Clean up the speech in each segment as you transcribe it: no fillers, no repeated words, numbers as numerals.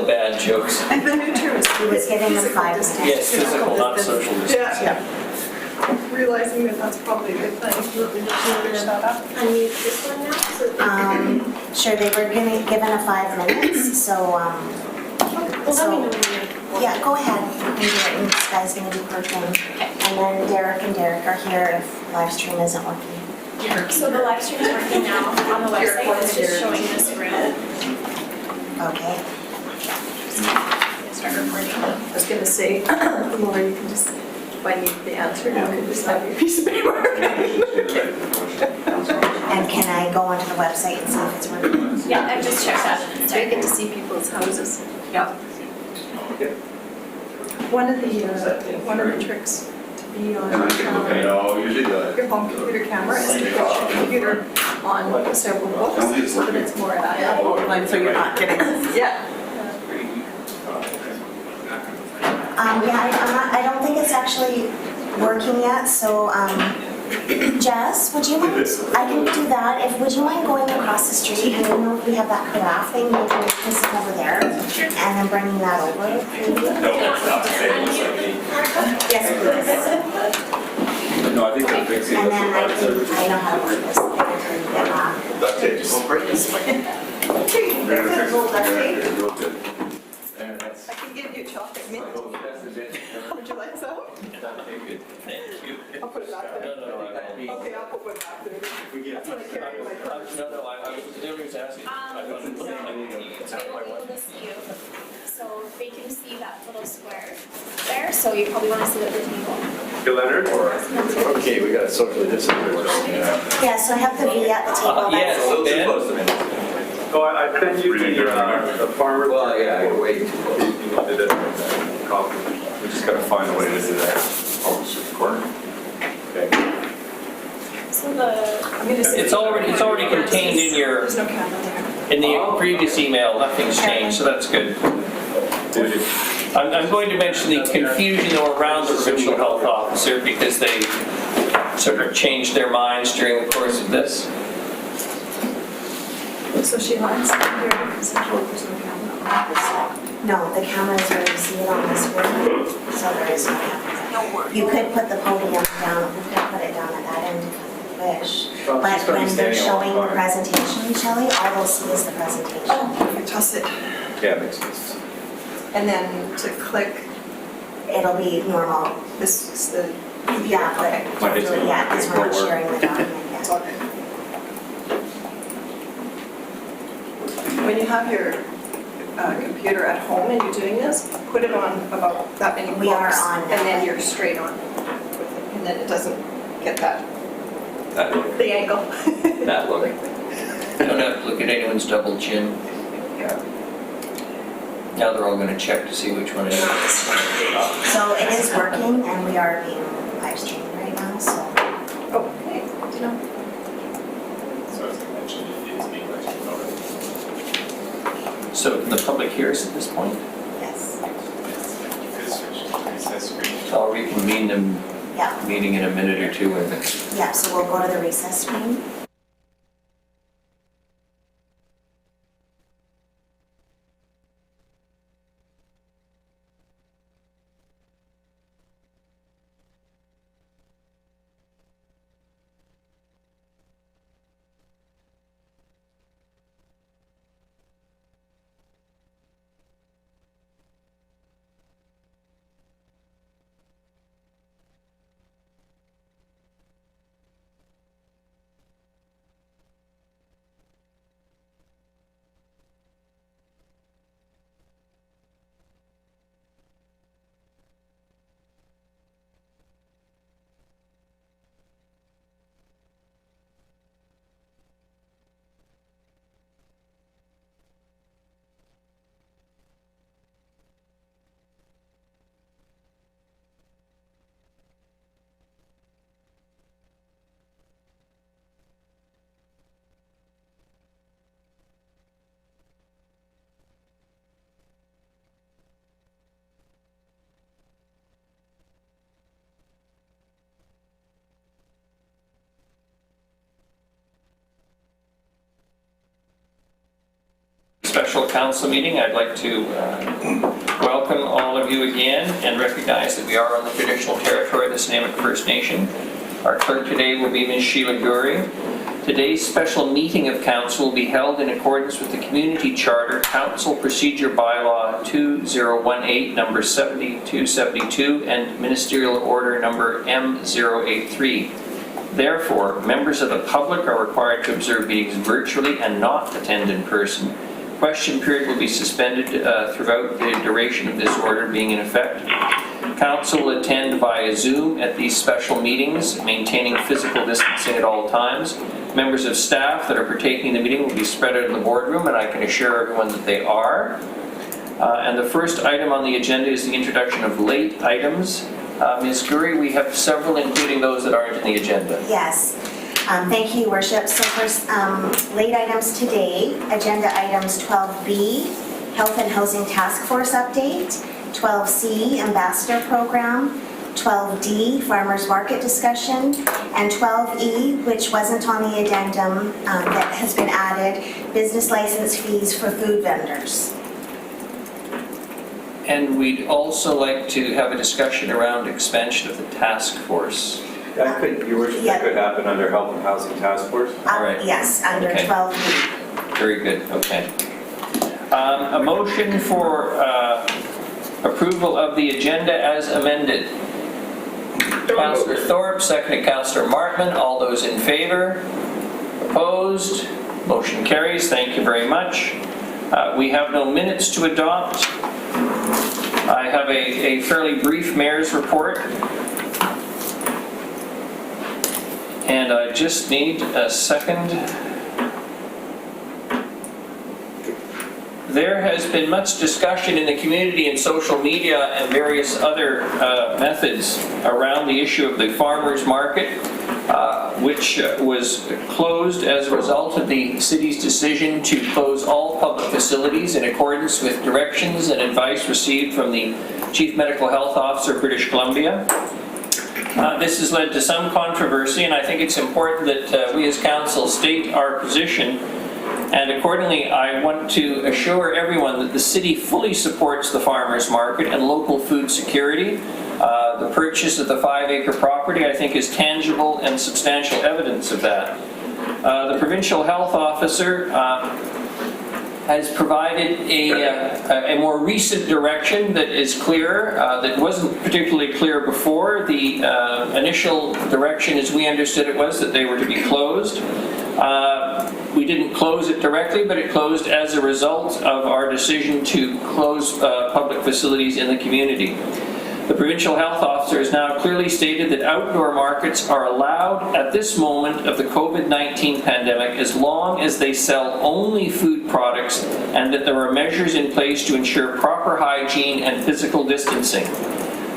the bad jokes. And the new term is He was giving them physical 5 distance. minutes. Yes, physical, not social distance. Yeah. Realizing that that's probably a good thing. You want me to finish that up? Unmute this one now, so Sure, they were given a 5 minutes, so, well, let me know when you're. yeah, go ahead. You can do it, and this guy's gonna do her thing. And then Derek and Derek are here if live stream isn't working. So the live stream is working now on the website, it's just showing this room. Okay. Start recording. I was gonna say, Laura, you can just, if I need the answer, you can just have your piece of paper. And can I go onto the website and see if it's working? Yeah, I just checked that and it's So you get to see people's houses. Yeah. One of the tricks to be on Usually your home computer camera is to put your computer on several books, so that it's more valuable. So you're not getting. Yeah. I don't think it's actually working yet, so, Jess, would you mind, I can do that, would you mind going across the street, and I don't know if we have that carafe thing, maybe we can sit over there, and then bringing that over, maybe? Yes, please. No, I think that fixing. And then I know how to work this. That's it, just break this. I can give you chocolate mint. Would you like some? Thank you. I'll put it back there. No, Okay, I'll put it back there. That's what I carry in my purse. I was asking. We will list you, so they can see that little square there, so you probably want to sit at the table. Leonard? Okay, we got a socially distant. Yeah, so I have the V at the table. Yes, Ben. Oh, I sent you the farmer. Well, yeah, I wait. You did it. Copy. We just gotta find a way to do that. Oh, it's just a corner. Okay. So the, It's already contained in your, There's no camera there. in the previous email, nothing's changed, so that's good. I'm going to mention the confusion around the provincial health officer because they sort of changed their minds during the course of this. So she lines up here because there's no camera. No, the camera is where you see it on the screen, so there is no camera. You could put the podium down, you could put it down at that end if you wish. Well, But she's gonna be when they're standing all showing the the time. presentation, Shelley, all they'll see is the presentation. You toss it. Yeah, makes sense. And then to click, It'll be normal. this is the. Yeah, but Might be some- yeah, because we're not paperwork. sharing the document It's yet. all good. When you have your computer at home and you're doing this, put it on about that many books. We are on And that. then you're straight on. And then it doesn't get that, That look, the angle. that look. Don't have to look at anyone's double chin. Yeah. Now they're all gonna check to see which one it is. So it is working and we are being live streamed right now, so. Oh, okay, good to know. So as I mentioned, it is being lectured over. So can the public hear us at this point? Yes. So I'll reconvene the Yeah, meeting in a minute or two and yeah, so we'll go to the recess screen. council meeting. I'd like to welcome all of you again and recognize that we are on the traditional territory of the Snuneymuxw First Nation. Our clerk today will be Ms. Sheila Goury. Today's special meeting of council will be held in accordance with the Community Charter, Council Procedure Bylaw 2018, number 7272, and Ministerial Order number M083. Therefore, members of the public are required to observe meetings virtually and not attend in person. Question period will be suspended throughout the duration of this order being in effect. Council will attend via Zoom at these special meetings, maintaining physical distancing at all times. Members of staff that are partaking in the meeting will be spread out in the boardroom, and I can assure everyone that they are. And the first item on the agenda is the introduction of late items. Ms. Goury, we have several, including those that aren't in the agenda. Yes. Thank you, Worship. So first, late items today, agenda items 12B, Health and Housing Task Force update, 12C, Ambassador Program, 12D, Farmers Market discussion, and 12E, which wasn't on the addendum that has been added, business license fees for food vendors. And we'd also like to have a discussion around expansion of the task force. That could, Your Worship, that could happen under Health and Housing Task Force? All right. Yes, under Okay. 12B. Very good, okay. A motion for approval of the agenda as amended. Councillor Thorpe, seconded Councillor Martman. All those in favor? Opposed? Motion carries. Thank you very much. We have no minutes to adopt. I have a fairly brief mayor's report. And I just need a second. There has been much discussion in the community and social media and various other methods around the issue of the farmers market, which was closed as a result of the city's decision to close all public facilities in accordance with directions and advice received from the Chief Medical Health Officer of British Columbia. This has led to some controversy, and I think it's important that we as council state our position. And accordingly, I want to assure everyone that the city fully supports the farmers market and local food security. The purchase of the 5-acre property, I think, is tangible and substantial evidence of that. The provincial health officer has provided a more recent direction that is clearer, that wasn't particularly clear before. The initial direction, as we understood it, was that they were to be closed. We didn't close it directly, but it closed as a result of our decision to close public facilities in the community. The provincial health officer has now clearly stated that outdoor markets are allowed at this moment of the COVID-19 pandemic as long as they sell only food products and that there are measures in place to ensure proper hygiene and physical distancing.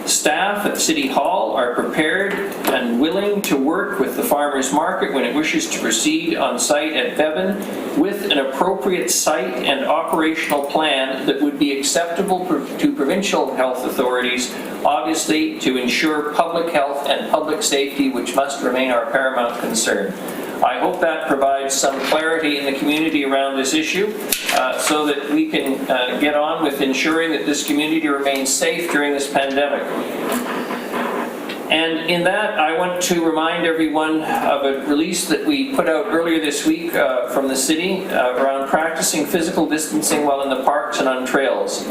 Staff at City Hall are prepared and willing to work with the farmers market when it wishes to proceed on site at Bevan with an appropriate site and operational plan that would be acceptable to provincial health authorities, obviously to ensure public health and public safety, which must remain our paramount concern. I hope that provides some clarity in the community around this issue so that we can get on with ensuring that this community remains safe during this pandemic. And in that, I want to remind everyone of a release that we put out earlier this week from the city around practicing physical distancing while in the parks and on trails.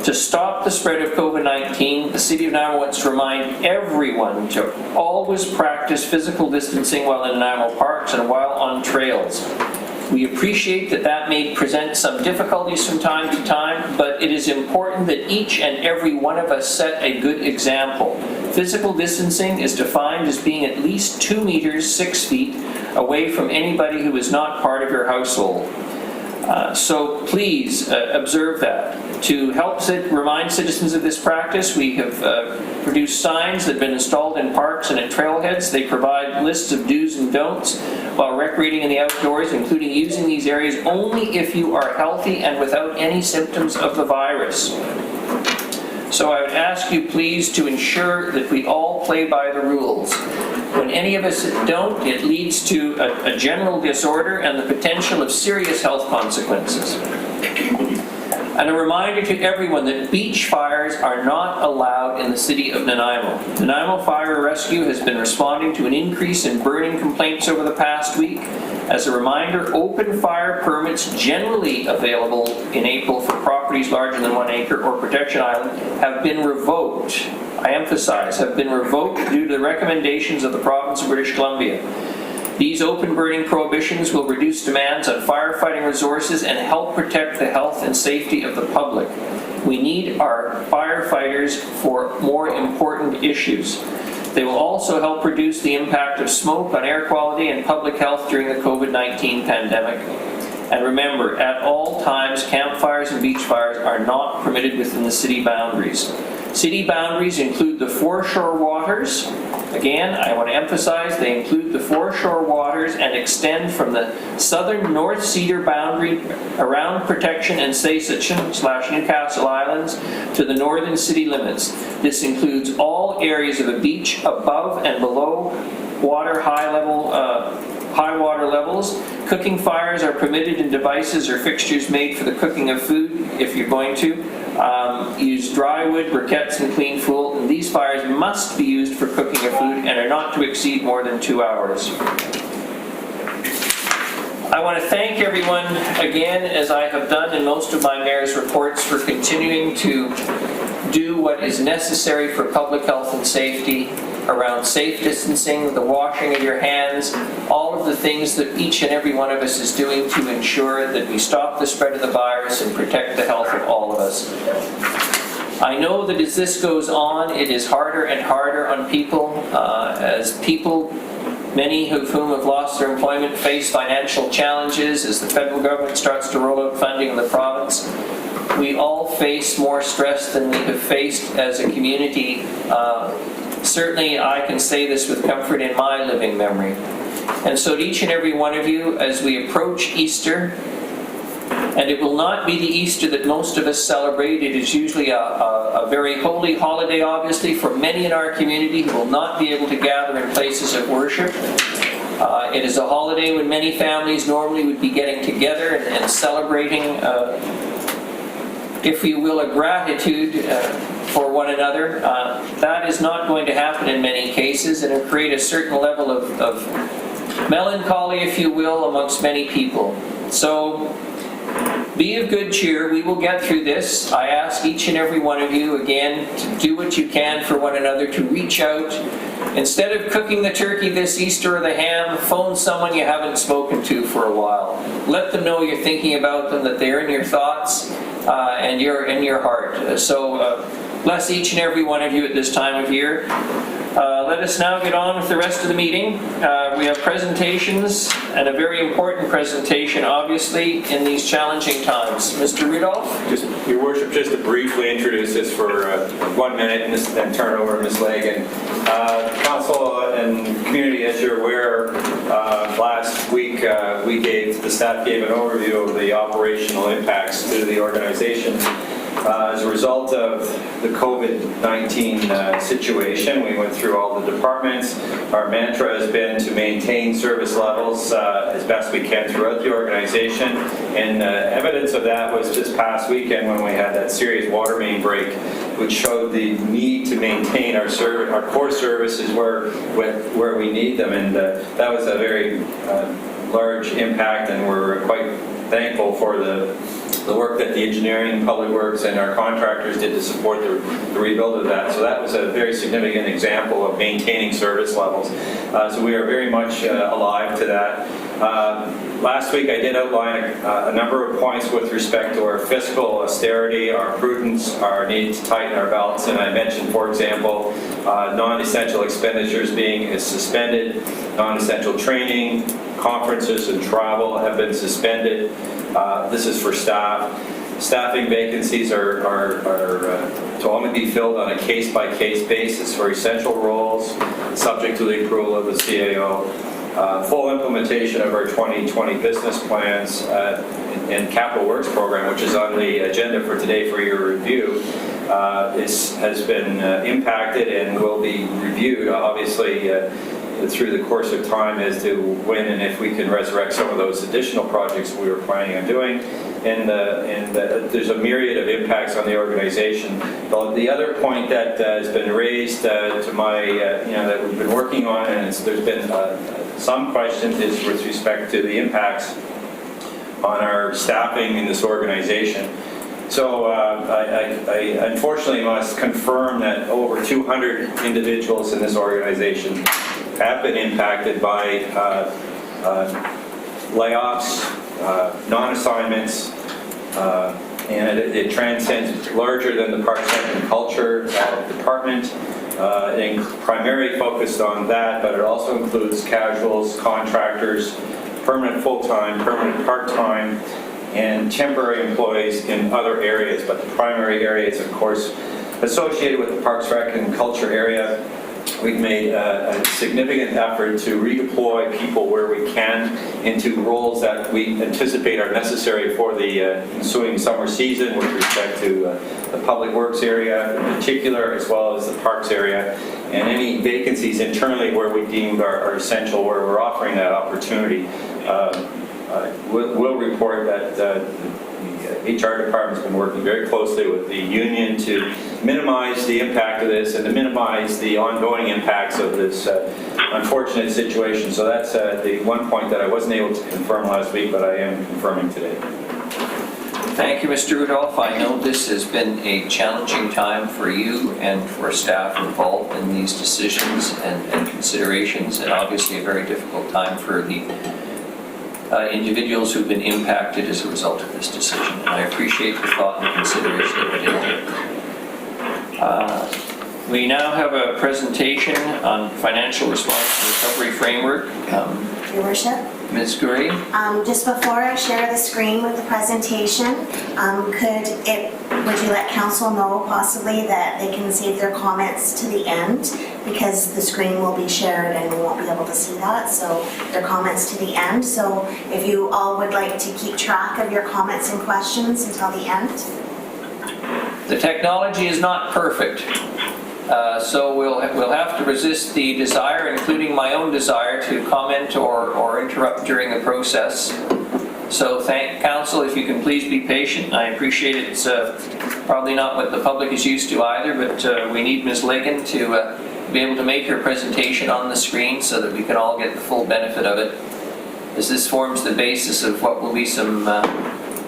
To stop the spread of COVID-19, the City of Nanaimo wants to remind everyone to always practice physical distancing while in Nanaimo parks and while on trails. We appreciate that that may present some difficulties from time to time, but it is important that each and every one of us set a good example. Physical distancing is defined as being at least 2 meters, 6 feet, away from anybody who is not part of your household. So please observe that. To help remind citizens of this practice, we have produced signs that have been installed in parks and at trailheads. They provide lists of do's and don'ts while recreating in the outdoors, including using these areas only if you are healthy and without any symptoms of the virus. So I would ask you please to ensure that we all play by the rules. When any of us don't, it leads to a general disorder and the potential of serious health consequences. And a reminder to everyone that beach fires are not allowed in the city of Nanaimo. Nanaimo Fire Rescue has been responding to an increase in burning complaints over the past week. As a reminder, open fire permits generally available in April for properties larger than 1 acre or protection island have been revoked. I emphasize, have been revoked due to the recommendations of the province of British Columbia. These open burning prohibitions will reduce demands on firefighting resources and help protect the health and safety of the public. We need our firefighters for more important issues. They will also help reduce the impact of smoke on air quality and public health during the COVID-19 pandemic. And remember, at all times, campfires and beach fires are not permitted within the city boundaries. City boundaries include the foreshore waters. Again, I want to emphasize they include the foreshore waters and extend from the southern North Cedar boundary around Protection and Sasachon/Newcastle Islands to the northern city limits. This includes all areas of a beach above and below high water levels. Cooking fires are permitted in devices or fixtures made for the cooking of food, if you're going to. Use dry wood, briquettes, and clean fuel. And these fires must be used for cooking of food and are not to exceed more than 2 hours. I want to thank everyone again, as I have done in most of my mayor's reports, for continuing to do what is necessary for public health and safety around safe distancing, the washing of your hands, all of the things that each and every one of us is doing to ensure that we stop the spread of the virus and protect the health of all of us. I know that as this goes on, it is harder and harder on people, as people, many of whom have lost their employment, face financial challenges as the federal government starts to roll out funding in the province. We all face more stress than we have faced as a community. Certainly, I can say this with comfort in my living memory. And so to each and every one of you, as we approach Easter, and it will not be the Easter that most of us celebrate. It is usually a very holy holiday, obviously, for many in our community who will not be able to gather in places of worship. It is a holiday when many families normally would be getting together and celebrating, if you will, a gratitude for one another. That is not going to happen in many cases, and it'll create a certain level of melancholy, if you will, amongst many people. So be of good cheer. We will get through this. I ask each and every one of you, again, to do what you can for one another, to reach out. Instead of cooking the turkey this Easter or the ham, phone someone you haven't spoken to for a while. Let them know you're thinking about them, that they're in your thoughts and you're in your heart. So bless each and every one of you at this time of year. Let us now get on with the rest of the meeting. We have presentations, and a very important presentation, obviously, in these challenging times. Mr. Rudolph? Just, Your Worship, just to briefly introduce this for 1 minute and then turn it over to Ms. Lagan. Council and community, as you're aware, last week the staff gave an overview of the operational impacts to the organization. As a result of the COVID-19 situation, we went through all the departments. Our mantra has been to maintain service levels as best we can throughout the organization. And evidence of that was this past weekend when we had that serious water main break, which showed the need to maintain our core services where we need them. And that was a very large impact, and we're quite thankful for the work that the engineering, public works, and our contractors did to support the rebuild of that. So that was a very significant example of maintaining service levels. So we are very much alive to that. Last week I did outline a number of points with respect to our fiscal austerity, our prudence, our need to tighten our belts, and I mentioned, for example, non-essential expenditures being suspended, non-essential training, conferences and travel have been suspended. This is for staff. Staffing vacancies are to only be filled on a case-by-case basis for essential roles, subject to the approval of the CAO. Full implementation of our 2020 business plans and capital works program, which is on the agenda for today for your review, has been impacted and will be reviewed, obviously, through the course of time as to when and if we can resurrect some of those additional projects we were planning on doing. there's a myriad of impacts on the organization. The other point that has been raised to my, that we've been working on, and there's been some questions, is with respect to the impacts on our staffing in this organization. So I unfortunately must confirm that over 200 individuals in this organization have been impacted by layoffs, non-assignments, and it transcends larger than the Parks and Culture department. And primarily focused on that, but it also includes casuals, contractors, permanent full-time, permanent part-time, and temporary employees in other areas. But the primary area is, of course, associated with the Parks, Rec, and Culture area. We've made a significant effort to redeploy people where we can into roles that we anticipate are necessary for the ensuing summer season with respect to the Public Works area in particular, as well as the Parks area, and any vacancies internally where we deemed are essential, where we're offering that opportunity. We'll report that the HR department's been working very closely with the union to minimize the impact of this and to minimize the ongoing impacts of this unfortunate situation. So that's the one point that I wasn't able to confirm last week, but I am confirming today. Thank you, Mr. Rudolph. I know this has been a challenging time for you and for staff involved in these decisions and considerations, and obviously a very difficult time for the individuals who've been impacted as a result of this decision. And I appreciate the thought and consideration of it. We now have a presentation on financial response and recovery framework. Your Worship. Ms. Gray? Just before I share the screen with the presentation, would you let council know possibly that they can save their comments to the end, because the screen will be shared and we won't be able to see that, so their comments to the end. So if you all would like to keep track of your comments and questions until the end. The technology is not perfect, so we'll have to resist the desire, including my own desire, to comment or interrupt during the process. So thank council, if you can please be patient. I appreciate it's probably not what the public is used to either, but we need Ms. Ligon to be able to make her presentation on the screen so that we can all get the full benefit of it, as this forms the basis of what will be some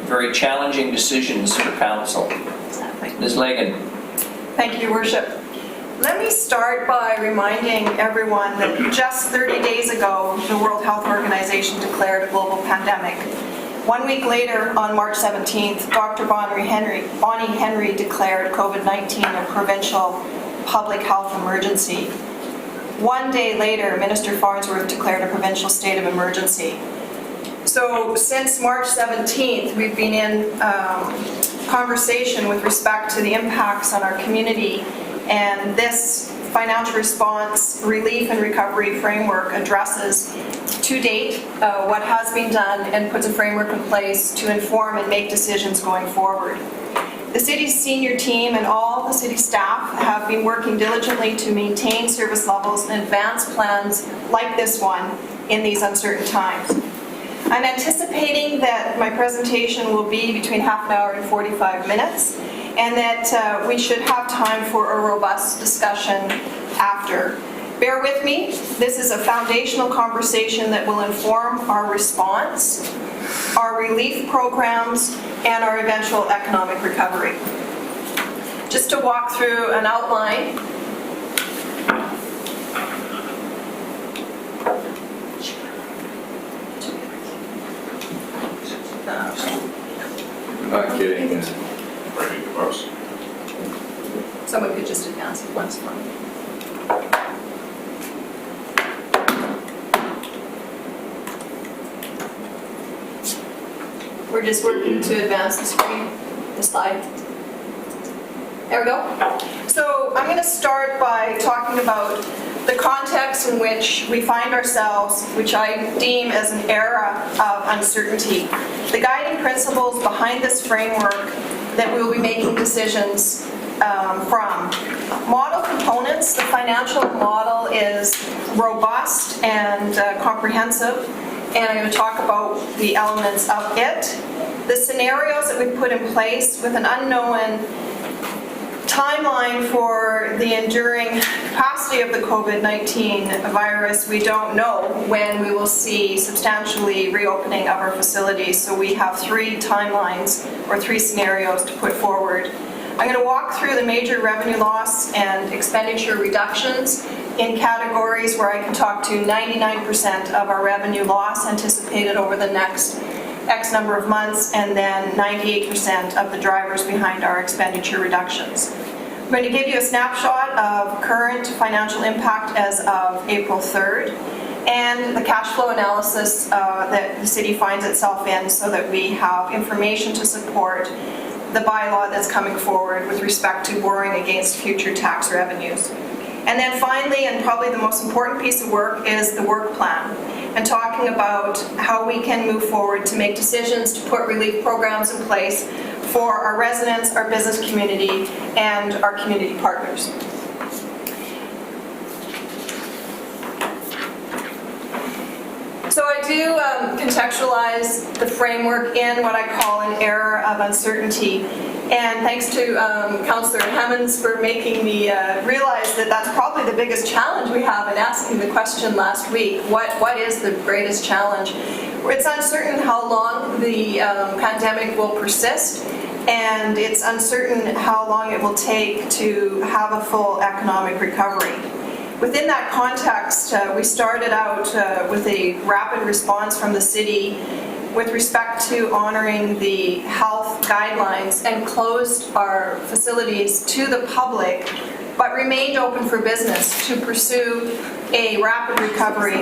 very challenging decisions for council. Ms. Ligon. Thank you, Your Worship. Let me start by reminding everyone that just 30 days ago, the World Health Organization declared a global pandemic. 1 week later, on March 17th, Dr. Bonnie Henry declared COVID-19 a provincial public health emergency. 1 day later, Minister Farnsworth declared a provincial state of emergency. So since March 17th, we've been in conversation with respect to the impacts on our community, and this financial response, relief and recovery framework addresses to date what has been done and puts a framework in place to inform and make decisions going forward. The city's senior team and all the city staff have been working diligently to maintain service levels and advance plans like this one in these uncertain times. I'm anticipating that my presentation will be between half an hour and 45 minutes, and that we should have time for a robust discussion after. Bear with me, this is a foundational conversation that will inform our response, our relief programs, and our eventual economic recovery. Just to walk through an outline. Not kidding. Ready to vote. Someone could just advance it once more. We're just working to advance the screen, the slide. There we go. So I'm going to start by talking about the context in which we find ourselves, which I deem as an era of uncertainty. The guiding principles behind this framework that we will be making decisions from. Model components, the financial model is robust and comprehensive, and I'm going to talk about the elements of it. the scenarios that we put in place with an unknown timeline for the enduring capacity of the COVID-19 virus, we don't know when we will see substantially reopening of our facilities. So we have 3 timelines or 3 scenarios to put forward. I'm going to walk through the major revenue loss and expenditure reductions in categories where I can talk to 99% of our revenue loss anticipated over the next X number of months, and then 98% of the drivers behind our expenditure reductions. I'm going to give you a snapshot of current financial impact as of April 3rd and the cash flow analysis that the city finds itself in, so that we have information to support the bylaw that's coming forward with respect to borrowing against future tax revenues. And then finally, and probably the most important piece of work, is the work plan, and talking about how we can move forward to make decisions to put relief programs in place for our residents, our business community, and our community partners. So I do contextualize the framework in what I call an era of uncertainty. And thanks to Councillor Hemmons for making me realize that that's probably the biggest challenge we have in asking the question last week. What is the greatest challenge? It's uncertain how long the pandemic will persist, and it's uncertain how long it will take to have a full economic recovery. Within that context, we started out with a rapid response from the city with respect to honoring the health guidelines, and closed our facilities to the public, but remained open for business to pursue a rapid recovery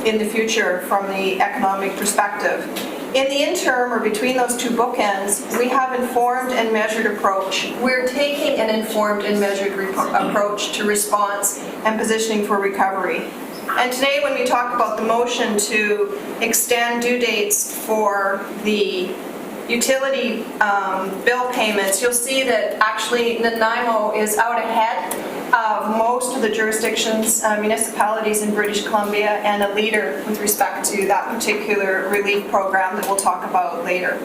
in the future from the economic perspective. In the interim, or between those 2 bookends, we have informed and measured approach. We're taking an informed and measured approach to response and positioning for recovery. And today, when we talk about the motion to extend due dates for the utility bill payments, you'll see that actually Nanaimo is out ahead of most of the jurisdictions, municipalities in British Columbia, and a leader with respect to that particular relief program that we'll talk about later.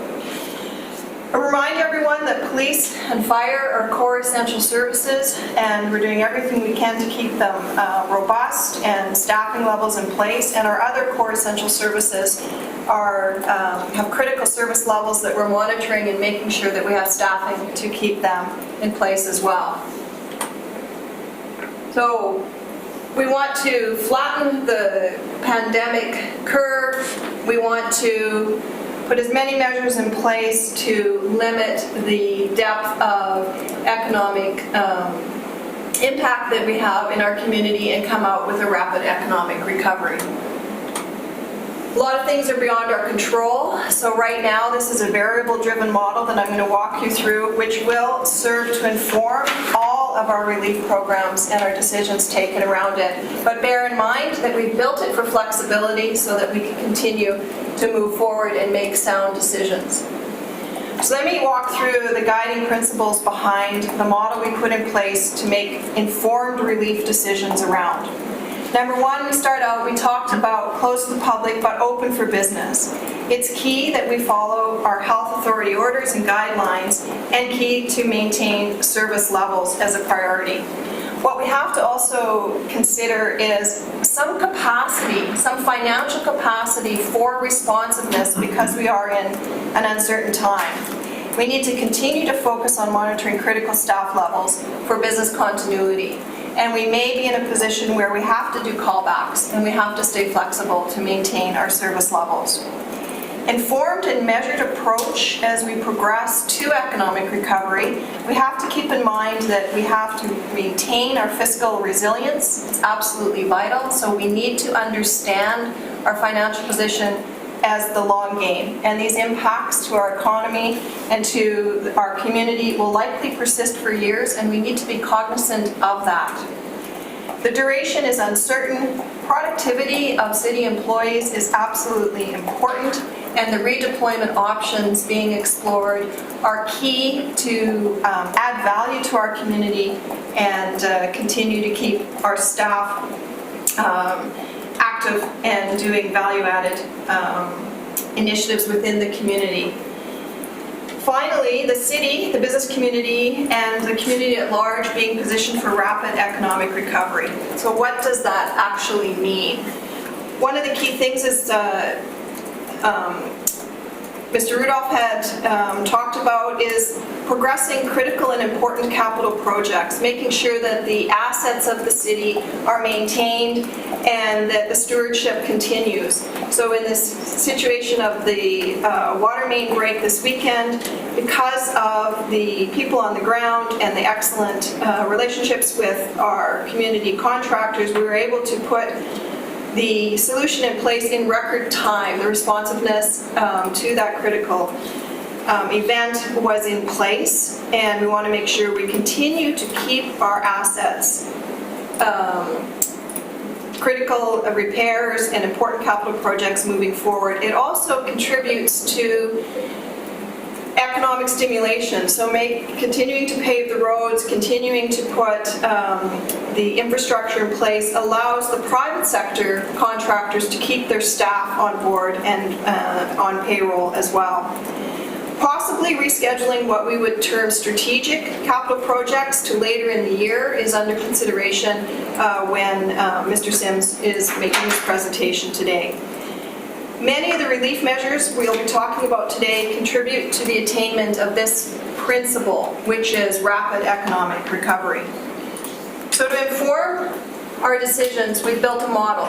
I remind everyone that police and fire are core essential services, and we're doing everything we can to keep them robust and staffing levels in place. And our other core essential services have critical service levels that we're monitoring and making sure that we have staffing to keep them in place as well. So we want to flatten the pandemic curve. We want to put as many measures in place to limit the depth of economic impact that we have in our community and come out with a rapid economic recovery. A lot of things are beyond our control, so right now this is a variable-driven model that I'm going to walk you through, which will serve to inform all of our relief programs and our decisions taken around it. But bear in mind that we've built it for flexibility so that we can continue to move forward and make sound decisions. So let me walk through the guiding principles behind the model we put in place to make informed relief decisions around. Number 1, we talked about close to the public but open for business. It's key that we follow our health authority orders and guidelines, and key to maintain service levels as a priority. What we have to also consider is some capacity, some financial capacity for responsiveness, because we are in an uncertain time. We need to continue to focus on monitoring critical staff levels for business continuity. And we may be in a position where we have to do callbacks and we have to stay flexible to maintain our service levels. Informed and measured approach as we progress to economic recovery, we have to keep in mind that we have to maintain our fiscal resilience. It's absolutely vital, so we need to understand our financial position as the long game. And these impacts to our economy and to our community will likely persist for years, and we need to be cognizant of that. The duration is uncertain. Productivity of city employees is absolutely important, and the redeployment options being explored are key to add value to our community and continue to keep our staff active and doing value-added initiatives within the community. Finally, the city, the business community, and the community at large being positioned for rapid economic recovery. So what does that actually mean? One of the key things is Mr. Rudolph had talked about is progressing critical and important capital projects, making sure that the assets of the city are maintained and that the stewardship continues. So in this situation of the water main break this weekend, because of the people on the ground and the excellent relationships with our community contractors, we were able to put the solution in place in record time. The responsiveness to that critical event was in place, and we want to make sure we continue to keep our assets, critical repairs and important capital projects moving forward. It also contributes to economic stimulation, so continuing to pave the roads, continuing to put the infrastructure in place allows the private sector contractors to keep their staff on board and on payroll as well. Possibly rescheduling what we would term strategic capital projects to later in the year is under consideration when Mr. Sims is making his presentation today. Many of the relief measures we'll be talking about today contribute to the attainment of this principle, which is rapid economic recovery. So to inform our decisions, we've built a model.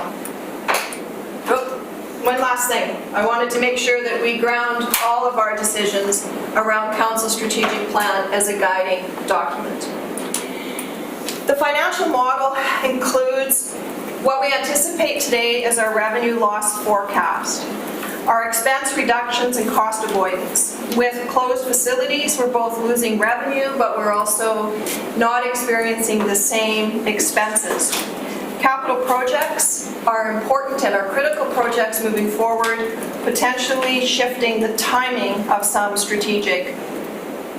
One last thing. I wanted to make sure that we ground all of our decisions around Council's strategic plan as a guiding document. The financial model includes what we anticipate today is our revenue loss forecast, our expense reductions and cost avoidance. With closed facilities, we're both losing revenue, but we're also not experiencing the same expenses. Capital projects are important and are critical projects moving forward, potentially shifting the timing of some strategic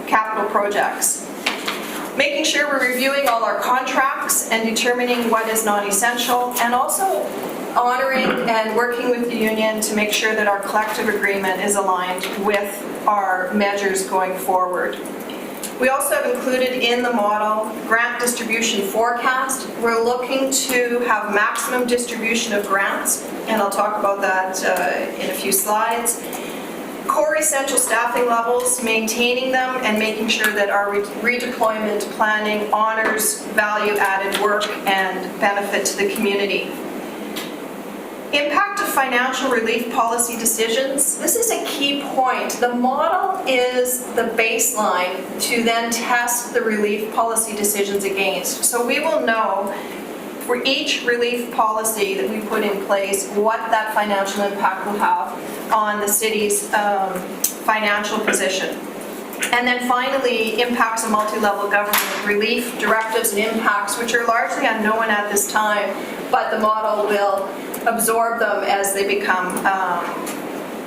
capital projects. Making sure we're reviewing all our contracts and determining what is non-essential, and also honoring and working with the union to make sure that our collective agreement is aligned with our measures going forward. We also have included in the model grant distribution forecast. We're looking to have maximum distribution of grants, and I'll talk about that in a few slides. Core essential staffing levels, maintaining them and making sure that our redeployment planning honors value-added work and benefit to the community. Impact of financial relief policy decisions. This is a key point. The model is the baseline to then test the relief policy decisions against. So we will know for each relief policy that we put in place what that financial impact will have on the city's financial position. And then finally, impacts of multi-level government, relief directives and impacts, which are largely unknown at this time, but the model will absorb them as they become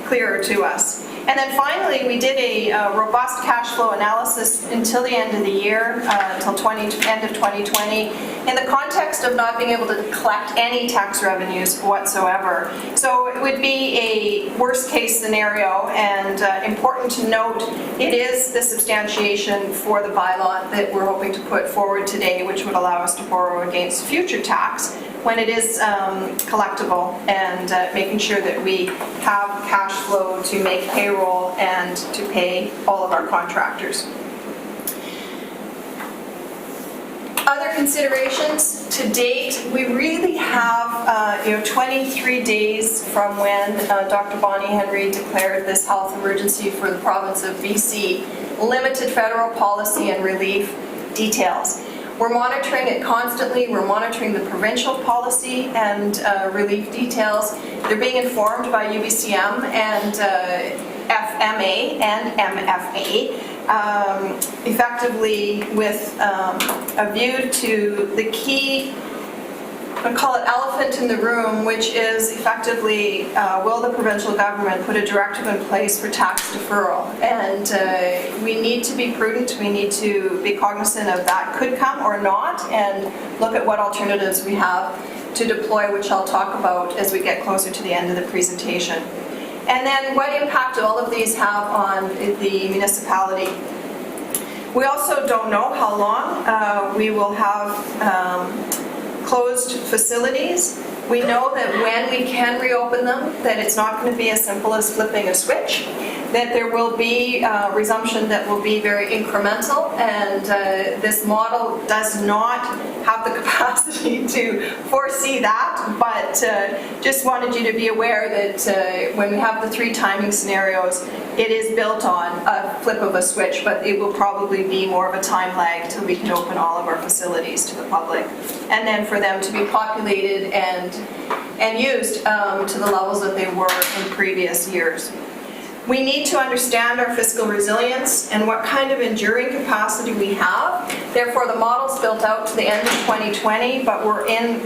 clearer to us. And then finally, we did a robust cash flow analysis until the end of the year, until end of 2020, in the context of not being able to collect any tax revenues whatsoever. So it would be a worst case scenario, and important to note, it is the substantiation for the bylaw that we're hoping to put forward today, which would allow us to borrow against future tax when it is collectible, and making sure that we have cash flow to make payroll and to pay all of our contractors. Other considerations to date, we really have 23 days from when Dr. Bonnie Henry declared this health emergency for the province of BC, limited federal policy and relief details. We're monitoring it constantly. We're monitoring the provincial policy and relief details. They're being informed by UBCM and FMA and MFA, effectively with a view to the key, I call it elephant in the room, which is effectively, will the provincial government put a directive in place for tax deferral? And we need to be prudent. We need to be cognizant of that could come or not, and look at what alternatives we have to deploy, which I'll talk about as we get closer to the end of the presentation. And then what impact do all of these have on the municipality? We also don't know how long we will have closed facilities. We know that when we can reopen them, that it's not going to be as simple as flipping a switch, that there will be resumption that will be very incremental, and this model does not have the capacity to foresee that, but just wanted you to be aware that when we have the 3 timing scenarios, it is built on a flip of a switch, but it will probably be more of a time lag till we can open all of our facilities to the public, and then for them to be populated and used to the levels that they were in previous years. We need to understand our fiscal resilience and what kind of enduring capacity we have. Therefore, the model's built out to the end of 2020, but we're in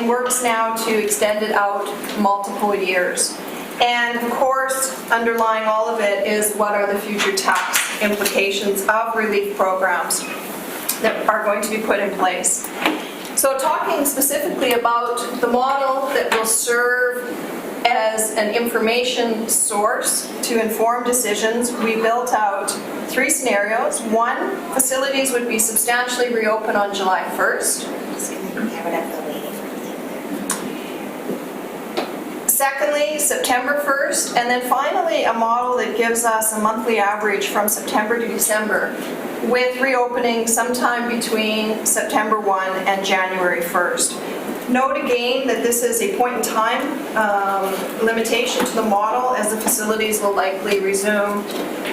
works now to extend it out multiple years. And of course, underlying all of it is what are the future tax implications of relief programs that are going to be put in place. So talking specifically about the model that will serve as an information source to inform decisions, we built out 3 scenarios. 1, facilities would be substantially reopened on July 1st. Just gonna get rid of the waiting for the thing there. Secondly, September 1st, and then finally a model that gives us a monthly average from September to December, with reopening sometime between September 1 and January 1st. Note again that this is a point in time limitation to the model, as the facilities will likely resume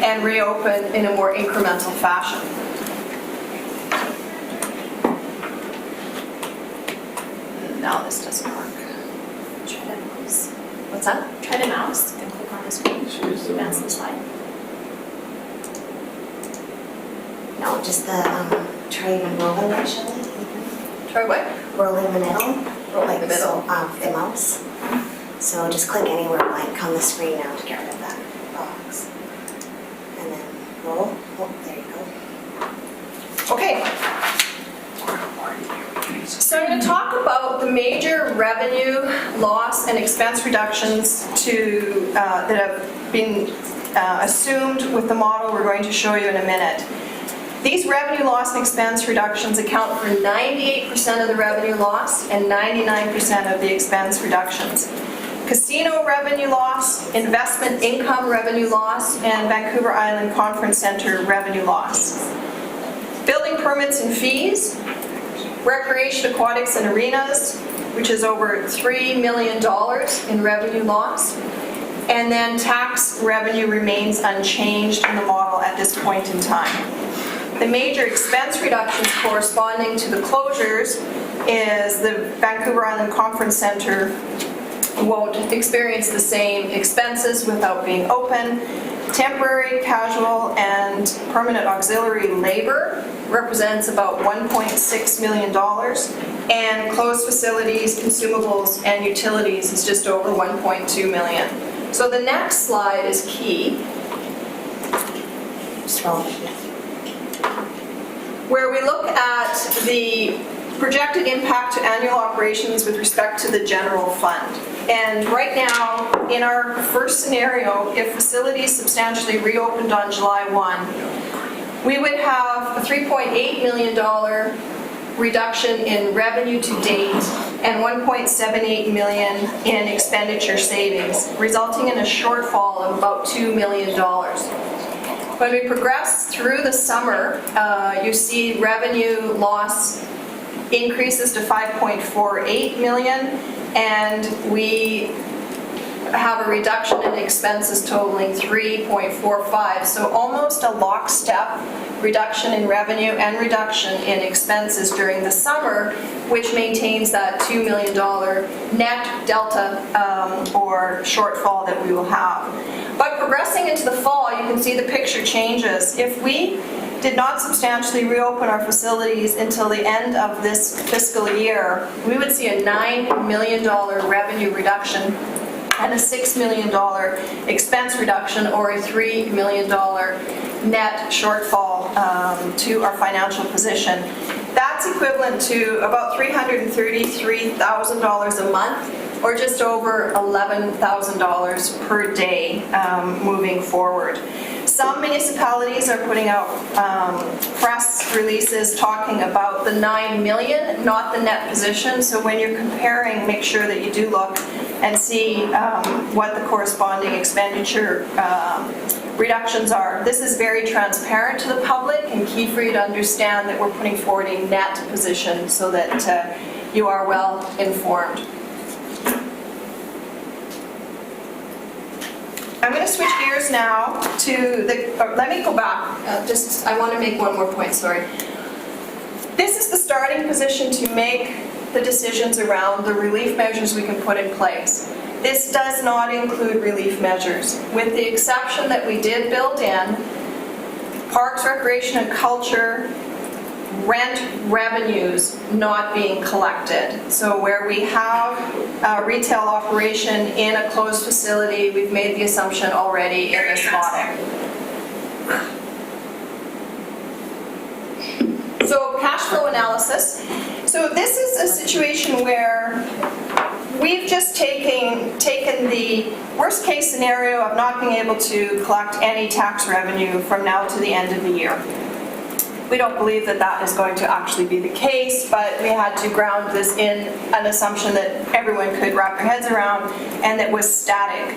and reopen in a more incremental fashion. Now this doesn't work. Try to mouse. What's that? Try to mouse and click on the screen. Advance the slide. No, just the, try even rolling actually. Try what? Rolling the middle. Rolling the like so, middle. of the mouse. So just click anywhere blank on the screen now to get rid of that box. And then roll. Oh, there you go. Okay. So I'm going to talk about the major revenue loss and expense reductions that have been assumed with the model we're going to show you in a minute. These revenue loss and expense reductions account for 98% of the revenue loss and 99% of the expense reductions. Casino revenue loss, investment income revenue loss, and Vancouver Island Conference Centre revenue loss. Building permits and fees, recreation, aquatics, and arenas, which is over $3 million in revenue loss. And then tax revenue remains unchanged in the model at this point in time. The major expense reductions corresponding to the closures is the Vancouver Island Conference Centre won't experience the same expenses without being open. Temporary, casual, and permanent auxiliary labor represents about $1.6 million, and closed facilities, consumables, and utilities is just over $1.2 million. So the next slide is key, Just roll it. where we look at the projected impact to annual operations with respect to the general fund. And right now, in our first scenario, if facilities substantially reopened on July 1, we would have a $3.8 million reduction in revenue to date and $1.78 million in expenditure savings, resulting in a shortfall of about $2 million. When we progress through the summer, you see revenue loss increases to $5.48 million, and we have a reduction in expenses totaling $3.45. So almost a lockstep reduction in revenue and reduction in expenses during the summer, which maintains that $2 million net delta or shortfall that we will have. But progressing into the fall, you can see the picture changes. If we did not substantially reopen our facilities until the end of this fiscal year, we would see a $9 million revenue reduction and a $6 million expense reduction, or a $3 million net shortfall to our financial position. That's equivalent to about $333,000 a month or just over $11,000 per day moving forward. Some municipalities are putting out press releases talking about the 9 million, not the net position. So when you're comparing, make sure that you do look and see what the corresponding expenditure reductions are. This is very transparent to the public and key for you to understand that we're putting forward a net position so that you are well informed. I'm going to switch gears now to let me go back. I want to make one more point, sorry. This is the starting position to make the decisions around the relief measures we can put in place. This does not include relief measures, with the exception that we did build in Parks, Recreation and Culture rent revenues not being collected. So where we have a retail operation in a closed facility, we've made the assumption already in this model. So cash flow analysis. So this is a situation where we've just taken the worst case scenario of not being able to collect any tax revenue from now to the end of the year. We don't believe that that is going to actually be the case, but we had to ground this in an assumption that everyone could wrap their heads around and that was static.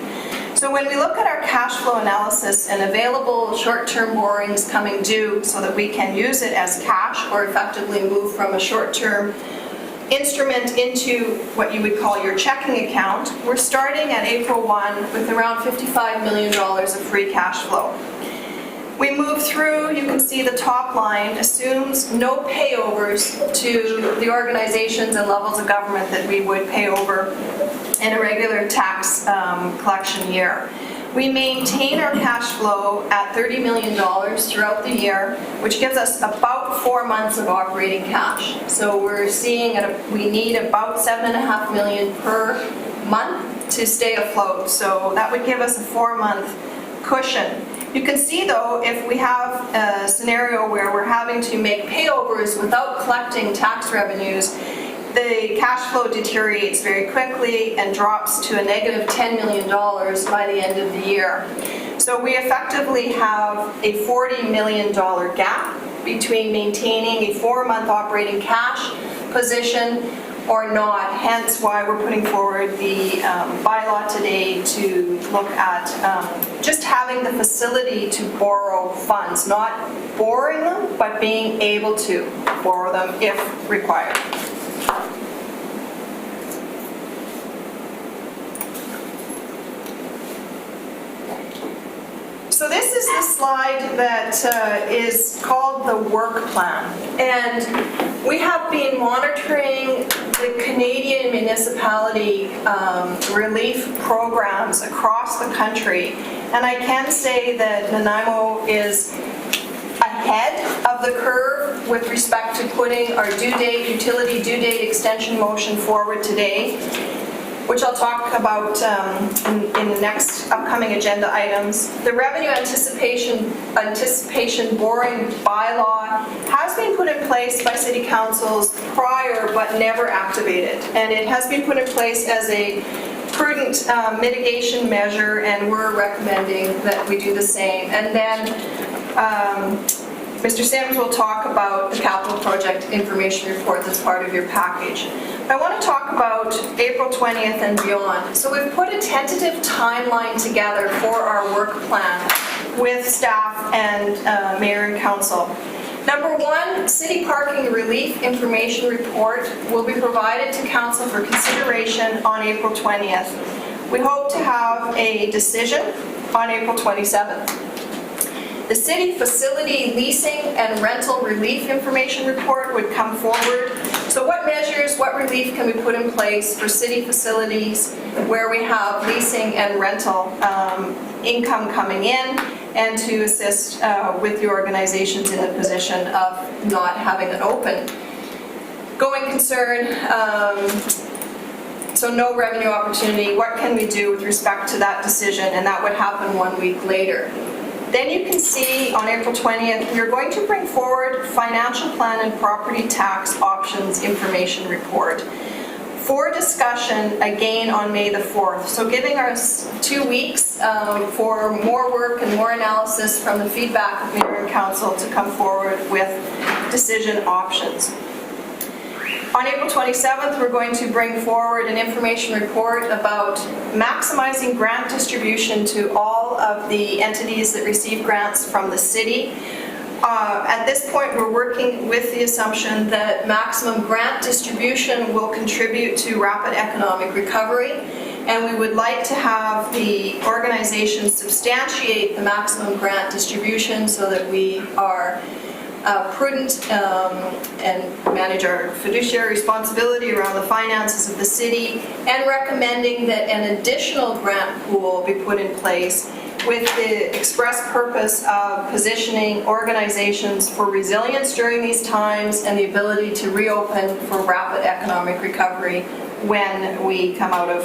So when we look at our cash flow analysis and available short-term borrowings coming due so that we can use it as cash or effectively move from a short-term instrument into what you would call your checking account, we're starting at April 1 with around $55 million of free cash flow. We move through, you can see the top line assumes no payovers to the organizations and levels of government that we would pay over in a regular tax collection year. We maintain our cash flow at $30 million throughout the year, which gives us about 4 months of operating cash. So we're seeing we need about $7.5 million per month to stay afloat. So that would give us a 4-month cushion. You can see though, if we have a scenario where we're having to make payovers without collecting tax revenues, the cash flow deteriorates very quickly and drops to a negative $10 million by the end of the year. So we effectively have a $40 million gap between maintaining a 4-month operating cash position or not, hence why we're putting forward the bylaw today to look at just having the facility to borrow funds, not borrowing them, but being able to borrow them if required. So this is the slide that is called the work plan. And we have been monitoring the Canadian municipality relief programs across the country. And I can say that Nanaimo is ahead of the curve with respect to putting our utility due date extension motion forward today, which I'll talk about in the next upcoming agenda items. The revenue anticipation borrowing bylaw has been put in place by city councils prior but never activated. And it has been put in place as a prudent mitigation measure, and we're recommending that we do the same. And then Mr. Sims will talk about the capital project information report that's part of your package. I want to talk about April 20th and beyond. So we've put a tentative timeline together for our work plan with staff and mayor and council. Number 1, city parking relief information report will be provided to council for consideration on April 20th. We hope to have a decision on April 27th. The city facility leasing and rental relief information report would come forward. So what measures, what relief can we put in place for city facilities where we have leasing and rental income coming in, and to assist with the organizations in the position of not having it open. Going concern, so no revenue opportunity, what can we do with respect to that decision? And that would happen 1 week later. Then you can see on April 20th, we are going to bring forward financial plan and property tax options information report. for discussion again on May the 4th. So giving us 2 weeks for more work and more analysis from the feedback of Mayor and Council to come forward with decision options. On April 27th, we're going to bring forward an information report about maximizing grant distribution to all of the entities that receive grants from the city. At this point, we're working with the assumption that maximum grant distribution will contribute to rapid economic recovery, and we would like to have the organization substantiate the maximum grant distribution so that we are prudent and manage our fiduciary responsibility around the finances of the city, and recommending that an additional grant pool be put in place with the express purpose of positioning organizations for resilience during these times and the ability to reopen for rapid economic recovery when we come out of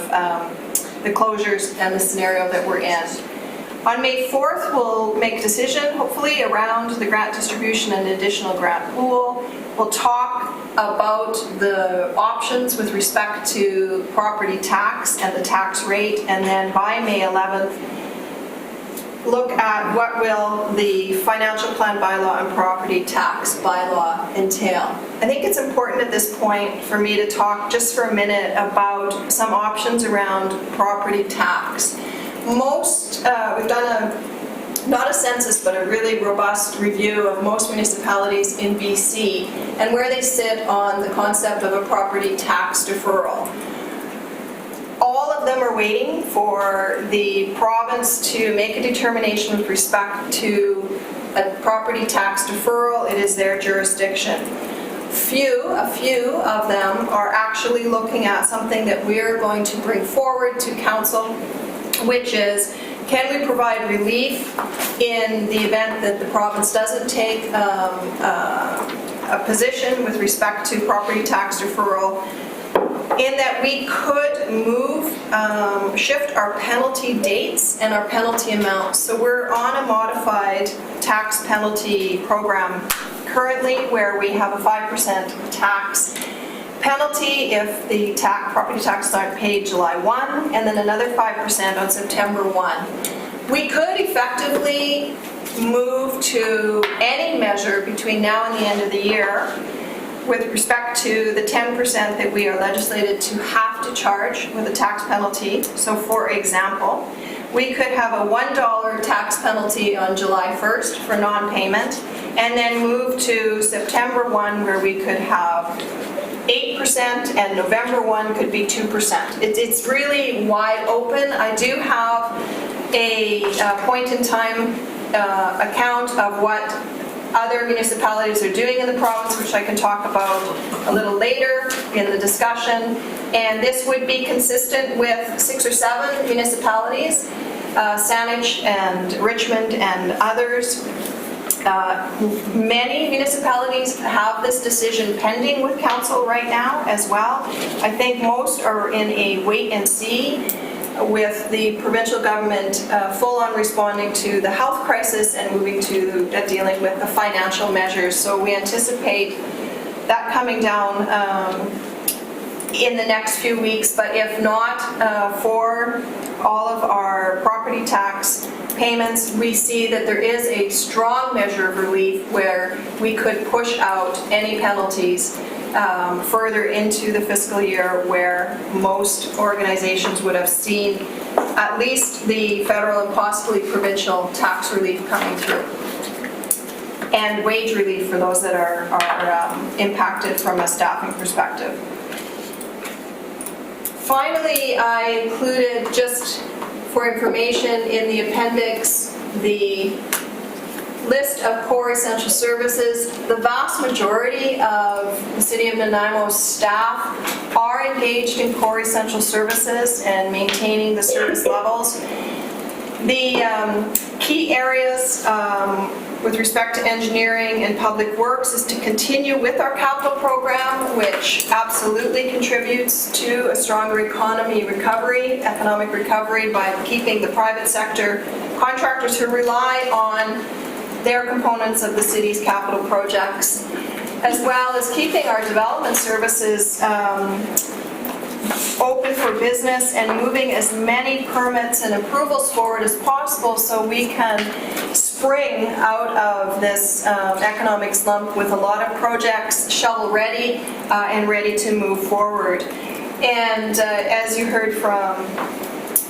the closures and the scenario that we're in. On May 4th, we'll make a decision, hopefully, around the grant distribution and additional grant pool. We'll talk about the options with respect to property tax and the tax rate, and then by May 11th, look at what will the financial plan bylaw and property tax bylaw entail. I think it's important at this point for me to talk just for a minute about some options around property tax. We've done not a census, but a really robust review of most municipalities in BC and where they sit on the concept of a property tax deferral. All of them are waiting for the province to make a determination with respect to a property tax deferral. It is their jurisdiction. A few of them are actually looking at something that we're going to bring forward to council, which is, can we provide relief in the event that the province doesn't take a position with respect to property tax deferral, in that we could shift our penalty dates and our penalty amounts. So we're on a modified tax penalty program currently where we have a 5% tax penalty if the property taxes aren't paid July 1, and then another 5% on September 1. We could effectively move to any measure between now and the end of the year with respect to the 10% that we are legislated to have to charge with a tax penalty. So for example, we could have a $1 tax penalty on July 1st for non-payment, and then move to September 1 where we could have 8% and November 1 could be 2%. It's really wide open. I do have a point in time account of what other municipalities are doing in the province, which I can talk about a little later in the discussion. And this would be consistent with 6 or 7 municipalities, Saanich and Richmond and others. Many municipalities have this decision pending with council right now as well. I think most are in a wait and see, with the provincial government full on responding to the health crisis and moving to dealing with the financial measures. So we anticipate that coming down in the next few weeks, but if not, for all of our property tax payments, we see that there is a strong measure of relief where we could push out any penalties further into the fiscal year, where most organizations would have seen at least the federal and possibly provincial tax relief coming through, and wage relief for those that are impacted from a staffing perspective. Finally, I included, just for information in the appendix, the list of core essential services. The vast majority of the City of Nanaimo's staff are engaged in core essential services and maintaining the service levels. The key areas with respect to engineering and public works is to continue with our capital program, which absolutely contributes to a stronger economic recovery by keeping the private sector contractors who rely on their components of the city's capital projects, as well as keeping our development services open for business and moving as many permits and approvals forward as possible so we can spring out of this economic slump with a lot of projects shovel-ready and ready to move forward. And as you heard from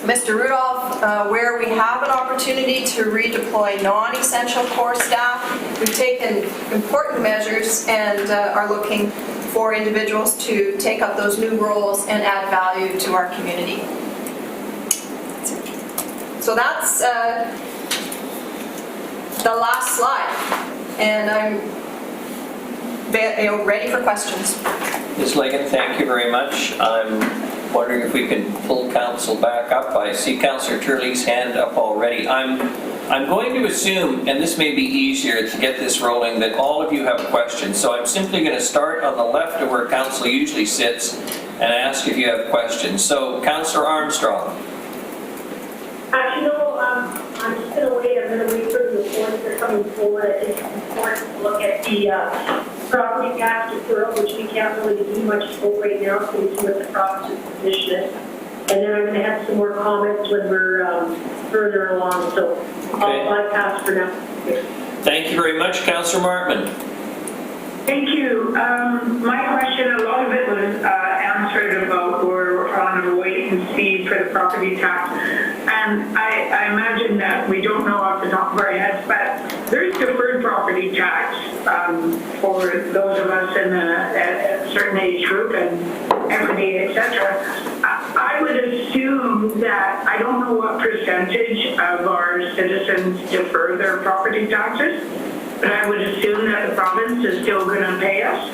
Mr. Rudolph, where we have an opportunity to redeploy non-essential core staff, we've taken important measures and are looking for individuals to take up those new roles and add value to our community. So that's the last slide, and I'm ready for questions. Ms. Ligon, thank you very much. I'm wondering if we can pull council back up. I see Councillor Turley's hand up already. I'm going to assume, and this may be easier to get this rolling, that all of you have questions. So I'm simply going to start on the left of where council usually sits and ask if you have questions. So Councillor Armstrong. Actually, no, I'm just going to wait. I'm going to wait for the reports that are coming forward. I think it's important to look at the property tax deferral, which we can't really do much for right now, so we see what the province's position is. And then I'm going to have some more comments when we're further along, so I'll bypass for now. Thank you very much. Councillor Martman. Thank you. My question, a lot of it was answered about we're on a wait and see for the property tax. And I imagine that we don't know off the top of our heads, but there's deferred property tax for those of us in a certain age group and equity, etc. I would assume that, I don't know what percentage of our citizens defer their property taxes, but I would assume that the province is still going to pay us.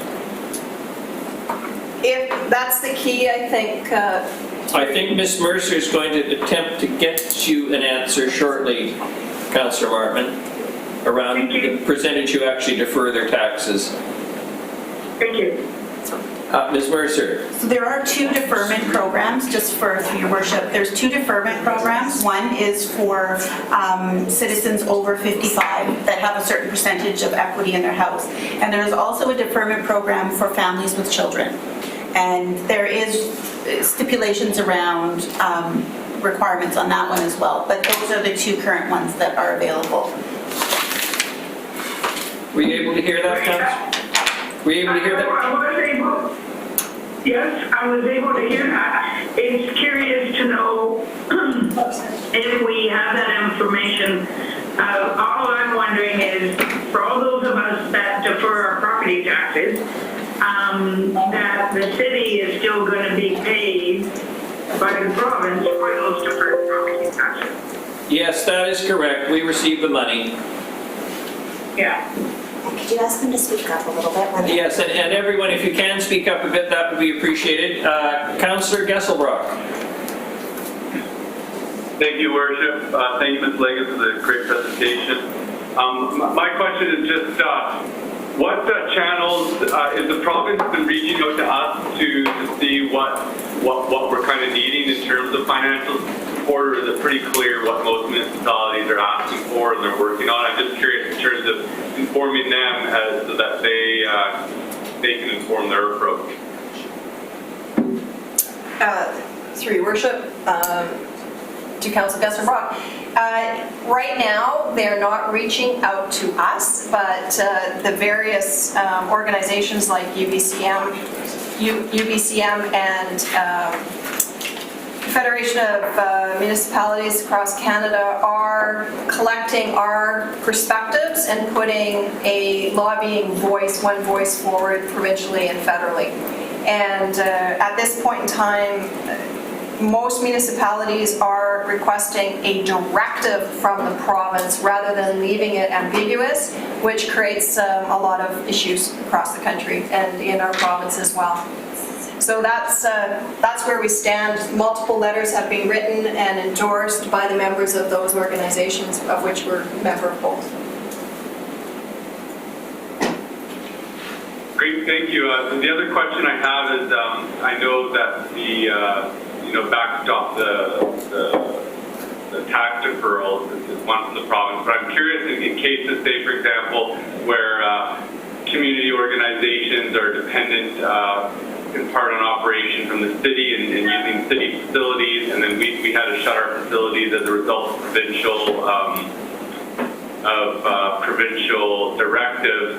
If that's the key, I think Ms. Mercer is going to attempt to get you an answer shortly, Councillor Martman, around the percentage who actually defer their taxes. Thank you. Ms. Mercer. So there are two deferment programs, just for your worship. There's two deferment programs. One is for citizens over 55 that have a certain percentage of equity in their house. And there's also a deferment program for families with children. And there is stipulations around requirements on that one as well. But those are the two current ones that are available. Were you able to hear that, Councillor? Were you able to hear that? Yes, I was able to hear that. It's curious to know if we have that information. All I'm wondering is, for all those of us that defer our property taxes, that the city is still going to be paid by the province for those deferred property taxes. Yes, that is correct. We received the money. Yeah. Could you ask them to speak up a little bit? Yes, and everyone, if you can speak up a bit, that would be appreciated. Councillor Gesselbrock. Thank you, Worship. Thank you, Ms. Ligon, for the great presentation. My question is just, what channels is the province been reaching out to us to see what we're kind of needing in terms of financial support, or is it pretty clear what most municipalities are asking for and they're working on? I'm just curious in terms of informing them so that they can inform their approach. through your worship, to Councillor Gesselbrock. Right now, they're not reaching out to us, but the various organizations like UBCM and Federation of Municipalities across Canada are collecting our perspectives and putting a lobbying voice, one voice forward provincially and federally. And at this point in time, most municipalities are requesting a directive from the province rather than leaving it ambiguous, which creates a lot of issues across the country and in our province as well. So that's where we stand. Multiple letters have been written and endorsed by the members of those organizations, of which we're a member of both. Great, thank you. The other question I have is, I know that the backstop the tax deferral is one from the province, but I'm curious in cases, say for example, where community organizations are dependent, in part on operation from the city and using city facilities, and then we had to shut our facilities as a result of provincial directives.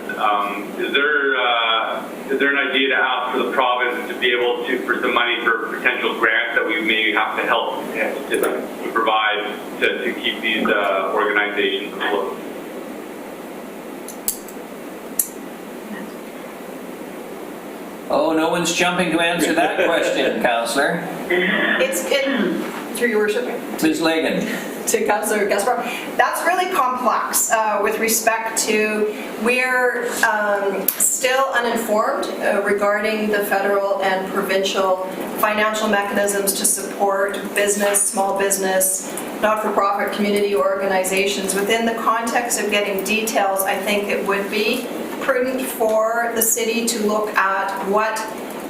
Is there an idea to ask for the province to be able to, for some money for potential grants that we may have to help to provide to keep these organizations afloat? Oh, no one's jumping to answer that question, Councillor. Through your worship, Ms. Lagan. to Councillor Gaspar, that's really complex with respect to we're still uninformed regarding the federal and provincial financial mechanisms to support business, small business, not-for-profit community organizations. Within the context of getting details, I think it would be prudent for the city to look at what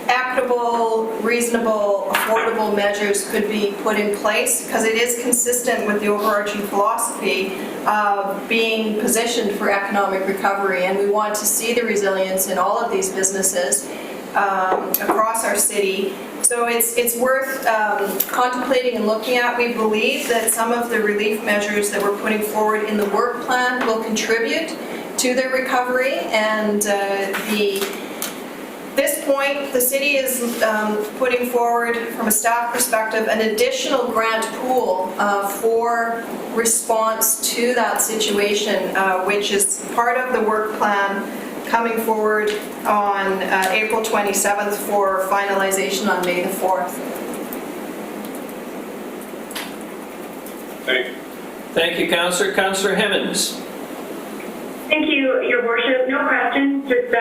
equitable, reasonable, affordable measures could be put in place, because it is consistent with the overarching philosophy of being positioned for economic recovery, and we want to see the resilience in all of these businesses across our city. So it's worth contemplating and looking at. We believe that some of the relief measures that we're putting forward in the work plan will contribute to their recovery, and this point, the city is putting forward, from a staff perspective, an additional grant pool for response to that situation, which is part of the work plan coming forward on April 27th for finalization on May the 4th. Thanks. Thank you, Councillor. Councillor Hemmons. Thank you, Your Worship. No questions, just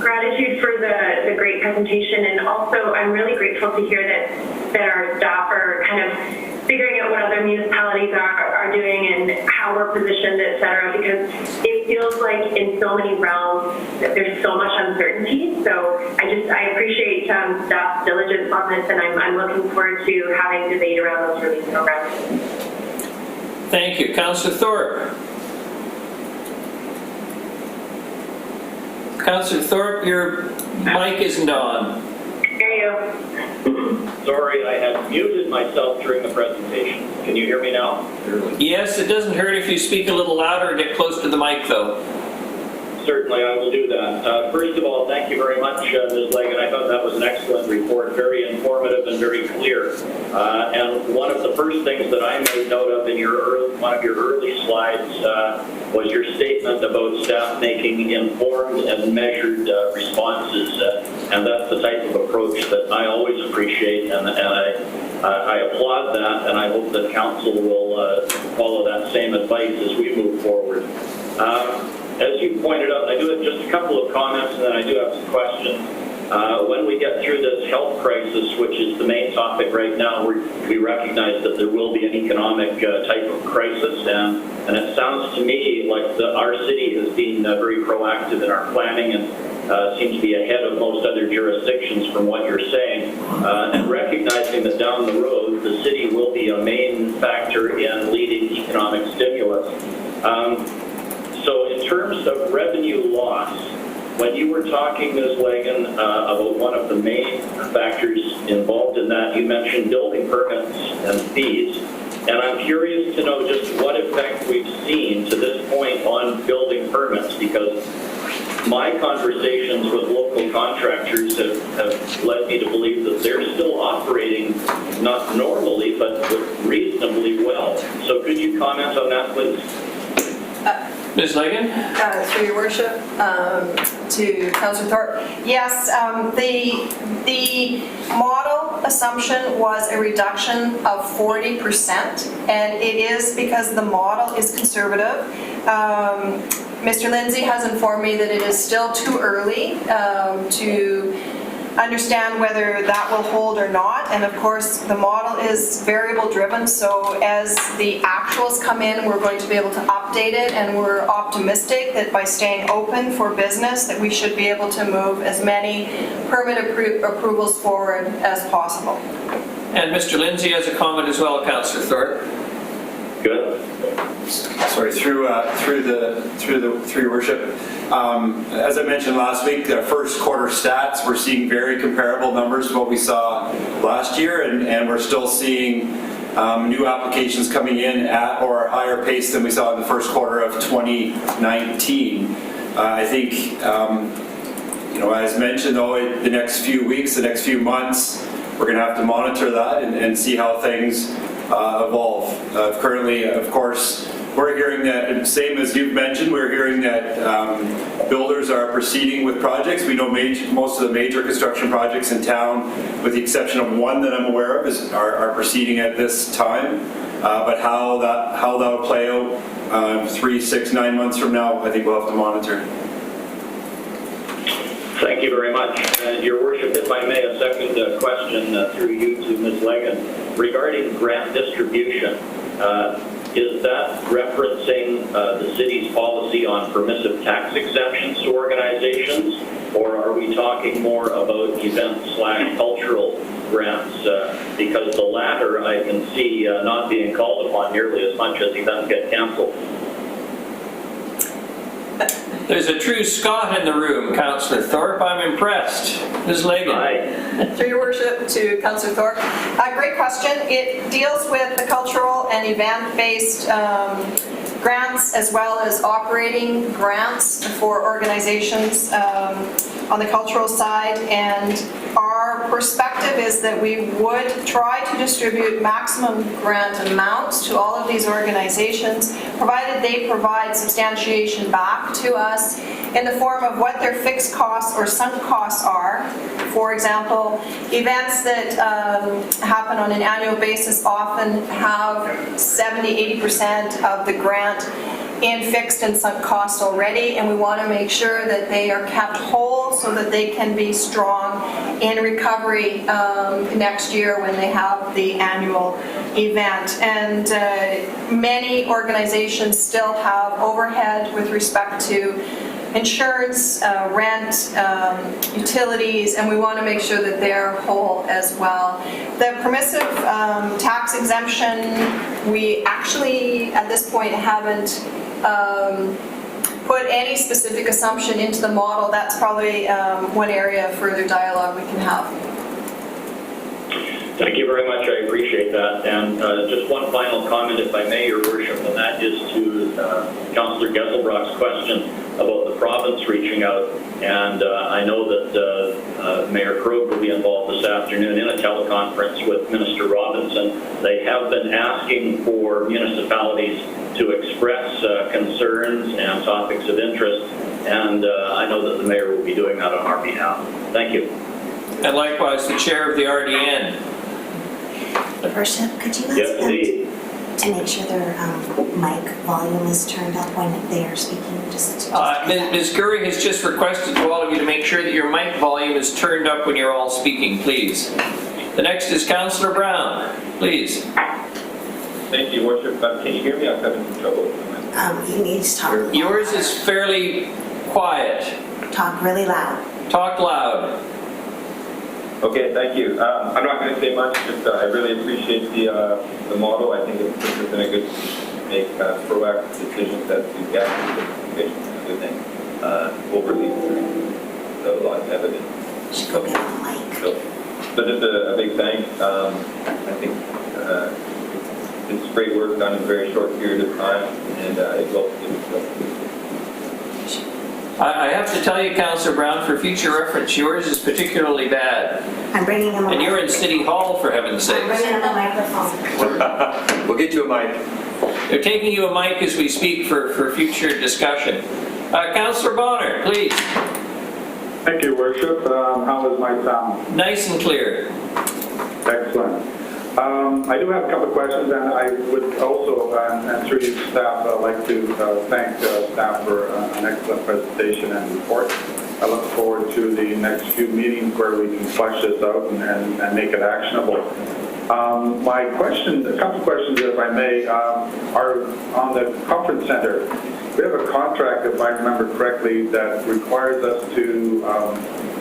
gratitude for the great presentation, and also I'm really grateful to hear that our staff are kind of figuring out what other municipalities are doing and how we're positioned, et cetera, because it feels like in so many realms that there's so much uncertainty. So I appreciate staff's diligence on this, and I'm looking forward to having debate around those relief programs. Thank you. Councillor Thorpe. Councillor Thorpe, your mic isn't on. Hear you. Sorry, I had muted myself during the presentation. Can you hear me now? Yes, it doesn't hurt if you speak a little louder and get close to the mic, though. Certainly, I will do that. First of all, thank you very much, Ms. Lagan. I thought that was an excellent report, very informative and very clear. And one of the first things that I made note of in one of your early slides was your statement about staff making informed and measured responses. And that's the type of approach that I always appreciate, and I applaud that, and I hope that Council will follow that same advice as we move forward. As you pointed out, I do have just a couple of comments, and then I do have some questions. When we get through this health crisis, which is the main topic right now, we recognize that there will be an economic type of crisis, and it sounds to me like our city has been very proactive in our planning and seems to be ahead of most other jurisdictions from what you're saying, and recognizing that down the road, the city will be a main factor in leading economic stimulus. So in terms of revenue loss, when you were talking, Ms. Lagan, about one of the main factors involved in that, you mentioned building permits and fees. And I'm curious to know just what effect we've seen to this point on building permits, because my conversations with local contractors have led me to believe that they're still operating, not normally, but reasonably well. So could you comment on that, please? Ms. Lagan? Through your worship, to Councillor Thorpe. Yes, the model assumption was a reduction of 40%, and it is because the model is conservative. Mr. Lindsay has informed me that it is still too early to understand whether that will hold or not, and of course the model is variable driven, so as the actuals come in, we're going to be able to update it, and we're optimistic that by staying open for business that we should be able to move as many permit approvals forward as possible. And Mr. Lindsay has a comment as well, Councillor Thorpe. Good. Sorry, through your worship. As I mentioned last week, the first quarter stats, we're seeing very comparable numbers to what we saw last year, and we're still seeing new applications coming in at or a higher pace than we saw in the first quarter of 2019. I think, as mentioned, though, the next few weeks, the next few months, we're going to have to monitor that and see how things evolve. Currently, of course, we're hearing that, same as you've mentioned, we're hearing that builders are proceeding with projects. We know most of the major construction projects in town, with the exception of one that I'm aware of, are proceeding at this time. But how that will play out 3, 6, 9 months from now, I think we'll have to monitor. Thank you very much. Your Worship, if I may, a second question through you to Ms. Legan. Regarding grant distribution, is that referencing the city's policy on permissive tax exemptions to organizations, or are we talking more about event/cultural grants? Because the latter I can see not being called upon nearly as much as events get canceled. There's a true Scot in the room, Councillor Thorpe. I'm impressed. Ms. Legan. Aye. Through your worship to Councillor Thorpe. Great question. It deals with the cultural and event-based grants as well as operating grants for organizations on the cultural side, and our perspective is that we would try to distribute maximum grant amounts to all of these organizations, provided they provide substantiation back to us in the form of what their fixed costs or sunk costs are. For example, events that happen on an annual basis often have 70-80% of the grant in fixed and sunk costs already, and we want to make sure that they are kept whole so that they can be strong in recovery next year when they have the annual event. And many organizations still have overhead with respect to insurance, rent, utilities, and we want to make sure that they're whole as well. The permissive tax exemption, we actually at this point haven't put any specific assumption into the model. That's probably one area of further dialogue we can have. Thank you very much. I appreciate that. And just one final comment, if I may, Your Worship, and that is to Councillor Gesselbrock's question about the province reaching out. And I know that Mayor Krog will be involved this afternoon in a teleconference with Minister Robinson. They have been asking for municipalities to express concerns and topics of interest, and I know that the Mayor will be doing that on our behalf. Thank you. And likewise, the chair of the RDN. Worship, could you Yes, ask them indeed. to make sure their mic volume is turned up when they are speaking? Ms. Curry has just requested to all of you to make sure that your mic volume is turned up when you're all speaking, please. The next is Councillor Brown. Please. Thank you, Worship. Can you hear me? I'm having some trouble. You need to talk louder. Yours is fairly quiet. Talk really loud. Talk loud. Okay, thank you. I'm not going to say much, just I really appreciate the model. I think it's been a good make proactive decisions as to gas certification and other things overly the longevity. Should go get on the mic. So just a big thanks. I think it's great work done in a very short period of time, and it will. I have to tell you, Councillor Brown, for future reference, yours is particularly bad. I'm bringing him a And you're in City Hall, for heaven's sakes. I'm bringing him a microphone. We'll get you a mic. They're taking you a mic as we speak for future discussion. Councillor Bonner, please. Thank you, Worship. How is my sound? Nice and clear. Excellent. I do have a couple of questions, and I would also, and through you staff, like to thank staff for an excellent presentation and report. I look forward to the next few meetings where we can flesh this out and make it actionable. My question, a couple of questions, if I may, are on the conference center. We have a contract, if I remember correctly, that requires us to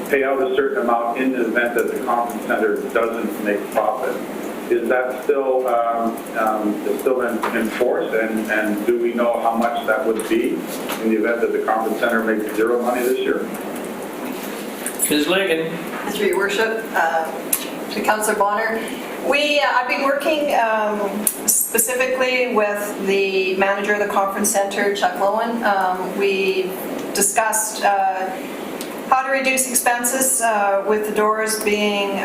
pay out a certain amount in the event that the conference center doesn't make profit. is that still in force? And do we know how much that would be in the event that the conference center makes zero money this year? Ms. Ligon. Through your worship, to Councillor Bonner. I've been working specifically with the manager of the conference center, Chuck Lowen. We discussed how to reduce expenses with the doors being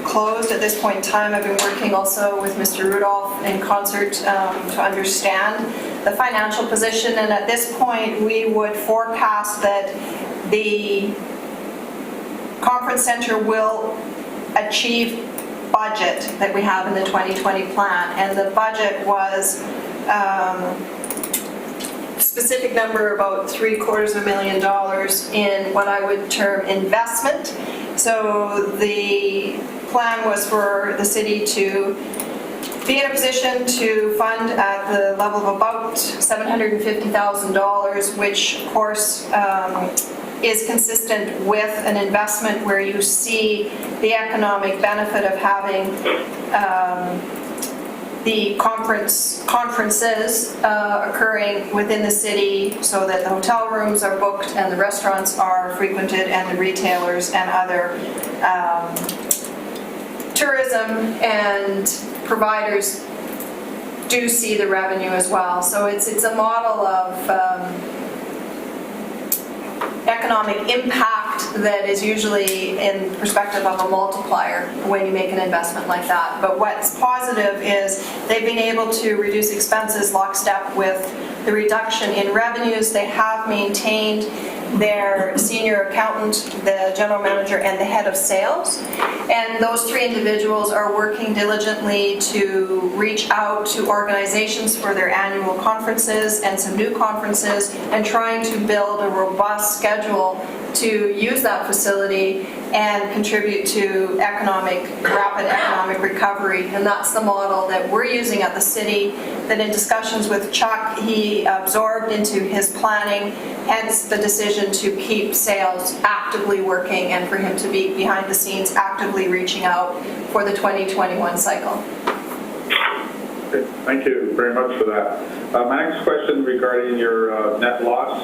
closed at this point in time. I've been working also with Mr. Rudolph in concert to understand the financial position, and at this point we would forecast that the conference center will achieve budget that we have in the 2020 plan, and the budget was specific number about $750,000 in what I would term investment. So the plan was for the city to be in a position to fund at the level of about $750,000, which of course is consistent with an investment where you see the economic benefit of having the conferences occurring within the city, so that the hotel rooms are booked and the restaurants are frequented and the retailers and other tourism and providers do see the revenue as well. So it's a model of economic impact that is usually in perspective of a multiplier when you make an investment like that. But what's positive is they've been able to reduce expenses lockstep with the reduction in revenues. They have maintained their senior accountant, the general manager, and the head of sales. And those three individuals are working diligently to reach out to organizations for their annual conferences and some new conferences, and trying to build a robust schedule to use that facility and contribute to rapid economic recovery. And that's the model that we're using at the city, that in discussions with Chuck, he absorbed into his planning, hence the decision to keep sales actively working and for him to be behind the scenes actively reaching out for the 2021 cycle. Okay, thank you very much for that. My next question regarding your net loss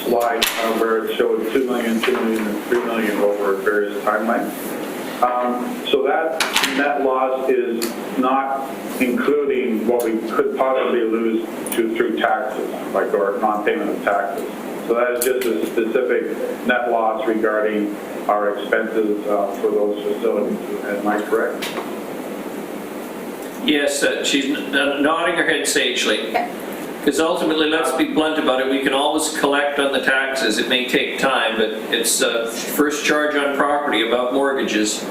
slide where it showed 2 million, 2 million, and 3 million over various timelines. So that net loss is not including what we could possibly lose through taxes, like our non-payment of taxes. So that is just a specific net loss regarding our expenses for those facilities. Am I correct? Yes, she's nodding her head sagely. Because ultimately, let's be blunt about it, we can always collect on the taxes. It may take time, but it's first charge on property above mortgages.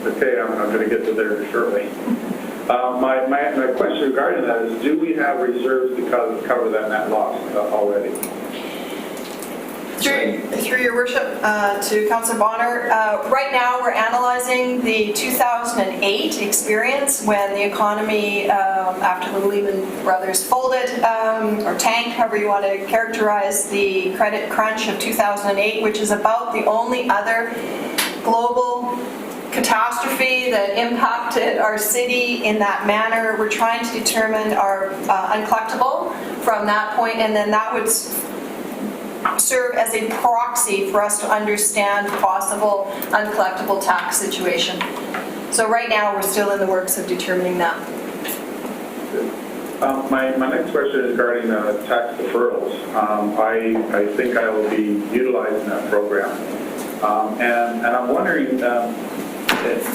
Okay, I'm going to get to there shortly. My question regarding that is, do we have reserves to cover that net loss already? Through your worship, to Councillor Bonner, right now we're analyzing the 2008 experience when the economy, after the Lehman Brothers folded, or tanked, however you want to characterize the credit crunch of 2008, which is about the only other global catastrophe that impacted our city in that manner. We're trying to determine our uncollectible from that point, and then that would serve as a proxy for us to understand possible uncollectible tax situation. So right now we're still in the works of determining that. My next question is regarding tax deferrals. I think I will be utilizing that program. And I'm wondering,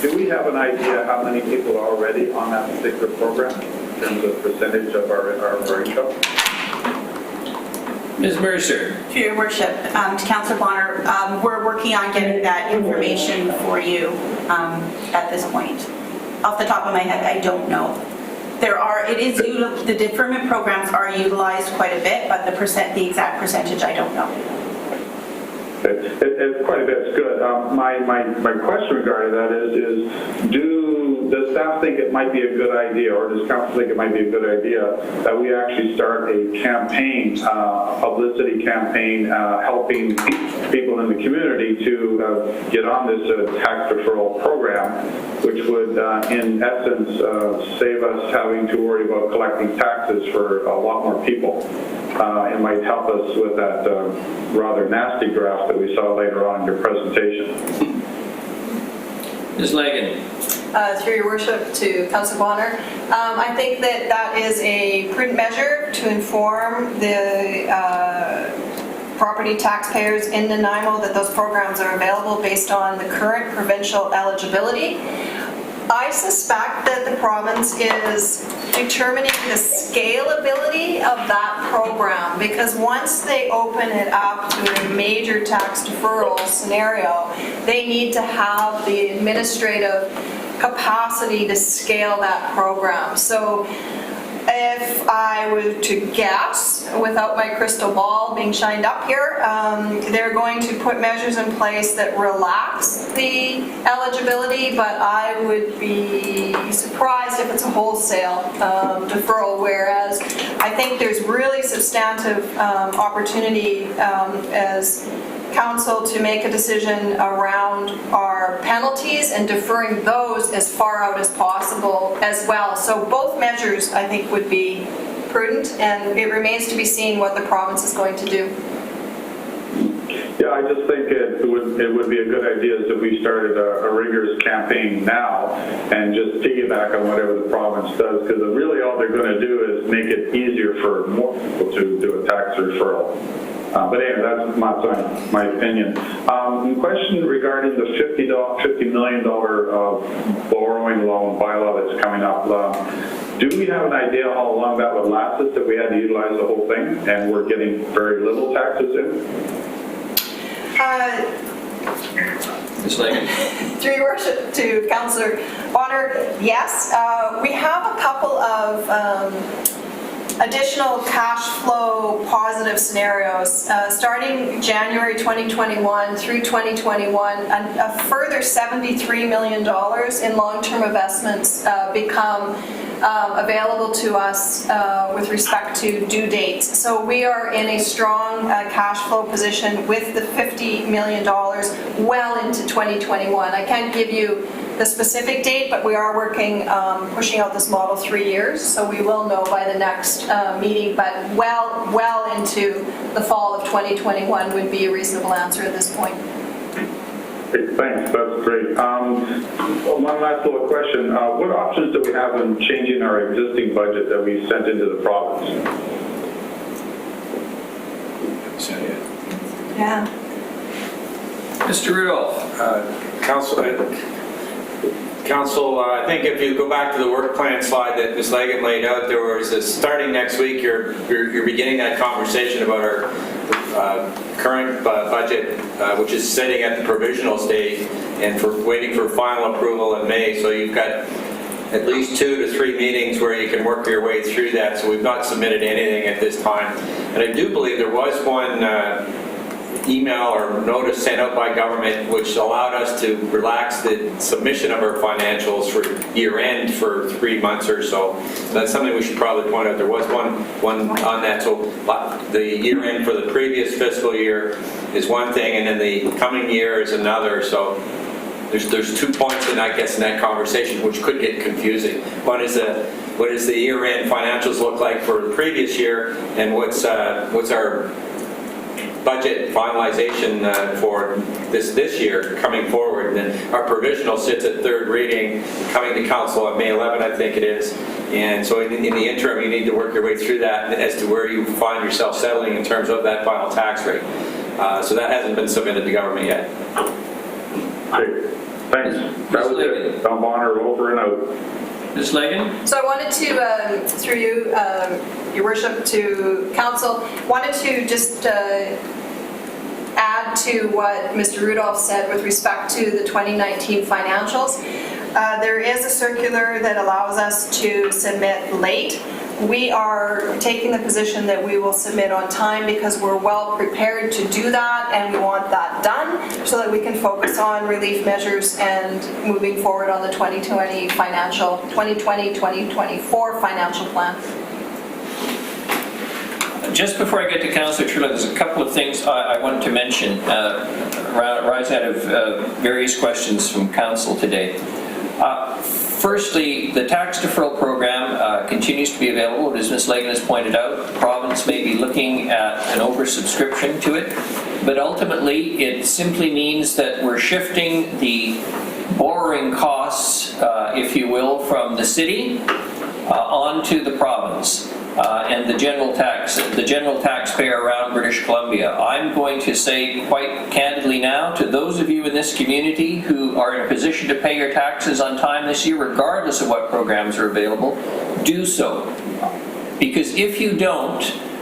do we have an idea how many people are already on that particular program in terms of percentage of our income? Ms. Mercer. Through your worship, to Councillor Bonner, we're working on getting that information for you at this point. Off the top of my head, I don't know. The deferment programs are utilized quite a bit, but the exact percentage, I don't know. It's quite a bit. It's good. My question regarding that is do does staff think it might be a good idea, or does council think it might be a good idea that we actually start a campaign, publicity campaign, helping people in the community to get on this tax deferral program, which would, in essence, save us having to worry about collecting taxes for a lot more people. It might help us with that rather nasty draft that we saw later on in your presentation. Ms. Lagan. Through your worship to Councillor Bonner, I think that that is a prudent measure to inform the property taxpayers in Nanaimo that those programs are available based on the current provincial eligibility. I suspect that the province is determining the scalability of that program, because once they open it up to a major tax deferral scenario, they need to have the administrative capacity to scale that program. So if I were to guess, without my crystal ball being shined up here, they're going to put measures in place that relax the eligibility, but I would be surprised if it's a wholesale deferral, whereas I think there's really substantive opportunity as council to make a decision around our penalties and deferring those as far out as possible as well. So both measures, I think, would be prudent, and it remains to be seen what the province is going to do. Yeah, I just think it would be a good idea if we started a rigorous campaign now and just piggyback on whatever the province does, because really all they're going to do is make it easier for more people to do a tax referral. But anyway, that's my opinion. Question regarding the $50 million borrowing loan bylaw that's coming up. Do we have an idea how long that would last us if we had to utilize the whole thing and we're getting very little taxes in? Ms. Lagan. Through your worship to Councillor Bonner, yes, we have a couple of additional cash flow positive scenarios. Starting January 2021 through 2021, a further $73 million in long-term investments become available to us with respect to due dates. So we are in a strong cash flow position with the $50 million well into 2021. I can't give you the specific date, but we are working, pushing out this model 3 years, so we will know by the next meeting, but well into the fall of 2021 would be a reasonable answer at this point. Thanks, that's great. One last little question. What options do we have in changing our existing budget that we sent into the province? Yeah. Mr. Rudolph. Council, I think if you go back to the work plan slide that Ms. Lagan laid out, there was a, starting next week, you're beginning that conversation about our current budget, which is sitting at the provisional stage and waiting for final approval in May. So you've got at least 2 to 3 meetings where you can work your way through that. So we've not submitted anything at this time. And I do believe there was one email or notice sent out by government which allowed us to relax the submission of our financials for year end for 3 months or so. That's something we should probably point out. There was one on that. So the year end for the previous fiscal year is one thing, and then the coming year is another. So there's 2 points in, I guess, in that conversation which could get confusing. One is what does the year end financials look like for the previous year, and what's our budget finalization for this year coming forward. And then our provisional sits at third reading, coming to council on May 11th, I think it is. And so in the interim, you need to work your way through that as to where you find yourself settling in terms of that final tax rate. So that hasn't been submitted to government yet. Great, thanks. That was it. Tom Bonner, over and out. Ms. Lagan? So I wanted to, through you, your worship, to council, wanted to just add to what Mr. Rudolph said with respect to the 2019 financials. There is a circular that allows us to submit late. We are taking the position that we will submit on time because we're well prepared to do that, and we want that done so that we can focus on relief measures and moving forward on the 2020-2024 financial plan. Just before I get to Councillor Trulli, there's a couple of things I want to mention arising out of various questions from Council today. Firstly, the tax deferral program continues to be available. As Ms. Legan has pointed out, the province may be looking at an oversubscription to it, but ultimately it simply means that we're shifting the borrowing costs, if you will, from the city onto the province. And the general taxpayer around British Columbia. I'm going to say quite candidly now to those of you in this community who are in a position to pay your taxes on time this year, regardless of what programs are available, do so. Because if you don't,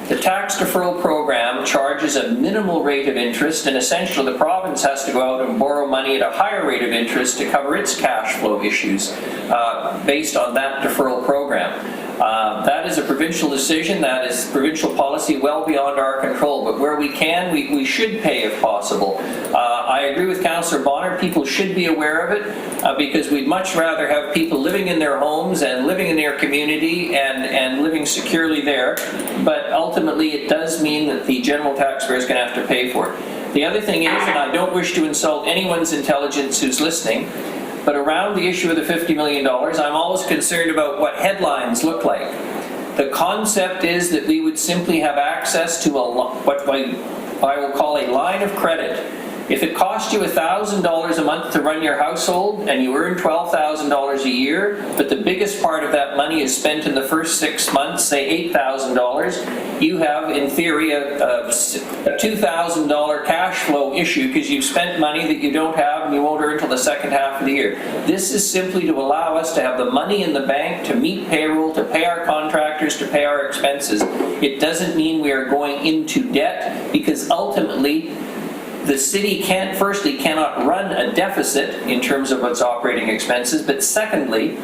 the tax deferral program charges a minimal rate of interest, and essentially the province has to go out and borrow money at a higher rate of interest to cover its cash flow issues based on that deferral program. That is a provincial decision, that is provincial policy well beyond our control, but where we can, we should pay if possible. I agree with Councillor Bonner, people should be aware of it because we'd much rather have people living in their homes and living in their community and living securely there, but ultimately it does mean that the general taxpayer is going to have to pay for it. The other thing is, and I don't wish to insult anyone's intelligence who's listening, but around the issue of the $50 million, I'm always concerned about what headlines look like. The concept is that we would simply have access to what I will call a line of credit. If it cost you $1,000 a month to run your household and you earn $12,000 a year, but the biggest part of that money is spent in the first 6 months, say $8,000, you have, in theory, a $2,000 cash flow issue because you've spent money that you don't have and you won't earn until the second half of the year. This is simply to allow us to have the money in the bank to meet payroll, to pay our contractors, to pay our expenses. It doesn't mean we are going into debt because ultimately the city cannot run a deficit in terms of its operating expenses, but secondly,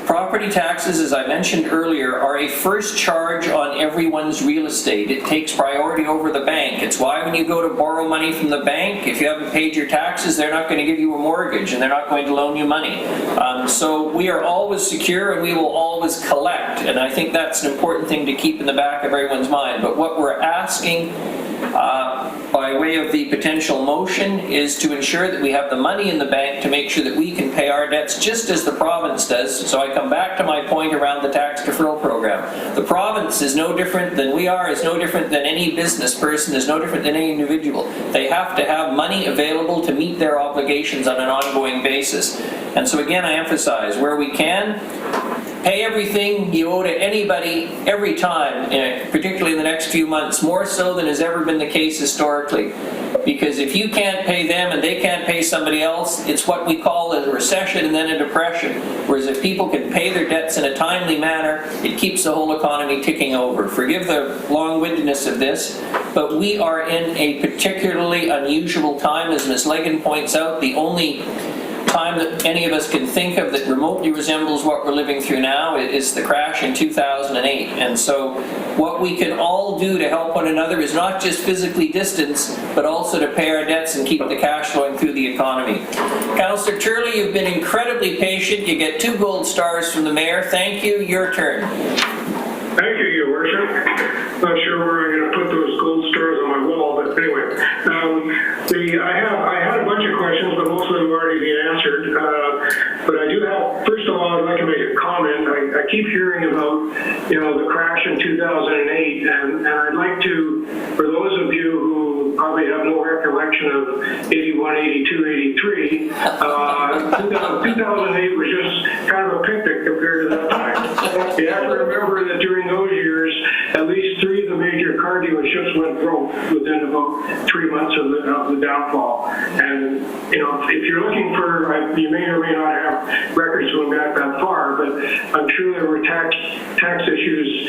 property taxes, as I mentioned earlier, are a first charge on everyone's real estate. It takes priority over the bank. It's why when you go to borrow money from the bank, if you haven't paid your taxes, they're not going to give you a mortgage and they're not going to loan you money. So we are always secure and we will always collect, and I think that's an important thing to keep in the back of everyone's mind. But what we're asking by way of the potential motion is to ensure that we have the money in the bank to make sure that we can pay our debts just as the province does. So I come back to my point around the tax deferral program. The province is no different than we are, is no different than any business person, is no different than any individual. They have to have money available to meet their obligations on an ongoing basis. And so again, I emphasize, where we can, pay everything you owe to anybody every time, particularly in the next few months, more so than has ever been the case historically. Because if you can't pay them and they can't pay somebody else, it's what we call a recession and then a depression. Whereas if people can pay their debts in a timely manner, it keeps the whole economy ticking over. Forgive the long-windedness of this, but we are in a particularly unusual time. As Ms. Legan points out, the only time that any of us can think of that remotely resembles what we're living through now is the crash in 2008. And so what we can all do to help one another is not just physically distance, but also to pay our debts and keep the cash flowing through the economy. Councillor Turley, you've been incredibly patient. You get 2 gold stars from the Mayor. Thank you. Your turn. Thank you, Your Worship. Not sure where I'm going to put those gold stars on my wall, but anyway. I had a bunch of questions, but most of them have already been answered. But I do have, first of all, I'd like to make a comment. I keep hearing about, the crash in 2008, and I'd like to, for those of you who probably have no recollection of 81, 82, 83, 2008 was just kind of a picnic compared to that time. You have to remember that during those years, at least 3 of the major car dealerships went broke within about 3 months of the downfall. And, if you're looking for, you may or may not have records going back that far, but I'm sure there were tax issues,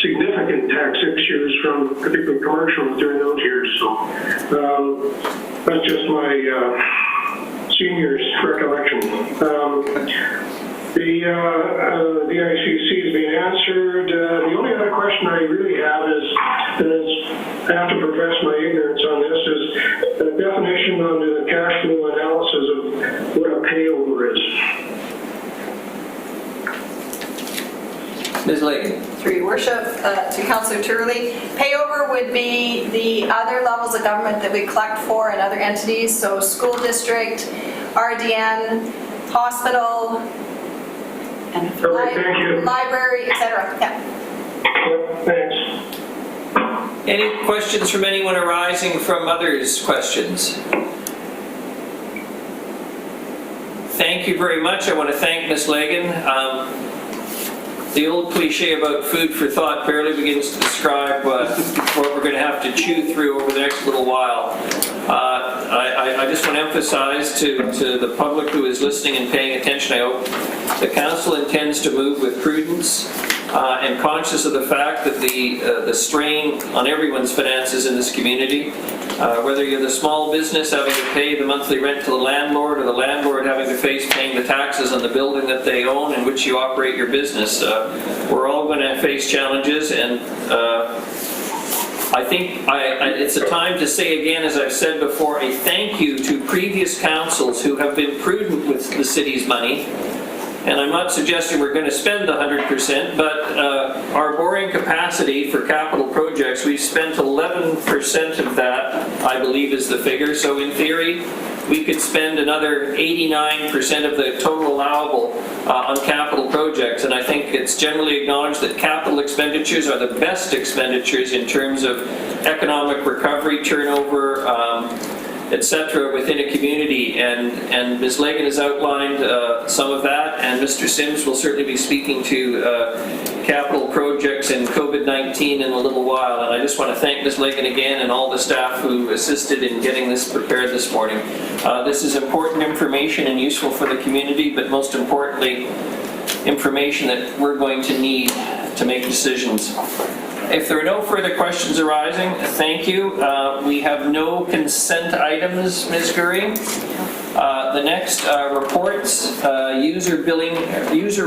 significant tax issues from particularly commercials during those years. So that's just my senior's recollection. The ICC has been answered. The only other question I really have is, I have to profess my ignorance on this, is the definition under the cash flow analysis of what a payover is. Ms. Legan. Through your worship, to Councillor Turley. Payover would be the other levels of government that we collect for and other entities, so school district, RDN, hospital, Okay, thank you. library, etc. Yeah. Thanks. Any questions from anyone arising from others' questions? Thank you very much. I want to thank Ms. Legan. The old cliche about food for thought barely begins to describe what we're going to have to chew through over the next little while. I just want to emphasize to the public who is listening and paying attention, I hope the council intends to move with prudence and conscious of the fact that the strain on everyone's finances in this community, whether you're the small business having to pay the monthly rent to the landlord, or the landlord having to face paying the taxes on the building that they own in which you operate your business, we're all going to face challenges, and I think it's a time to say again, as I've said before, a thank you to previous councils who have been prudent with the city's money. And I'm not suggesting we're going to spend the 100%, but our borrowing capacity for capital projects, we've spent 11% of that, I believe is the figure. So in theory, we could spend another 89% of the total allowable on capital projects. And I think it's generally acknowledged that capital expenditures are the best expenditures in terms of economic recovery, turnover, etc. within a community, and Ms. Legan has outlined some of that, and Mr. Sims will certainly be speaking to capital projects and COVID-19 in a little while, and I just want to thank Ms. Legan again and all the staff who assisted in getting this prepared this morning. This is important information and useful for the community, but most importantly, information that we're going to need to make decisions. If there are no further questions arising, thank you. We have no consent items, Ms. Gurry. The next reports, user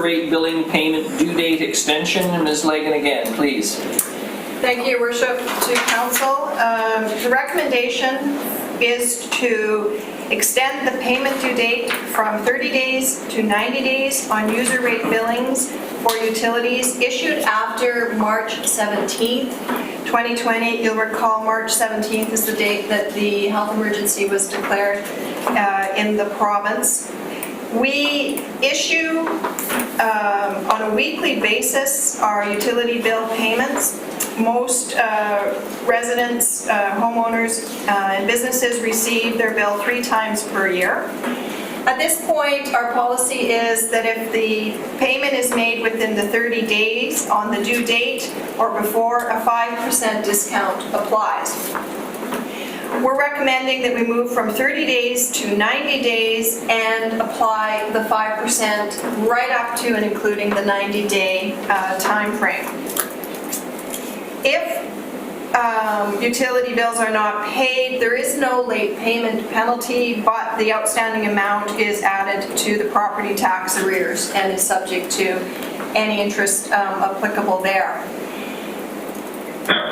rate billing payment due date extension. Ms. Legan again, please. Thank you, Your Worship, to Council. The recommendation is to extend the payment due date from 30 days to 90 days on user rate billings for utilities issued after March 17th, 2020. You'll recall March 17th is the date that the health emergency was declared in the province. We issue on a weekly basis our utility bill payments. Most residents, homeowners, and businesses receive their bill 3 times per year. At this point, our policy is that if the payment is made within the 30 days on the due date or before, a 5% discount applies. We're recommending that we move from 30 days to 90 days and apply the 5% right up to and including the 90-day time frame. If utility bills are not paid, there is no late payment penalty, but the outstanding amount is added to the property tax arrears and is subject to any interest applicable there.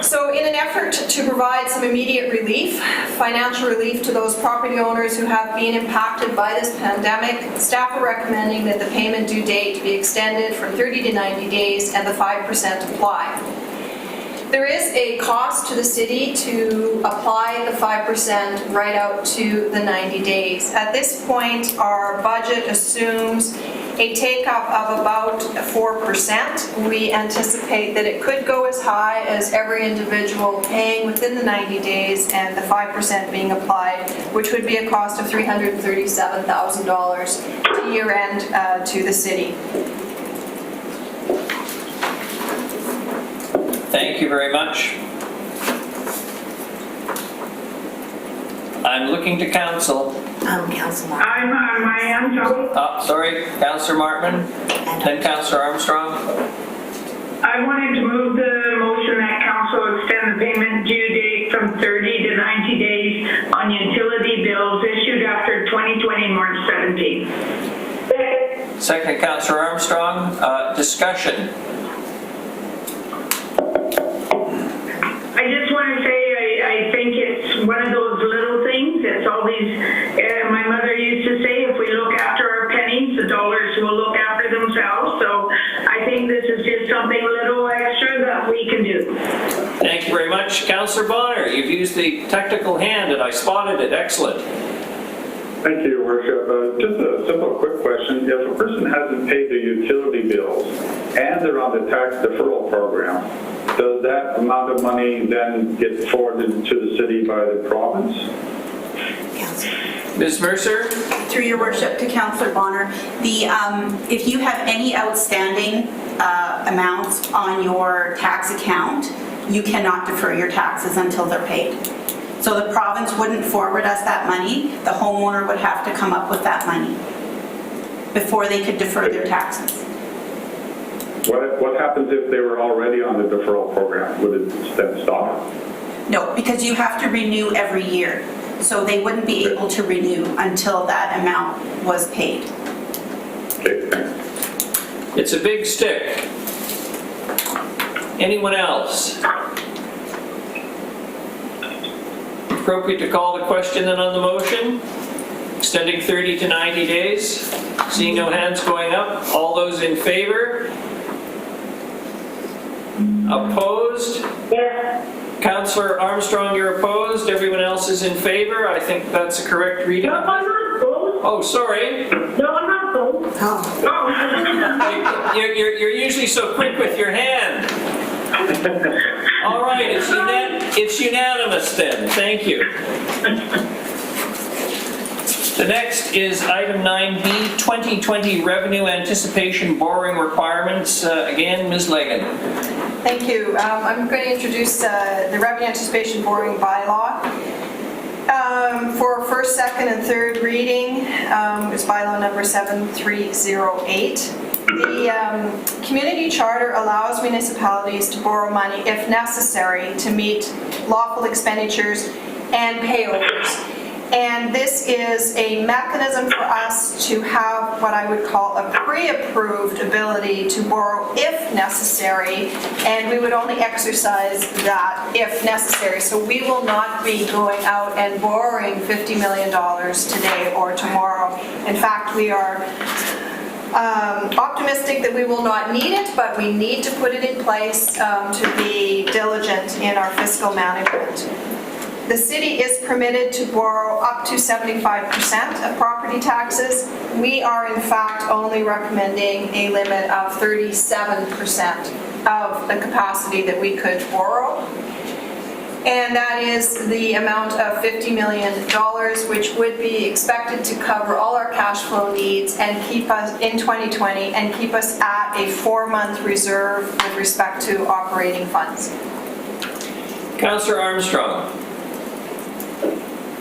So in an effort to provide some immediate relief, financial relief to those property owners who have been impacted by this pandemic, staff are recommending that the payment due date be extended from 30 to 90 days and the 5% apply. There is a cost to the city to apply the 5% right out to the 90 days. At this point, our budget assumes a take-up of about 4%. We anticipate that it could go as high as every individual paying within the 90 days and the 5% being applied, which would be a cost of $337,000 to year-end to the city. Thank you very much. I'm looking to council. Council Martin. I am sorry. Sorry, Councillor Martman, then Councillor Armstrong. I wanted to move the motion that council extend the payment due date from 30 to 90 days on utility bills issued after 2020 March 17th. Second, Councillor Armstrong. Discussion. I just want to say, I think it's one of those little things. It's all these, my mother used to say, if we look after our pennies, the dollars will look after themselves. So I think this is just something a little extra that we can do. Thank you very much. Councillor Bonner, you've used the technical hand and I spotted it. Excellent. Thank you, Your Worship. Just a simple, quick question. If a person hasn't paid their utility bills and they're on the tax deferral program, does that amount of money then get forwarded to the city by the province? Ms. Mercer? Through your worship to Councillor Bonner, if you have any outstanding amounts on your tax account, you cannot defer your taxes until they're paid. So the province wouldn't forward us that money. The homeowner would have to come up with that money before they could defer their taxes. What happens if they were already on the deferral program? Would it then stop? No, because you have to renew every year. So they wouldn't be able to renew until that amount was paid. Okay, thanks. It's a big stick. Anyone else? Appropriate to call the question then on the motion? Extending 30 to 90 days? Seeing no hands going up. All those in favor? Opposed? Yes. Councillor Armstrong, you're opposed. Everyone else is in favor. I think that's a correct reading. No, I'm not opposed. Oh, sorry. No, I'm not opposed. Oh. You're usually so quick with your hand. All right, it's unanimous then. Thank you. The next is item 9B, 2020 revenue anticipation borrowing requirements. Again, Ms. Legan. Thank you. I'm going to introduce the revenue anticipation borrowing bylaw. For first, second, and third reading, it's bylaw number 7308. The community charter allows municipalities to borrow money if necessary to meet lawful expenditures and payovers. And this is a mechanism for us to have what I would call a pre-approved ability to borrow if necessary, and we would only exercise that if necessary. So we will not be going out and borrowing $50 million today or tomorrow. In fact, we are optimistic that we will not need it, but we need to put it in place to be diligent in our fiscal management. The city is permitted to borrow up to 75% of property taxes. We are in fact only recommending a limit of 37% of the capacity that we could borrow. And that is the amount of $50 million, which would be expected to cover all our cash flow needs and keep us in 2020 and keep us at a 4-month reserve with respect to operating funds. Councillor Armstrong.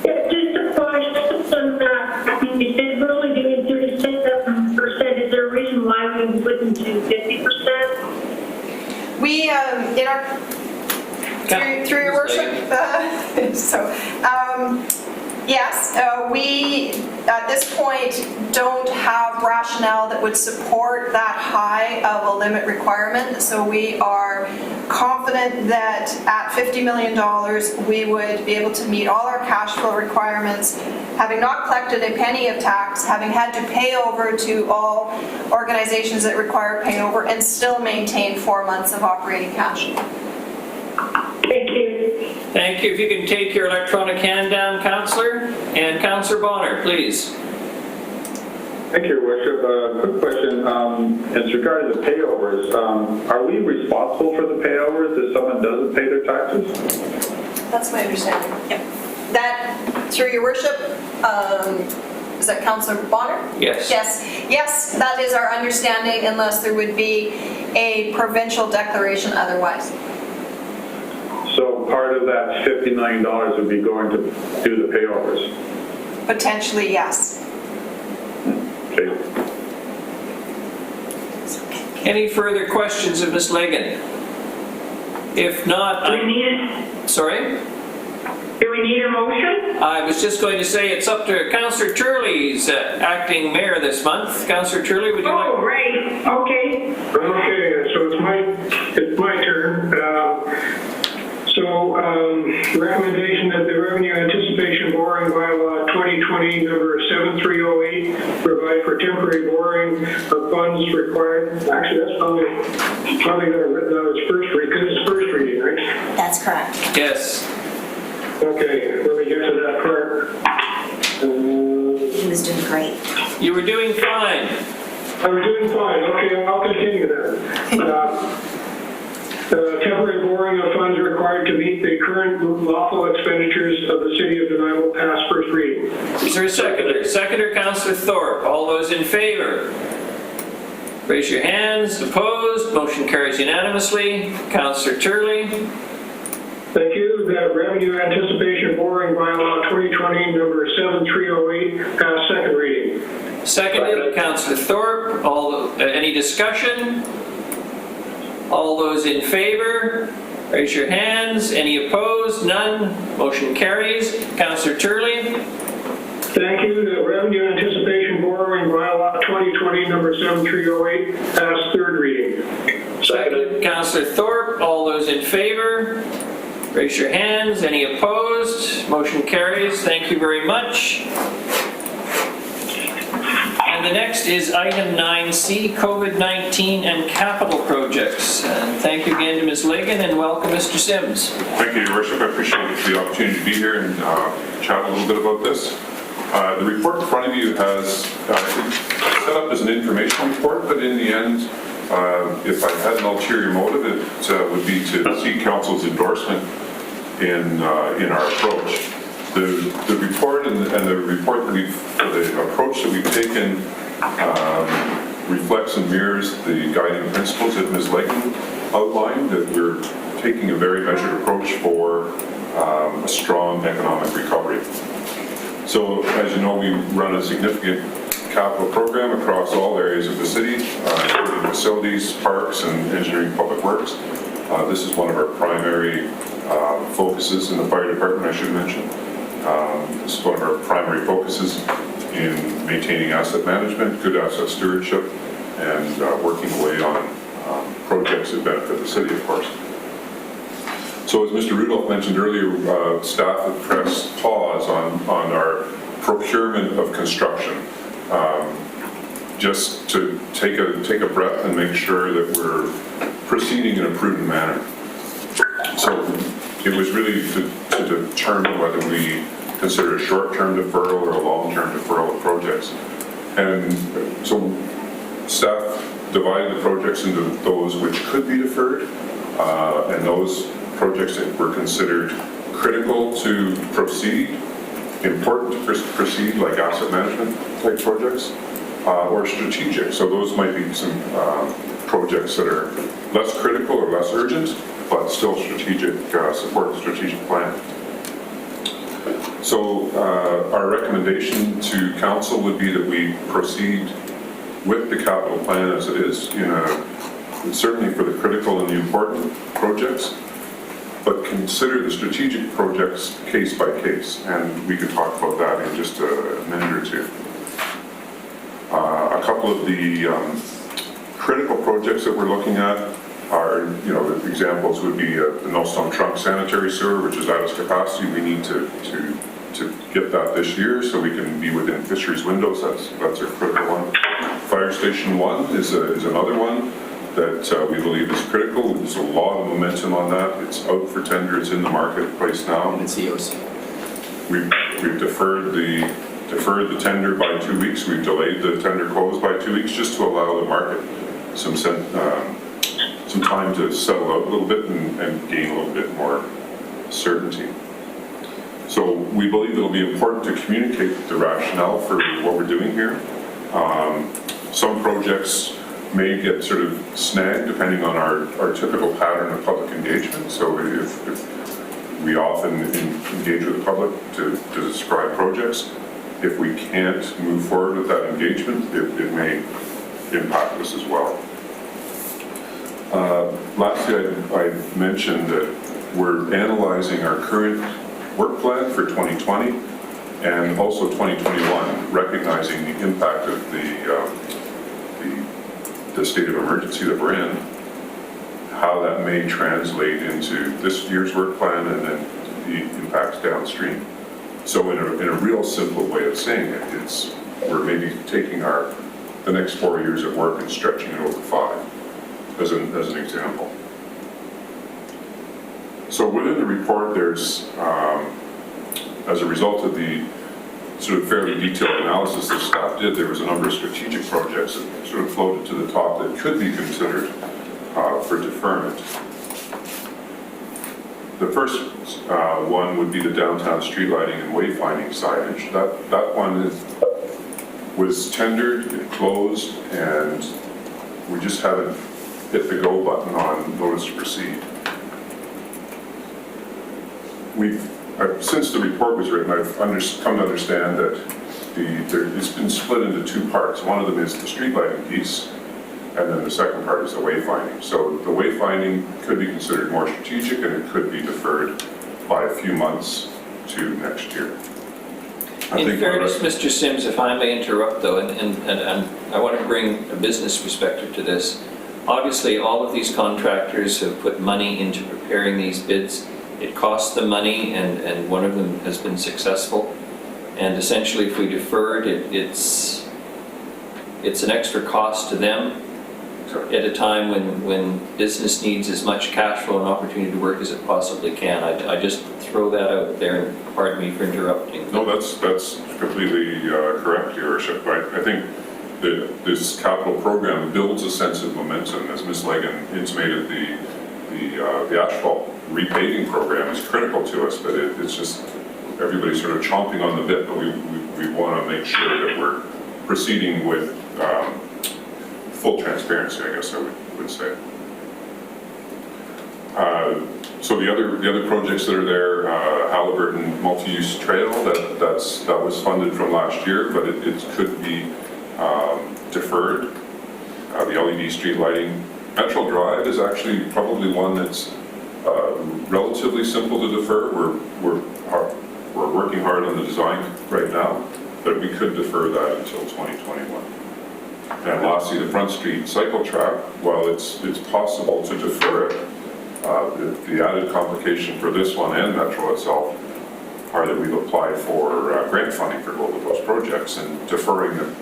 Yeah, just a question. You said we're only doing 37%. Is there a reason why we wouldn't do 50%? We, in our, through your worship, yes, we at this point don't have rationale that would support that high of a limit requirement. So we are confident that at $50 million we would be able to meet all our cash flow requirements, having not collected a penny of tax, having had to pay over to all organizations that require payover, and still maintain 4 months of operating cash. Thank you. Thank you. If you can take your electronic hand down, Councillor. And Councillor Bonner, please. Thank you, Your Worship. Quick question. As regarding the payovers, are we responsible for the payovers if someone doesn't pay their taxes? That's my understanding. Yep. That, through your worship, is that Councillor Bonner? Yes. Yes, that is our understanding unless there would be a provincial declaration otherwise. So part of that $50 million would be going to do the payovers? Potentially, yes. Okay. Any further questions of Ms. Legan? If not, Do we need it? sorry? Do we need a motion? I was just going to say it's up to Councillor Turley's acting mayor this month. Councillor Turley, would you like? Oh, right, okay. Okay, so it's my turn. Recommendation that the revenue anticipation borrowing bylaw 2020 number 7308 provide for temporary borrowing of funds required. Actually, that's probably got it written out as first reading, because it's first reading, right? That's correct. Yes. Okay, let me get to that part. He was doing great. You were doing fine. I was doing fine. Okay, I'll continue then. Temporary borrowing of funds required to meet the current lawful expenditures of the city of Nanaimo past first reading. Is there a seconder? Seconder, Councillor Thorpe. All those in favor? Raise your hands. Opposed? Motion carries unanimously. Councillor Turley. Thank you. That revenue anticipation borrowing bylaw 2020 number 7308 pass second reading. Seconded, Councillor Thorpe. Any discussion? All those in favor, raise your hands. Any opposed? None. Motion carries. Councillor Turley. Thank you. The revenue anticipation borrowing bylaw 2020 number 7308 pass third reading. Seconded, Councillor Thorpe. All those in favor, raise your hands. Any opposed? Motion carries. Thank you very much. And the next is item 9C, COVID-19 and capital projects. And thank you again to Ms. Ligon and welcome Mr. Sims. Thank you, Your Worship. I appreciate the opportunity to be here and chat a little bit about this. The report in front of you has set up as an informational report, but in the end, if I had an ulterior motive, it would be to seek council's endorsement in our approach. The report and the report that the approach that we've taken reflects and mirrors the guiding principles that Ms. Layton outlined, that we're taking a very measured approach for a strong economic recovery. So, as you know, we run a significant capital program across all areas of the city, including facilities, parks, and engineering public works. This is one of our primary focuses in the fire department, I should mention. This is one of our primary focuses in maintaining asset management, good asset stewardship, and working away on projects that benefit the city, of course. So as Mr. Rudolph mentioned earlier, staff have pressed pause on our procurement of construction, just to take a breath and make sure that we're proceeding in a prudent manner. So it was really to determine whether we consider a short-term deferral or a long-term deferral of projects. And so staff divided the projects into those which could be deferred, and those projects that were considered critical to proceed, important to proceed, like asset management type projects, or strategic. So those might be some projects that are less critical or less urgent, but still strategic, support the strategic plan. So our recommendation to council would be that we proceed with the capital plan as it is, certainly for the critical and the important projects, but consider the strategic projects case by case, and we can talk about that in just a minute or two. A couple of the critical projects that we're looking at are, the examples would be the Millstone Trunk Sanitary Sewer, which is at its capacity. We need to get that this year so we can be within fisheries windows. That's a critical one. Fire Station 1 is another one that we believe is critical. There's a lot of momentum on that. It's out for tender. It's in the marketplace now. It's EOC. We've deferred the tender by 2 weeks. We've delayed the tender close by 2 weeks just to allow the market some time to settle out a little bit and gain a little bit more certainty. So we believe it'll be important to communicate the rationale for what we're doing here. Some projects may get sort of snagged depending on our typical pattern of public engagement. So if we often engage with the public to describe projects, if we can't move forward with that engagement, it may impact us as well. Lastly, I mentioned that we're analyzing our current work plan for 2020 and also 2021, recognizing the impact of the state of emergency that we're in, how that may translate into this year's work plan and then the impacts downstream. So in a real simple way of saying it, we're maybe taking the next 4 years of work and stretching it over 5, as an example. So within the report, there's, as a result of the sort of fairly detailed analysis that staff did, there was a number of strategic projects that sort of floated to the top that could be considered for deferment. The first one would be the downtown street lighting and wayfinding signage. That one was tendered, it closed, and we just haven't hit the go button on notice to proceed. Since the report was written, I've come to understand that it's been split into 2 parts. One of them is the street lighting piece, and then the second part is the wayfinding. So the wayfinding could be considered more strategic, and it could be deferred by a few months to next year. In fairness, Mr. Sims, if I may interrupt though, and I want to bring a business perspective to this. Obviously, all of these contractors have put money into preparing these bids. It costs them money, and one of them has been successful. And essentially, if we defer it, it's an extra cost to them at a time when business needs as much cash flow and opportunity to work as it possibly can. I just throw that out there, and pardon me for interrupting. No, that's completely correct, Your Worship. I think that this capital program builds a sense of momentum. As Ms. Legan intimated, the asphalt repaving program is critical to us, but it's just everybody's sort of chomping on the bit, but we want to make sure that we're proceeding with full transparency, I guess I would say. So the other projects that are there, Halliburton multi-use trail, that was funded from last year, but it could be deferred. The LED street lighting. Metro Drive is actually probably one that's relatively simple to defer. We're working hard on the design right now, but we could defer that until 2021. And lastly, the Front Street cycle track, while it's possible to defer it, the added complication for this one and Metro itself are that we've applied for grant funding for both of those projects, and deferring it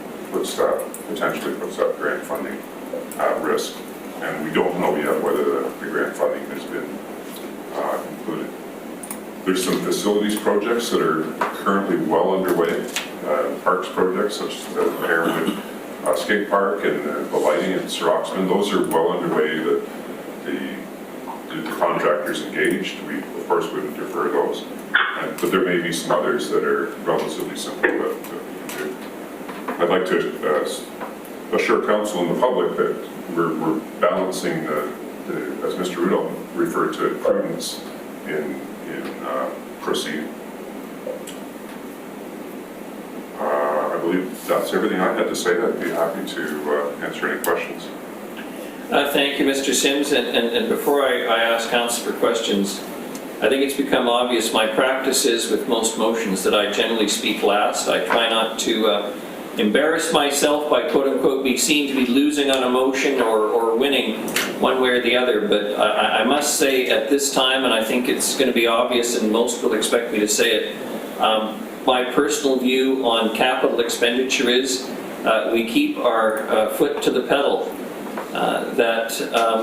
potentially puts that grant funding at risk. And we don't know yet whether the grant funding has been included. There's some facilities projects that are currently well underway, parks projects such as the Merriwood Skate Park and the lighting at Sir Oxman. Those are well underway. The contractors engaged. We, of course, wouldn't defer those. But there may be some others that are relatively simple that we can do. I'd like to assure council and the public that we're balancing as Mr. Rudolph referred to it, prudence in proceeding. I believe that's everything I had to say. I'd be happy to answer any questions. Thank you, Mr. Sims. And before I ask council for questions, I think it's become obvious my practice is with most motions that I generally speak last. I try not to embarrass myself by quote-unquote be seen to be losing on a motion or winning one way or the other. But I must say at this time, and I think it's going to be obvious and most will expect me to say it, my personal view on capital expenditure is we keep our foot to the pedal. That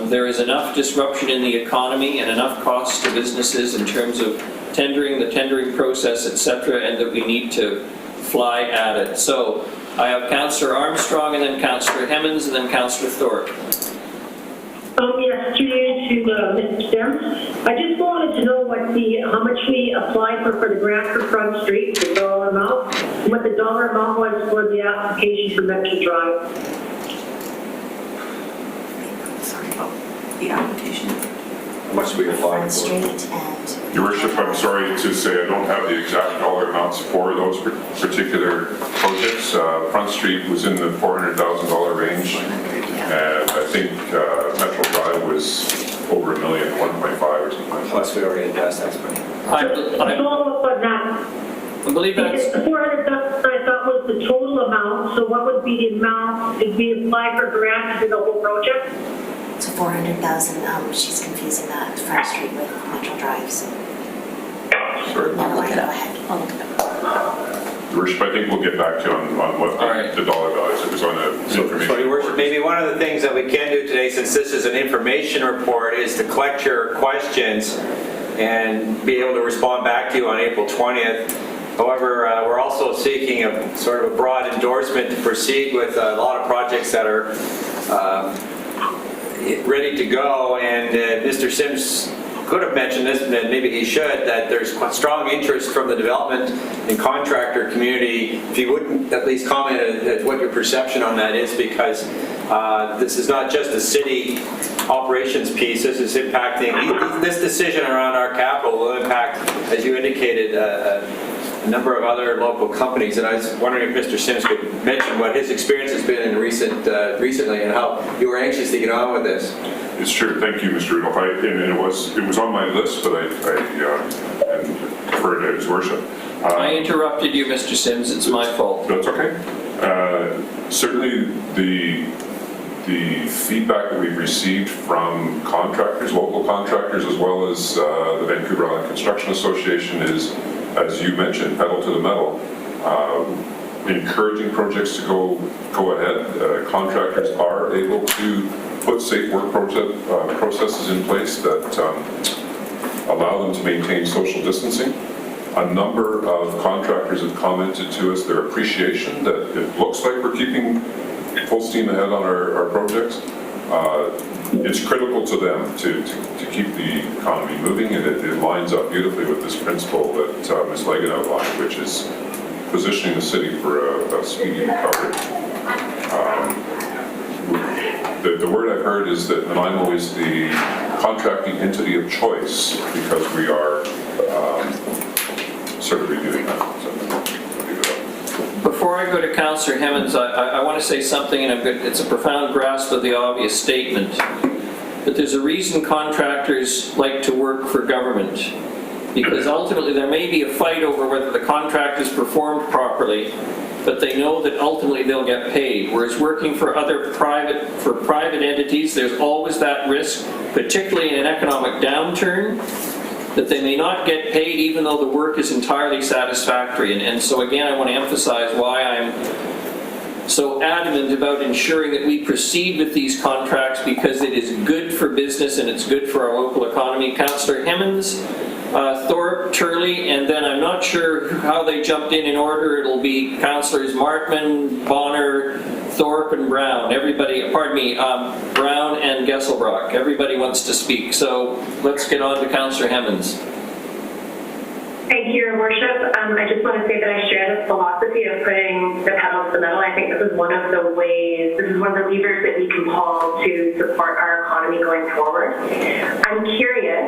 there is enough disruption in the economy and enough costs to businesses in terms of the tendering process, etc., and that we need to fly at it. So I have Councillor Armstrong, and then Councillor Hemmons, and then Councillor Thorpe. Yes, through you to Mr. Sims. I just wanted to know how much we applied for the grant for Front Street, the dollar amount, and what the dollar amount was for the application for Metro Drive. Sorry about the application. How much we applied Front for? Street and... Your Worship, I'm sorry to say I don't have the exact dollar amounts for those particular projects. Front Street was in the $400,000 range, and I think Metro Drive was over $1 million, 1.5 or something. Plus we already addressed that. I follow up on that. I believe that's, The 400,000 I thought was the total amount, so what would be the amount if we apply for grants for the whole project? So 400,000, she's confusing that Front Street with Metro Drive, so. Sorry. Never mind, go ahead. I'll look it up. Your Worship, I think we'll get back to you on what the dollar values, it was on the information. So, Your Worship, maybe one of the things that we can do today, since this is an information report, is to collect your questions and be able to respond back to you on April 20th. However, we're also seeking a sort of a broad endorsement to proceed with a lot of projects that are ready to go, and Mr. Sims could have mentioned this, and maybe he should, that there's strong interest from the development and contractor community. If you wouldn't at least comment at what your perception on that is, because this is not just a city operations piece, this is impacting, this decision around our capital will impact, as you indicated, a number of other local companies, and I was wondering if Mr. Sims could mention what his experience has been in recently and how you were anxious to get on with this. It's true. Thank you, Mr. Rudolph. And it was on my list, but I deferred to His Worship. I interrupted you, Mr. Sims. It's my fault. That's okay. Certainly, the feedback that we've received from contractors, local contractors, as well as the Vancouver Island Construction Association is, as you mentioned, pedal to the metal. Encouraging projects to go ahead. Contractors are able to put safe work processes in place that allow them to maintain social distancing. A number of contractors have commented to us their appreciation that it looks like we're keeping full steam ahead on our projects. It's critical to them to keep the economy moving, and it lines up beautifully with this principle that Ms. Leggett outlined, which is positioning the city for a speedy recovery. The word I've heard is that Nanaimo is the contracting entity of choice because we are sort of reviewing that. So, Before I go to Councillor Hemmons, I want to say something, and it's a profound grasp of the obvious statement, but there's a reason contractors like to work for government, because ultimately there may be a fight over whether the contract is performed properly, but they know that ultimately they'll get paid. Whereas working for private entities, there's always that risk, particularly in an economic downturn, that they may not get paid even though the work is entirely satisfactory. And so again, I want to emphasize why I'm so adamant about ensuring that we proceed with these contracts, because it is good for business and it's good for our local economy. Councillor Hemmons, Thorpe, Turley, and then I'm not sure how they jumped in order. It'll be Councillors Markman, Bonner, Thorpe, and Brown. Everybody, pardon me, Brown and Gesselbrock. Everybody wants to speak. So let's get on to Councillor Hemmons. Thank you, Your Worship. I just want to say that I share this philosophy of putting the pedal to the metal. I think this is one of the levers that we can pull to support our economy going forward. I'm curious,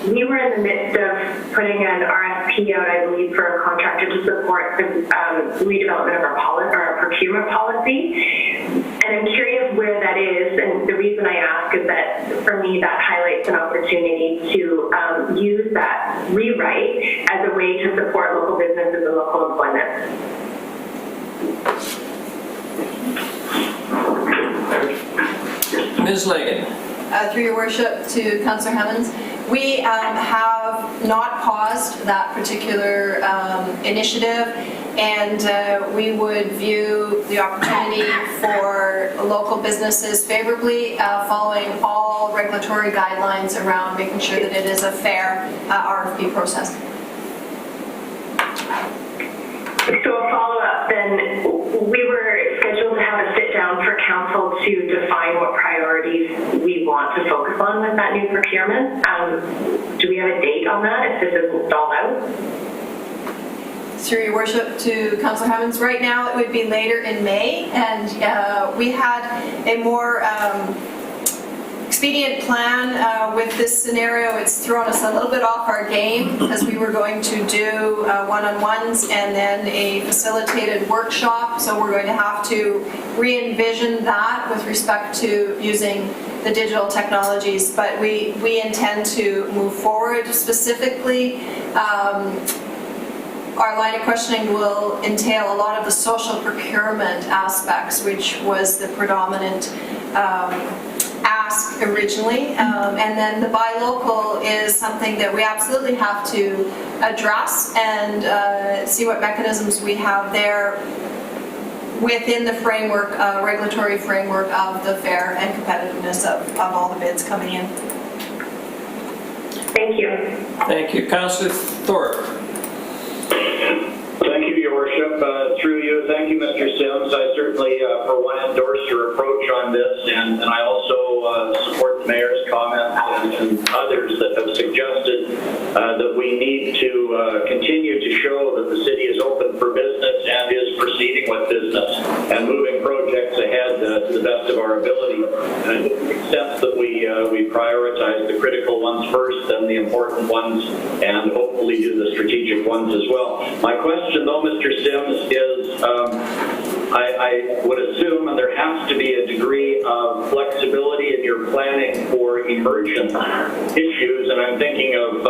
we were in the midst of putting an RFP out, I believe, for a contractor to support the redevelopment of our procurement policy. And I'm curious where that is, and the reason I ask is that for me that highlights an opportunity to use that rewrite as a way to support local businesses and local employment. Ms. Leggett. Through your worship to Councillor Hemmons, we have not paused that particular initiative, and we would view the opportunity for local businesses favorably, following all regulatory guidelines around making sure that it is a fair RFP process. So a follow-up then, we were scheduled to have a sit-down for council to define what priorities we want to focus on with that new procurement. Do we have a date on that if this isn't stalled out? Through your worship to Councillor Hemmons, right now it would be later in May, and we had a more expedient plan with this scenario. It's thrown us a little bit off our game because we were going to do one-on-ones and then a facilitated workshop, so we're going to have to re-envision that with respect to using the digital technologies, but we intend to move forward. Specifically, our line of questioning will entail a lot of the social procurement aspects, which was the predominant ask originally. And then the buy local is something that we absolutely have to address and see what mechanisms we have there within the framework, regulatory framework of the fair and competitiveness of all the bids coming in. Thank you. Thank you. Councillor Thorpe. Thank you, Your Worship. Through you, thank you, Mr. Sims. I certainly, for one, endorse your approach on this, and I also support the Mayor's comments and others that have suggested that we need to continue to show that the city is open for business and is proceeding with business and moving projects ahead to the best of our ability. And it makes sense that we prioritize the critical ones first, then the important ones, and hopefully do the strategic ones as well. My question, though, Mr. Sims, is I would assume, and there has to be a degree of flexibility in your planning for emergent issues, and I'm thinking of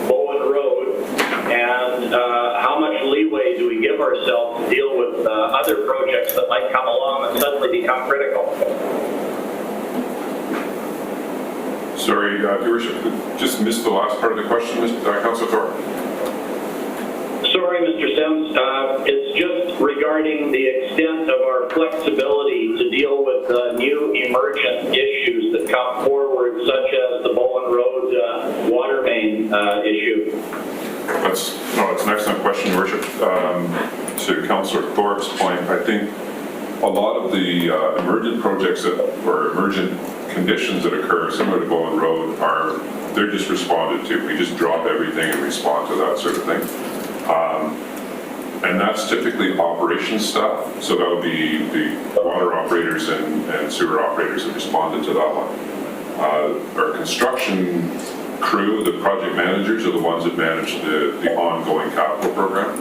Bowen Road, and how much leeway do we give ourselves to deal with other projects that might come along and suddenly become critical? Sorry, Your Worship, just missed the last part of the question, Councillor Thorpe. Sorry, Mr. Sims. It's just regarding the extent of our flexibility to deal with new emergent issues that come forward, such as the Bowen Road water main issue. It's an excellent question, Your Worship. To Councillor Thorpe's point, I think a lot of the emergent projects or emergent conditions that occur similar to Bowen Road they're just responded to. We just drop everything and respond to that sort of thing. And that's typically operations stuff, so that would be the water operators and sewer operators that responded to that one. Our construction crew, the project managers, are the ones that manage the ongoing capital program.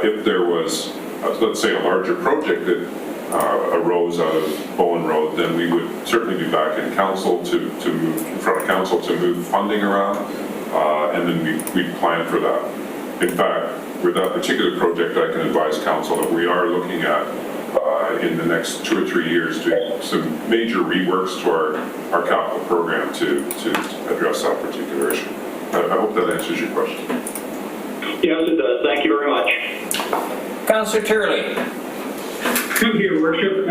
If there was, let's say, a larger project that arose out of Bowen Road, then we would certainly be back in council in front of council to move funding around, and then we'd plan for that. In fact, with that particular project, I can advise council that we are looking at in the next 2 or 3 years doing some major reworks to our capital program to address that particular issue. I hope that answers your question. Yes, it does. Thank you very much. Councillor Turley. Thank you, Your Worship.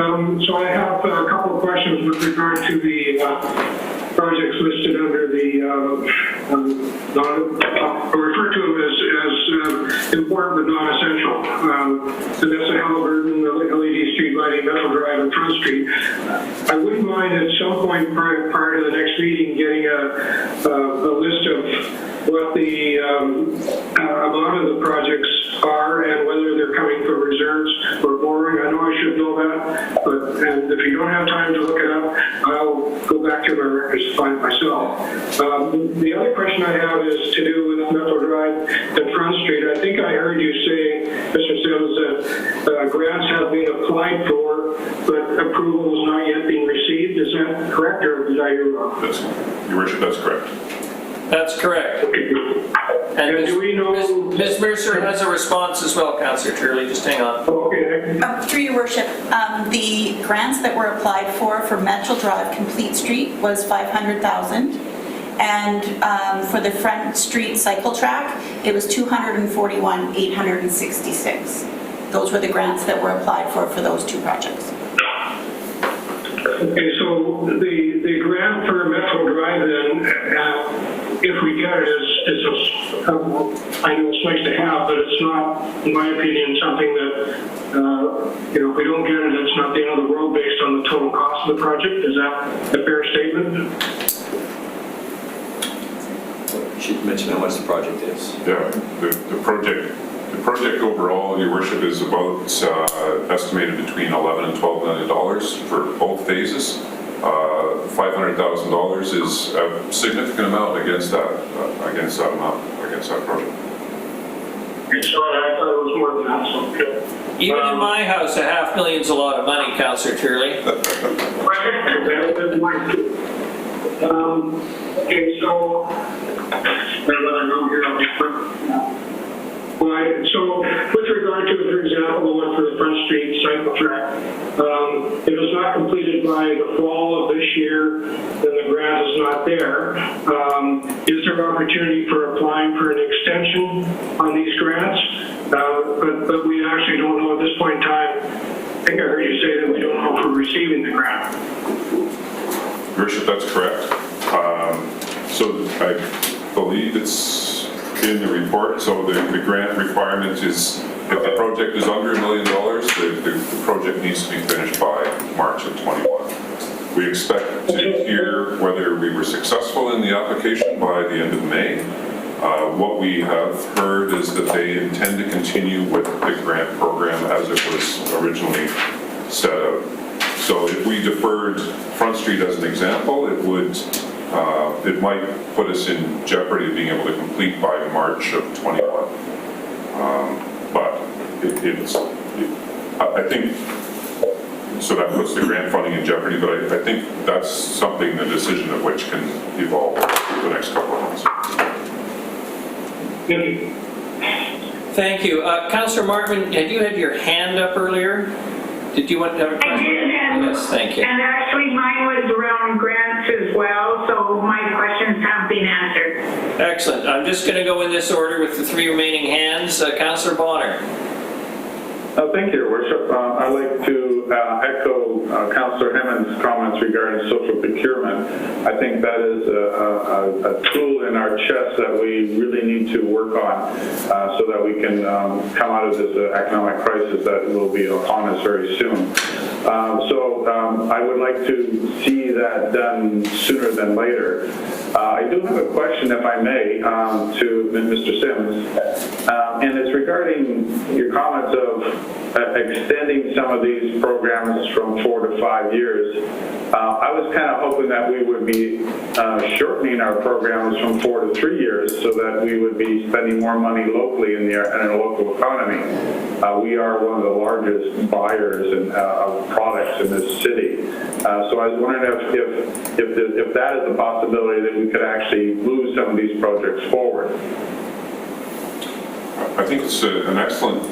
So I have a couple of questions with regard to the projects listed under the, refer to them as important but non-essential. Vanessa Halliburton, LED Street Lighting, Metro Drive, and Front Street. I wouldn't mind at some point prior to the next meeting getting a list of what the amount of the projects are and whether they're coming from reserves or borrowing. I know I should know that, and if you don't have time to look it up, I'll go back to my records to find it myself. The other question I have is to do with Metro Drive and Front Street. I think I heard you say, Mr. Sims, that grants have been applied for, but approval is not yet being received. Is that correct, or did I hear wrong? Your Worship, that's correct. That's correct. And do we know... Ms. Mercer has a response as well, Councillor Turley. Just hang on. Okay. Through your worship, the grants that were applied for Metro Drive Complete Street was $500,000, and for the Front Street cycle track, it was $241,866. Those were the grants that were applied for those two projects. Okay, so the grant for Metro Drive then, if we get it, I know it's nice to have, but it's not, in my opinion, something that, if we don't get it, it's not the end of the world based on the total cost of the project. Is that a fair statement? She mentioned how much the project is. Yeah, the project overall, Your Worship, is about estimated between $11 and $12 million for both phases. $500,000 is a significant amount against that project. Okay, sorry, I thought it was more than that, so, good. Even in my house, $500,000's a lot of money, Councillor Turley. That's mine too. Okay, so, let I know here, I'll just right, so with regard to, for example, the one for the Front Street cycle track, if it's not completed by the fall of this year, then the grant is not there. Is there opportunity for applying for an extension on these grants? But we actually don't know at this point in time. I think I heard you say that we don't know if we're receiving the grant. Your Worship, that's correct. So I believe it's in the report. So the grant requirement is, if the project is under $1 million, the project needs to be finished by March of 21. We expect to hear whether we were successful in the application by the end of May. What we have heard is that they intend to continue with the grant program as it was originally set out. So if we deferred Front Street as an example, it might put us in jeopardy of being able to complete by March of 21. But I think, so that puts the grant funding in jeopardy, but I think that's something, the decision of which can evolve over the next couple of months. Thank you. Councillor Martin, had you had your hand up earlier? Did you want to have a question? I did, Yes, thank you. and actually mine was around grants as well, so my questions have been answered. Excellent. I'm just going to go in this order with the 3 remaining hands. Councillor Bonner. Thank you, Your Worship. I'd like to echo Councillor Hammond's comments regarding social procurement. I think that is a tool in our chest that we really need to work on so that we can come out of this economic crisis that will be upon us very soon. I would like to see that done sooner than later. I do have a question, if I may, to Mr. Sims, and it's regarding your comments of extending some of these programs from 4 to 5 years. I was kind of hoping that we would be shortening our programs from 4 to 3 years so that we would be spending more money locally in our local economy. We are one of the largest buyers of products in this city. So I was wondering if that is a possibility that we could actually move some of these projects forward. I think it's an excellent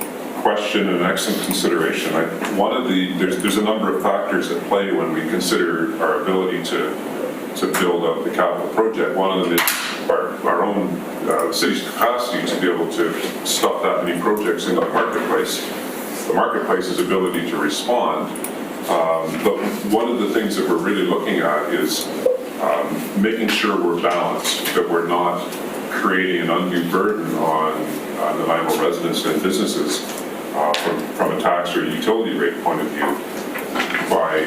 question and an excellent consideration. There's a number of factors at play when we consider our ability to build up the capital project. One of them is our own city's capacity to be able to stuff that many projects into the marketplace's ability to respond. But one of the things that we're really looking at is making sure we're balanced, that we're not creating an undue burden on the Nanaimo residents and businesses from a tax or utility rate point of view by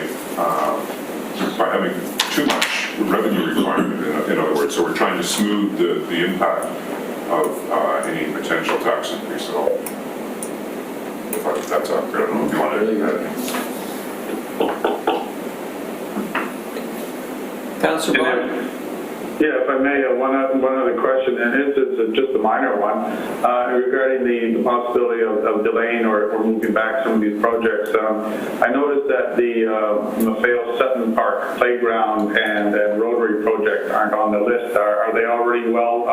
having too much revenue requirement, in other words. So we're trying to smooth the impact of any potential tax increase at all. If that's accurate, I don't know if you want to Councillor Bonner. Yeah, if I may, one other question, and it's just a minor one, regarding the possibility of delaying or moving back some of these projects. I noticed that the Maffeo Sutton Park Playground and Rotary project aren't on the list. Are they already well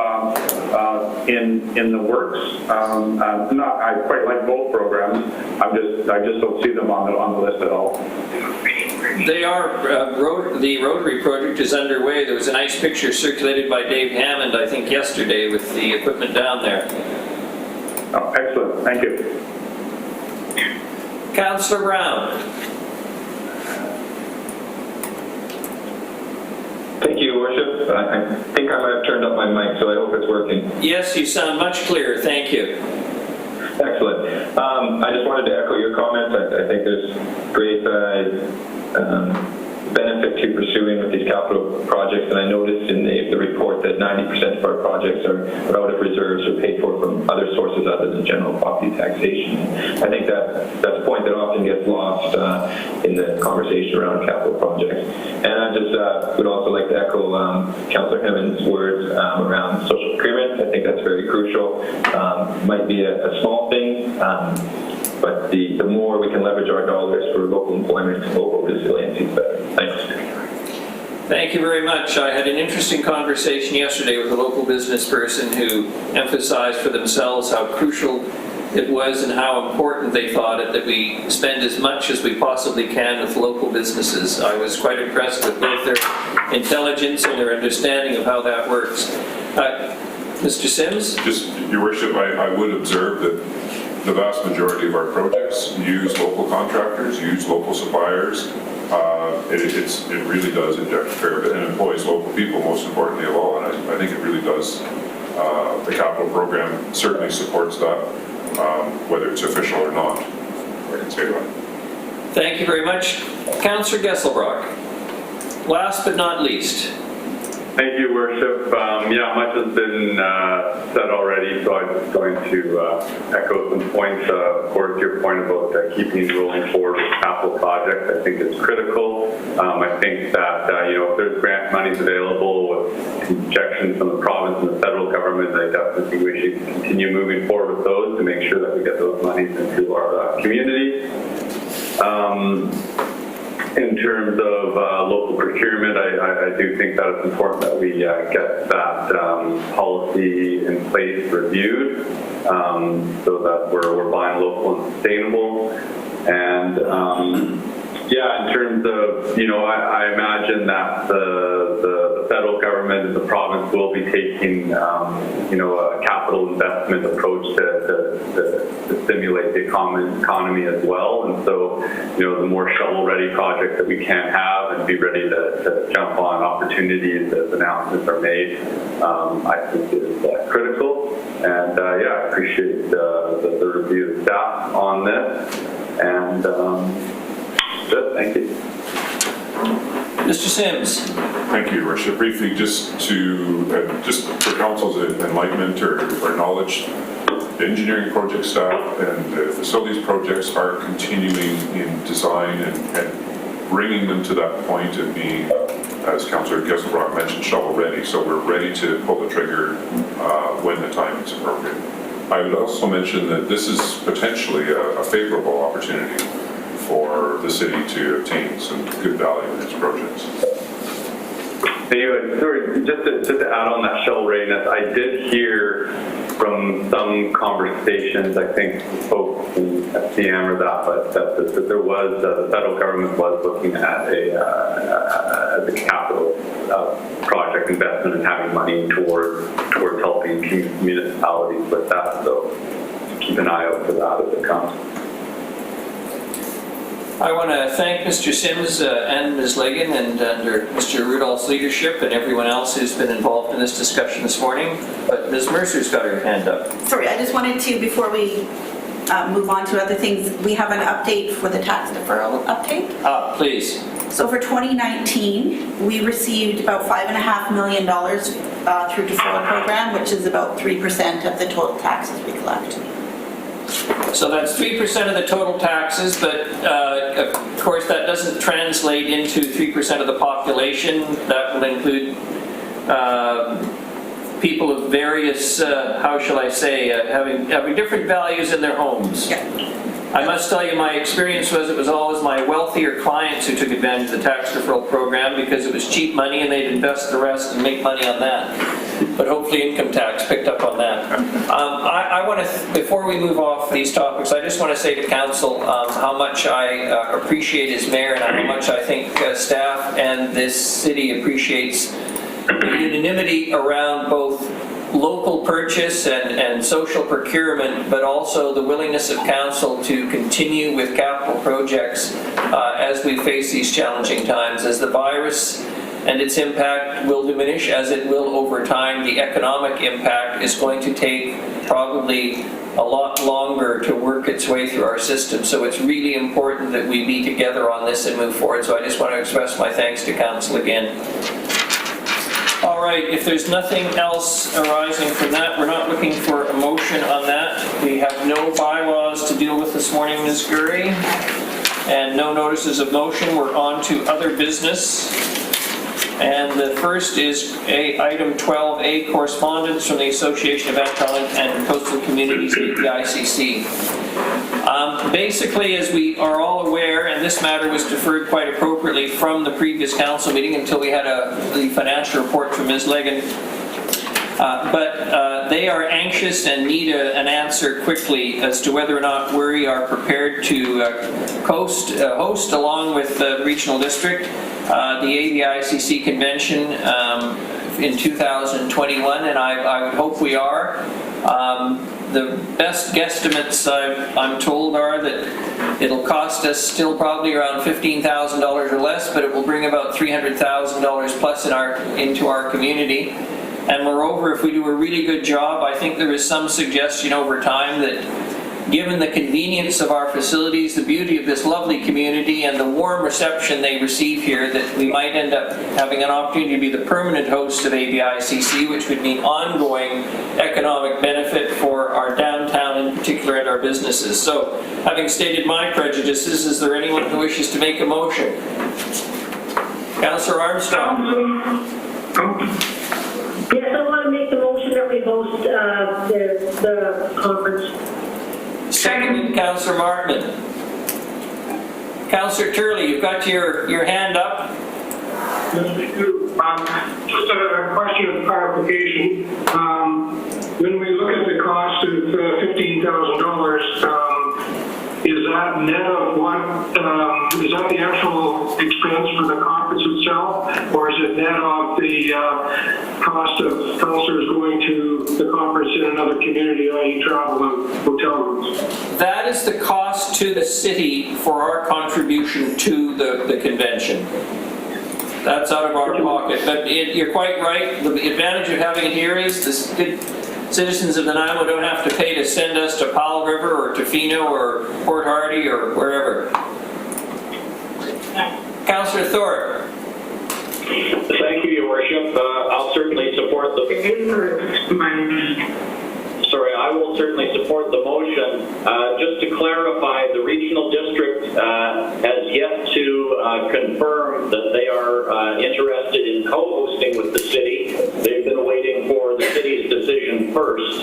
in the works? I quite like both programs. I just don't see them on the list at all. They are, the Rotary project is underway. There was a nice picture circulated by Dave Hammond, I think yesterday, with the equipment down there. Oh, excellent. Thank you. Councillor Brown. Thank you, Your Worship. I think I might have turned up my mic, so I hope it's working. Yes, you sound much clearer. Thank you. Excellent. I just wanted to echo your comments. I think there's great benefit to pursuing with these capital projects. And I noticed in the report that 90% of our projects are out of reserves or paid for from other sources other than general property taxation. I think that's a point that often gets lost in the conversation around capital projects. And I just would also like to echo Councillor Hemmons' words around social procurement. I think that's very crucial. Might be a small thing, but the more we can leverage our dollars for local employment and local resiliency, the better. Thanks. Thank you very much. I had an interesting conversation yesterday with a local business person who emphasized for themselves how crucial it was and how important they thought it that we spend as much as we possibly can with local businesses. I was quite impressed with both their intelligence and their understanding of how that works. Mr. Sims? Just, Your Worship, I would observe that the vast majority of our projects use local contractors, use local suppliers. It really does inject a fair bit and employs local people, most importantly of all, and I think it really does. The capital program certainly supports that, whether it's official or not. I can say that. Thank you very much. Councillor Gesselbrock. Last but not least. Thank you, Worship. Yeah, much has been said already, so I'm just going to echo some points. Of course, your point about keeping rolling forward with capital projects, I think is critical. I think that, if there's grant monies available with injections from the province and the federal government, I definitely think we should continue moving forward with those to make sure that we get those monies into our community. In terms of local procurement, I do think that it's important that we get that policy in place reviewed so that we're buying local and sustainable. And yeah, in terms of, I imagine that the federal government and the province will be taking, a capital investment approach to stimulate the economy as well. And so, the more shovel-ready projects that we can have and be ready to jump on opportunities as announcements are made, I think is critical. And I appreciate the review of staff on this. And good, thank you. Mr. Sims. Thank you, Your Worship. Briefly, just for Council's enlightenment or knowledge, the engineering project staff and the facilities projects are continuing in design and bringing them to that point of being, as Councillor Gesselbrock mentioned, shovel-ready. So we're ready to pull the trigger when the time is appropriate. I would also mention that this is potentially a favorable opportunity for the city to obtain some good value in its projects. Anyway, sorry, just to add on that shovel readiness, I did hear from some conversations, I think folks at CM or that, but that there was, the federal government was looking at a capital project investment and having money towards helping municipalities with that. So keep an eye out for that as it comes. I want to thank Mr. Sims and Ms. Legan and under Mr. Rudolph's leadership and everyone else who's been involved in this discussion this morning. But Ms. Mercer's got her hand up. Sorry, I just wanted to, before we move on to other things, we have an update for the tax deferral update. Please. So for 2019, we received about $5.5 million through deferral program, which is about 3% of the total taxes we collect. So that's 3% of the total taxes, but of course that doesn't translate into 3% of the population. That will include people of various, how shall I say, having different values in their homes. Yeah. I must tell you, my experience was it was always my wealthier clients who took advantage of the tax deferral program because it was cheap money and they'd invest the rest and make money on that. But hopefully income tax picked up on that. I want to, before we move off these topics, I just want to say to Council how much I appreciate as mayor and how much I think staff and this city appreciates the unanimity around both local purchase and social procurement, but also the willingness of council to continue with capital projects as we face these challenging times. As the virus and its impact will diminish as it will over time. The economic impact is going to take probably a lot longer to work its way through our system. So it's really important that we be together on this and move forward. So I just want to express my thanks to Council again. All right, if there's nothing else arising from that, we're not looking for a motion on that. We have no bylaws to deal with this morning, Ms. Gurry, and no notices of motion. We're on to other business. And the first is item 12A, correspondence from the Association of Anton and Coastal Communities, the ICC. Basically, as we are all aware, and this matter was deferred quite appropriately from the previous council meeting until we had the financial report from Ms. Legan. But they are anxious and need an answer quickly as to whether or not we are prepared to host, along with the regional district, the ABICC convention in 2021, and I would hope we are. The best guesstimates I'm told are that it'll cost us still probably around $15,000 or less, but it will bring about $300,000 plus into our community. And moreover, if we do a really good job, I think there is some suggestion over time that given the convenience of our facilities, the beauty of this lovely community, and the warm reception they receive here, that we might end up having an opportunity to be the permanent host of ABICC, which would mean ongoing economic benefit for our downtown in particular and our businesses. So, having stated my prejudices, is there anyone who wishes to make a motion? Councillor Armstrong. Yes, I want to make the motion that we host the conference. Seconded, Councillor Martman. Councillor Turley, you've got your hand up. Yes, we do. Just a question of clarification. When we look at the cost of $15,000, is that net of what, is that the actual expense for the conference itself, or is it net of the cost of councillors going to the conference in another community, i.e. travel and hotel rooms? That is the cost to the city for our contribution to the convention. That's out of our pocket, but you're quite right. The advantage of having it here is the citizens of Nanaimo don't have to pay to send us to Powell River or Tofino or Port Hardy or wherever. Councillor Thorpe. Thank you, Your Worship. I'll certainly support the... Sorry, I will certainly support the motion. Just to clarify, the regional district has yet to confirm that they are interested in co-hosting with the city. They've been waiting for the city's decision first.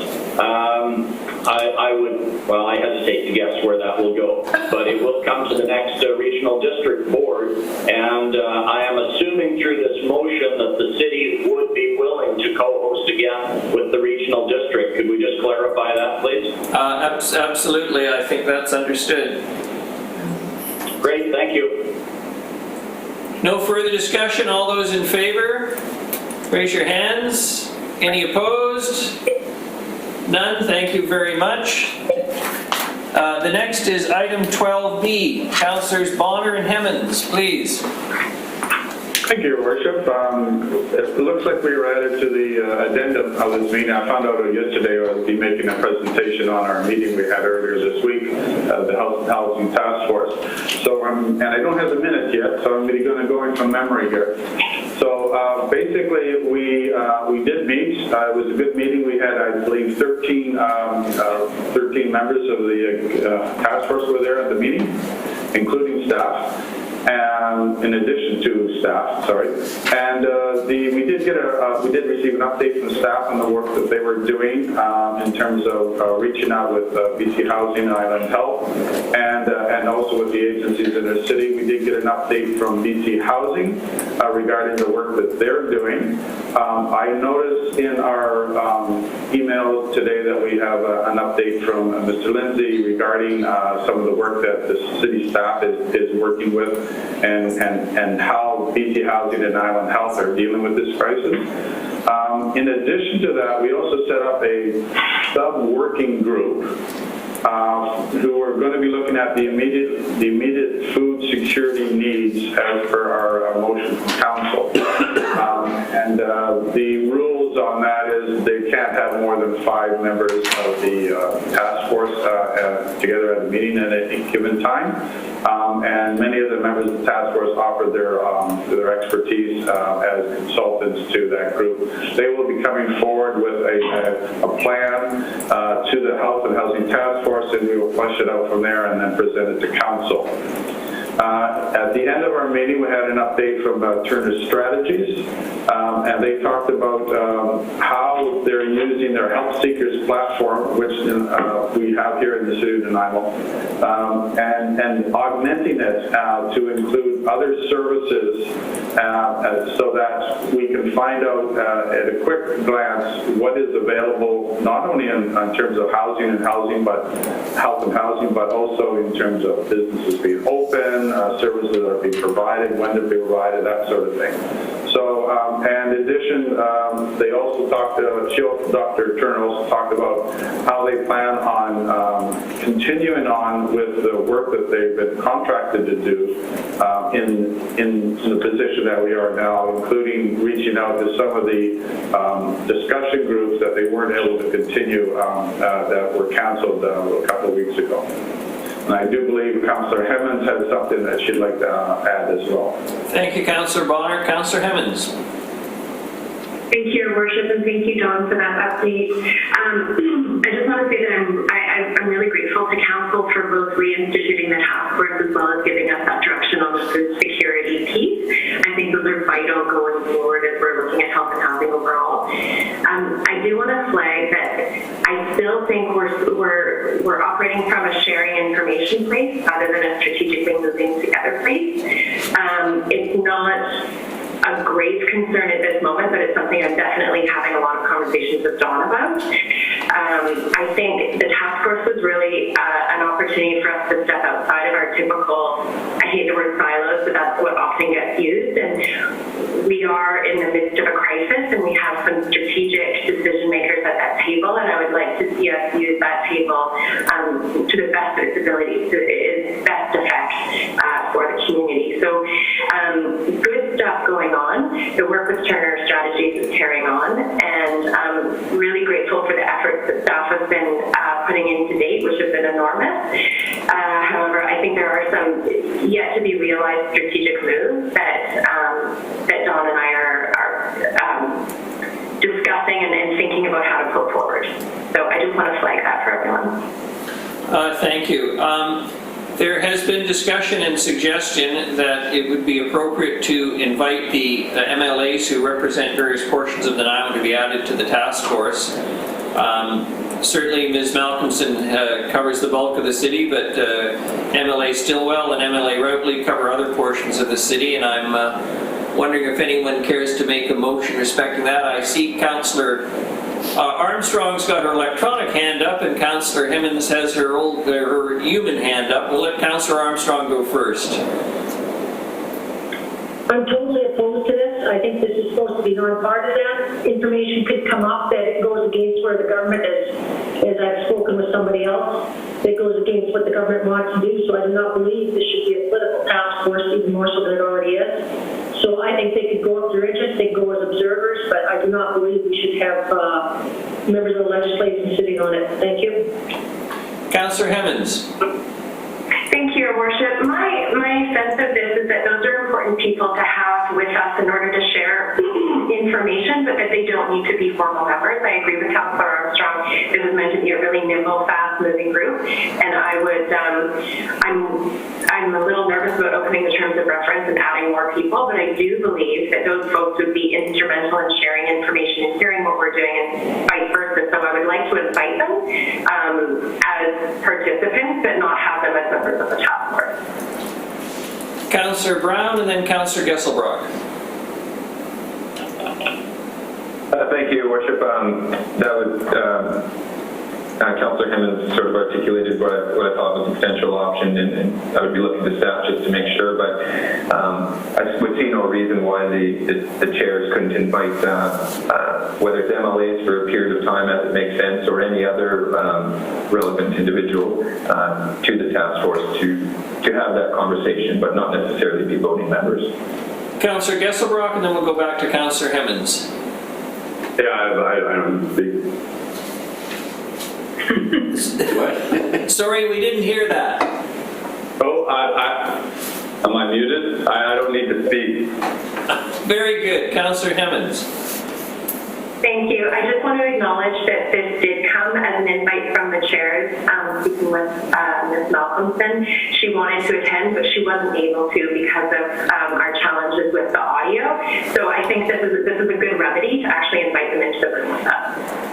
I hesitate to guess where that will go, but it will come to the next regional district board, and I am assuming through this motion that the city would be willing to co-host again with the regional district. Could we just clarify that, please? Absolutely, I think that's understood. Great, thank you. No further discussion. All those in favor, raise your hands. Any opposed? None. Thank you very much. The next is item 12B. Councillors Bonner and Hemmons, please. Thank you, Your Worship. It looks like we were added to the addendum of this meeting. I found out yesterday I would be making a presentation on our meeting we had earlier this week, the Health and Housing Task Force. So, and I don't have the minutes yet, so I'm going to go in from memory here. So basically, we did meet. It was a good meeting. We had, I believe, 13 members of the task force were there at the meeting, including staff. And in addition to staff, and we did receive an update from staff on the work that they were doing in terms of reaching out with BC Housing and Island Health, and also with the agencies in the city. We did get an update from BC Housing regarding the work that they're doing. I noticed in our email today that we have an update from Mr. Lindsay regarding some of the work that the city staff is working with, and how BC Housing and Island Health are dealing with this crisis. In addition to that, we also set up a sub-working group who are going to be looking at the immediate food security needs as per our motion from council. And the rules on that is they can't have more than 5 members of the task force together at a meeting at any given time. And many of the members of the task force offer their expertise as consultants to that group. They will be coming forward with a plan to the Health and Housing Task Force, and we will flesh it out from there and then present it to council. At the end of our meeting, we had an update from Turner Strategies, and they talked about how they're using their Health Seekers platform, which we have here in the city of Nanaimo, and augmenting it to include other services so that we can find out at a quick glance what is available, not only in terms of housing and housing, but health and housing, but also in terms of businesses being open, services that are being provided, when they're being provided, that sort of thing. So, and in addition, they also talked, Dr. Turner also talked about how they plan on continuing on with the work that they've been contracted to do in the position that we are now, including reaching out to some of the discussion groups that they weren't able to continue that were canceled a couple of weeks ago. And I do believe Councillor Hemmons has something that she'd like to add as well. Thank you, Councillor Bonner. Councillor Hemmons. Thank you, Your Worship, and thank you, Don, for that update. I just want to say that I'm really grateful to Council for both reinstituting the task force as well as giving us that direction on the food security piece. I think those are vital going forward as we're looking at health and housing overall. I do want to flag that I still think we're operating from a sharing information place rather than a strategically moving together place. It's not a great concern at this moment, but it's something I'm definitely having a lot of conversations with Dawn about. I think the task force was really an opportunity for us to step outside of our typical, I hate the word silos, but that's what often gets used. And we are in the midst of a crisis, and we have some strategic decision makers at that table, and I would like to see us use that table to the best of its ability, to its best effect for the community. So good stuff going on. The work with Turner Strategies is carrying on, and I'm really grateful for the efforts that staff has been putting in to date, which have been enormous. However, I think there are some yet to be realized strategic moves that Dawn and I are discussing and thinking about how to put forward. So I just want to flag that for everyone. Thank you. There has been discussion and suggestion that it would be appropriate to invite the MLAs who represent various portions of the Nanaimo to be added to the task force. Certainly Ms. Malcolmson covers the bulk of the city, but MLA Stillwell and MLA Routley cover other portions of the city, and I'm wondering if anyone cares to make a motion respecting that. I see Councillor Armstrong's got her electronic hand up, and Councillor Hemmons has her human hand up. We'll let Councillor Armstrong go first. I'm totally opposed to this. I think this is supposed to be nonpartisan. Information could come up that goes against where the government is, as I've spoken with somebody else, that goes against what the government wants to do. So I do not believe this should be a political task force, even more so than it already is. So I think they could go if they're interested, they could go as observers, but I do not believe we should have members of the legislation sitting on it. Thank you. Councillor Hemmons. Thank you, Your Worship. My sense of this is that those are important people to have with us in order to share information, but that they don't need to be formal members. I agree with Councillor Armstrong. It was meant to be a really nimble, fast-moving group, and I'm a little nervous about opening the terms of reference and adding more people, but I do believe that those folks would be instrumental in sharing information and hearing what we're doing and vice versa. So I would like to invite them as participants, but not have them as members of the task force. Councillor Brown and then Councillor Gesselbrock. Thank you, Your Worship. That would Councillor Hemmons sort of articulated what I thought was a potential option, and I would be looking to staff just to make sure, but I would see no reason why the chairs couldn't invite, whether it's MLAs for a period of time as it makes sense, or any other relevant individual to the task force to have that conversation, but not necessarily be voting members. Councillor Gesselbrock, and then we'll go back to Councillor Hemmons. Yeah, I don't speak. Sorry, we didn't hear that. Oh, am I muted? I don't need to speak. Very good. Councillor Hemmons. Thank you. I just want to acknowledge that this did come as an invite from the chairs. Speaking with Ms. Malcolmson, she wanted to attend, but she wasn't able to because of our challenges with the audio. So I think this is a good remedy to actually invite them into the room with us.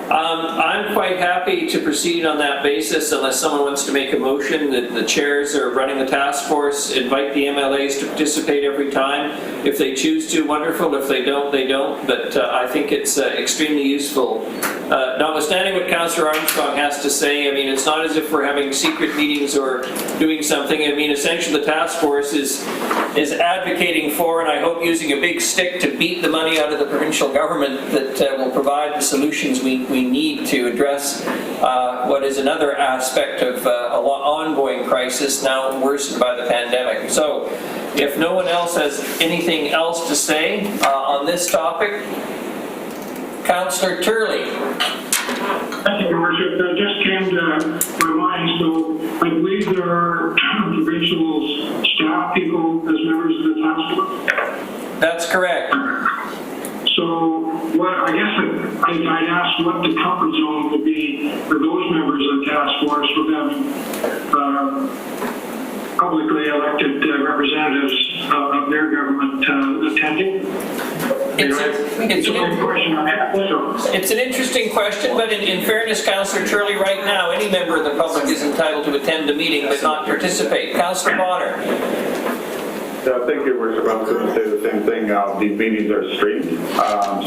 I'm quite happy to proceed on that basis unless someone wants to make a motion that the chairs are running the task force, invite the MLAs to participate every time. If they choose to, wonderful. If they don't, they don't. But I think it's extremely useful. Notwithstanding what Councillor Armstrong has to say, I mean, it's not as if we're having secret meetings or doing something. I mean, essentially the task force is advocating for, and I hope using a big stick to beat the money out of the provincial government that will provide the solutions we need to address what is another aspect of an ongoing crisis now worsened by the pandemic. So if no one else has anything else to say on this topic, Councillor Turley. Thank you, Your Worship. That just came to my mind. So I believe there are provincial staff people as members of the task force. That's correct. So I guess I'd ask what the comfort zone would be for those members of the task force with having publicly elected representatives of their government attending. It's an interesting question, but in fairness, Councillor Turley, right now, any member of the public is entitled to attend a meeting but not participate. Councillor Bonner. I think Your Worship, I was going to say the same thing. These meetings are streamed,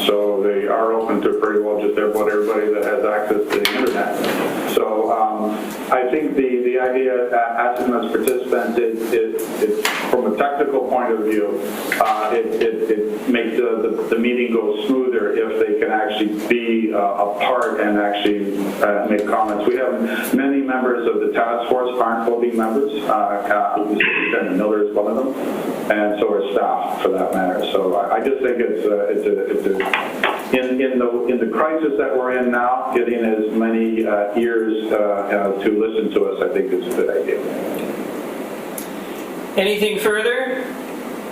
so they are open to pretty well just about everybody that has access to the internet. So I think the idea that asking us participants is from a technical point of view, it makes the meeting go smoother if they can actually be a part and actually make comments. We have many members of the task force aren't voting members. Lieutenant Miller is one of them, and so are staff for that matter. So I just think in the crisis that we're in now, getting as many ears to listen to us, I think is a good idea. Anything further?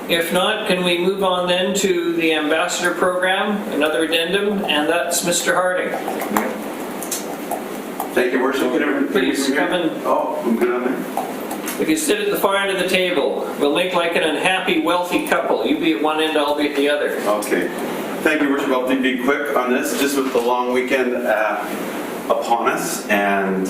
If not, can we move on then to the ambassador program, another addendum, and that's Mr. Harding. Thank you, Worship. Please come in. Oh, I'm good on there. We can sit at the far end of the table. We'll make like an unhappy, wealthy couple. You be at one end, I'll be at the other. Okay. Thank you, Worship. I'll be quick on this, just with the long weekend upon us, and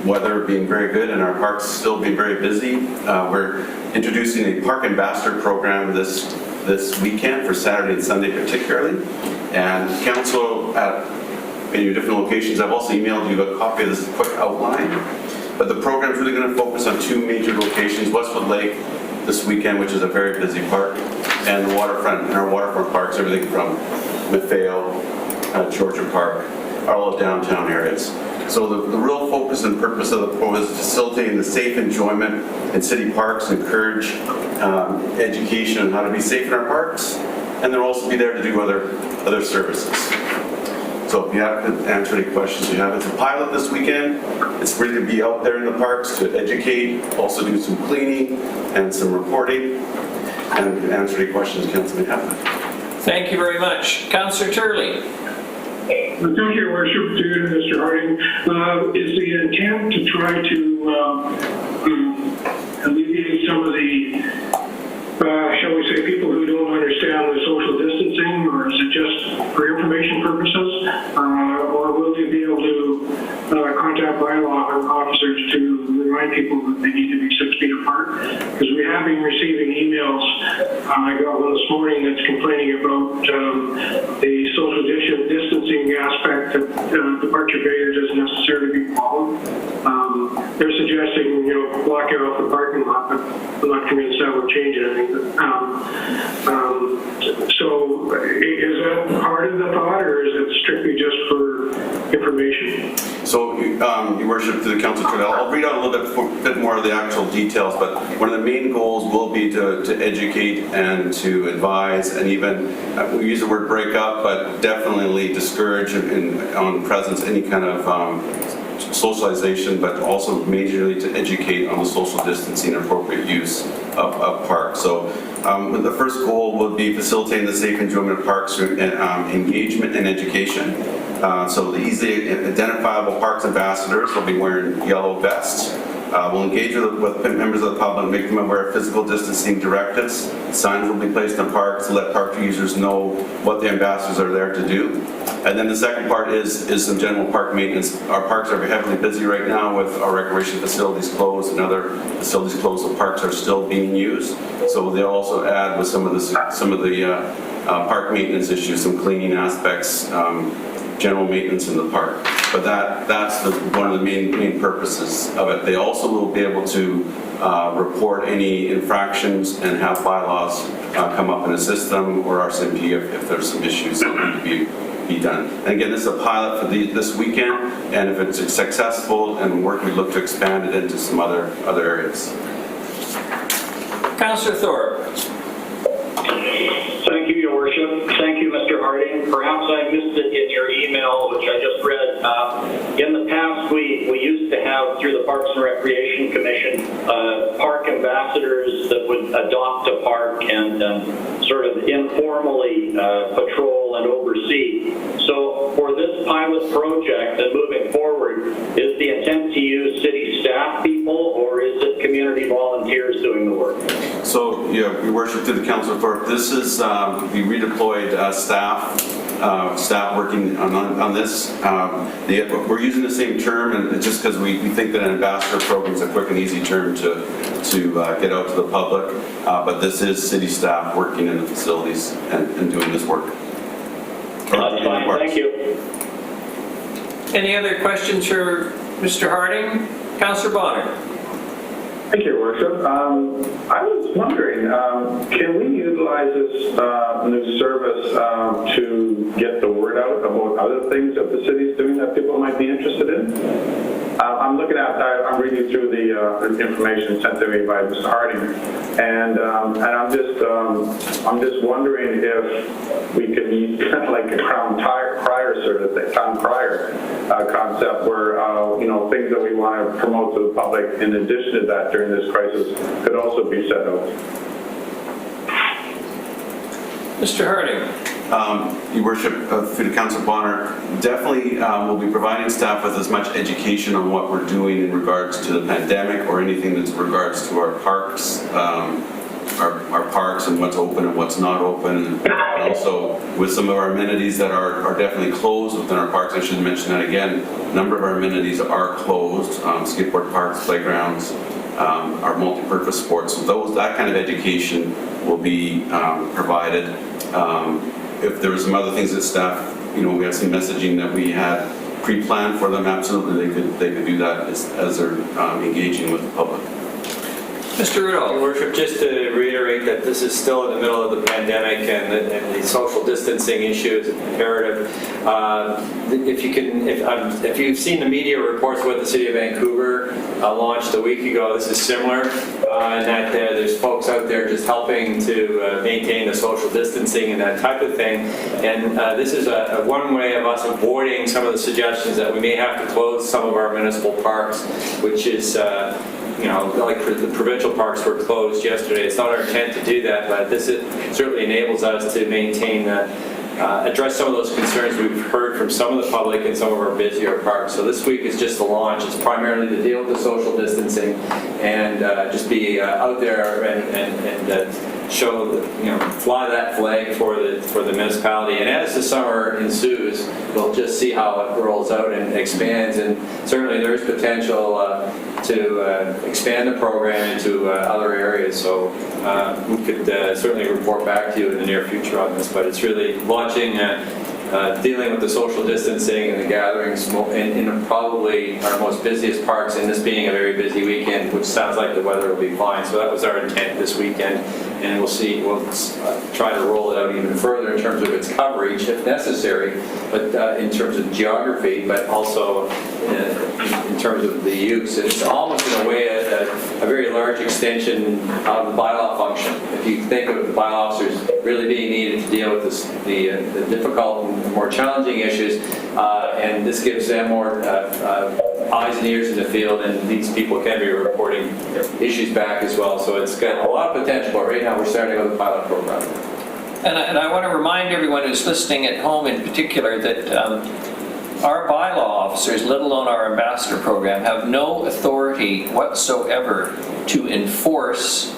weather being very good and our parks still being very busy. We're introducing a Park Ambassador program this weekend for Saturday and Sunday particularly. And Council at many different locations, I've also emailed you a copy of this quick outline. But the program is really going to focus on two major locations: Westwood Lake this weekend, which is a very busy park, and the waterfront. And our waterfront parks, everything from Maffeo, Georgia Park, are all downtown areas. So the real focus and purpose of the program is facilitating the safe enjoyment in city parks, encourage education on how to be safe in our parks, and they'll also be there to do other services. So if you have to answer any questions you have, it's a pilot this weekend. It's really to be out there in the parks to educate, also do some cleaning and some reporting, and answer any questions Council may have. Thank you very much. Councillor Turley. Thank you, Your Worship, to Mr. Harding. Is the intent to try to alleviate some of the, shall we say, people who don't understand the social distancing, or is it just for information purposes? Or will they be able to contact bylaw officers to remind people that they need to be 6 feet apart? Because we have been receiving emails. I got one this morning that's complaining about the social distancing aspect that departure barrier doesn't necessarily be followed. They're suggesting, block it off the parking lot, but I'm not convinced that would change anything. So is that part of the thought, or is it strictly just for information? So, Your Worship, to the Council, I'll read out a little bit more of the actual details, but one of the main goals will be to educate and to advise, and even, we use the word break up, but definitely discourage on presence any kind of socialization, but also majorly to educate on the social distancing and appropriate use of parks. So the first goal would be facilitating the safe enjoyment of parks through engagement and education. So the easily identifiable parks ambassadors will be wearing yellow vests. We'll engage with members of the public, make them aware of physical distancing directives. Signs will be placed in parks to let park users know what the ambassadors are there to do. And then the second part is some general park maintenance. Our parks are heavily busy right now with our recreation facilities closed and other facilities closed. The parks are still being used. So they'll also add with some of the park maintenance issues, some cleaning aspects, general maintenance in the park. But that's one of the main purposes of it. They also will be able to report any infractions and have bylaws come up and assist them, or RCMP if there's some issues that need to be done. And again, this is a pilot for this weekend, and if it's successful and work, we look to expand it into some other areas. Councillor Thorpe. Thank you, Your Worship. Thank you, Mr. Harding. Perhaps I missed it in your email, which I just read. In the past, we used to have, through the Parks and Recreation Commission, park ambassadors that would adopt a park and sort of informally patrol and oversee. So for this pilot project and moving forward, is the intent to use city staff people, or is it community volunteers doing the work? So, Your Worship, to the Council Thorpe, this is we redeployed staff working on this. We're using the same term, and just because we think that an ambassador program is a quick and easy term to get out to the public, but this is city staff working in the facilities and doing this work. That's fine, thank you. Any other questions for Mr. Harding? Councillor Bonner. Thank you, Your Worship. I was wondering, can we utilize this new service to get the word out about other things that the city's doing that people might be interested in? I'm looking at that. I'm reading through the information sent to me by Mr. Harding, and I'm just wondering if we could use kind of like a Crown Crier service, a Crown Crier concept, where things that we want to promote to the public in addition to that during this crisis could also be set out. Mr. Harding. Your Worship, through the Council Bonner, definitely we'll be providing staff with as much education on what we're doing in regards to the pandemic or anything that's in regards to our parks, our parks and what's open and what's not open. And also with some of our amenities that are definitely closed within our parks. I should mention that again. A number of our amenities are closed, skateboard parks, playgrounds, our multi-purpose sports. So that kind of education will be provided. If there were some other things that staff, we have some messaging that we had pre-planned for them, absolutely they could do that as they're engaging with the public. Mr. Rudolph. Your Worship, just to reiterate that this is still in the middle of the pandemic and the social distancing issue is imperative. If you've seen the media reports what the City of Vancouver launched a week ago, this is similar in that there's folks out there just helping to maintain the social distancing and that type of thing. And this is one way of us avoiding some of the suggestions that we may have to close some of our municipal parks, which is like the provincial parks were closed yesterday. It's not our intent to do that, but this certainly enables us to maintain, address some of those concerns we've heard from some of the public in some of our busier parks. So this week is just the launch. It's primarily to deal with the social distancing and just be out there and show, fly that flag for the municipality. And as the summer ensues, we'll just see how it rolls out and expands. And certainly there is potential to expand the program into other areas. So we could certainly report back to you in the near future on this. But it's really launching, dealing with the social distancing and the gatherings in probably our most busiest parks, and this being a very busy weekend, which sounds like the weather will be fine. So that was our intent this weekend, and we'll try to roll it out even further in terms of its coverage if necessary, but in terms of geography, but also in terms of the use. It's almost in a way a very large extension of the bylaw function. If you think of the bylaw officers really being needed to deal with the difficult and more challenging issues, and this gives them more eyes and ears in the field, and these people can be reporting issues back as well. So it's got a lot of potential, but right now we're starting with a pilot program. And I want to remind everyone who's listening at home in particular that our bylaw officers, let alone our ambassador program, have no authority whatsoever to enforce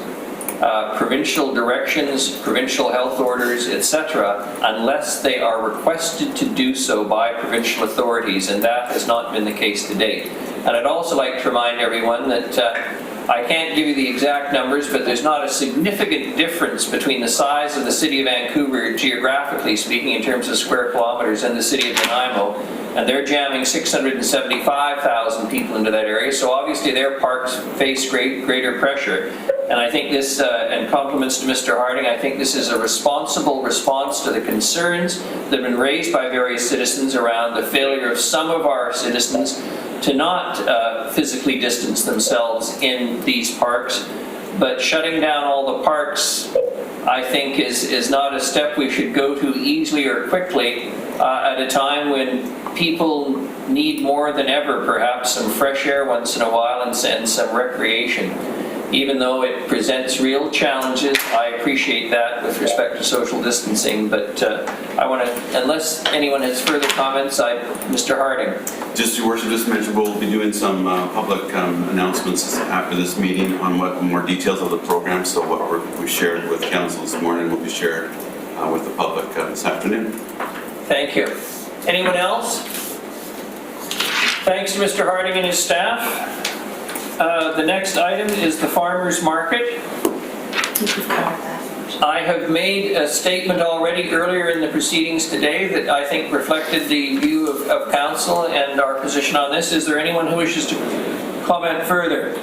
provincial directions, provincial health orders, etc., unless they are requested to do so by provincial authorities, and that has not been the case to date. And I'd also like to remind everyone that I can't give you the exact numbers, but there's not a significant difference between the size of the city of Vancouver, geographically speaking, in terms of square kilometers, and the city of Nanaimo. And they're jamming 675,000 people into that area, so obviously their parks face greater pressure. And I think this, and compliments to Mr. Harding, I think this is a responsible response to the concerns that have been raised by various citizens around the failure of some of our citizens to not physically distance themselves in these parks. But shutting down all the parks, I think, is not a step we should go to easily or quickly at a time when people need more than ever perhaps some fresh air once in a while and some recreation. Even though it presents real challenges, I appreciate that with respect to social distancing, but I want to, unless anyone has further comments, Mr. Harding. Just, Your Worship, just mentioned we'll be doing some public announcements after this meeting on what more details of the program. So what we shared with council this morning will be shared with the public this afternoon. Thank you. Anyone else? Thanks to Mr. Harding and his staff. The next item is the farmers market. I have made a statement already earlier in the proceedings today that I think reflected the view of council and our position on this. Is there anyone who wishes to comment further?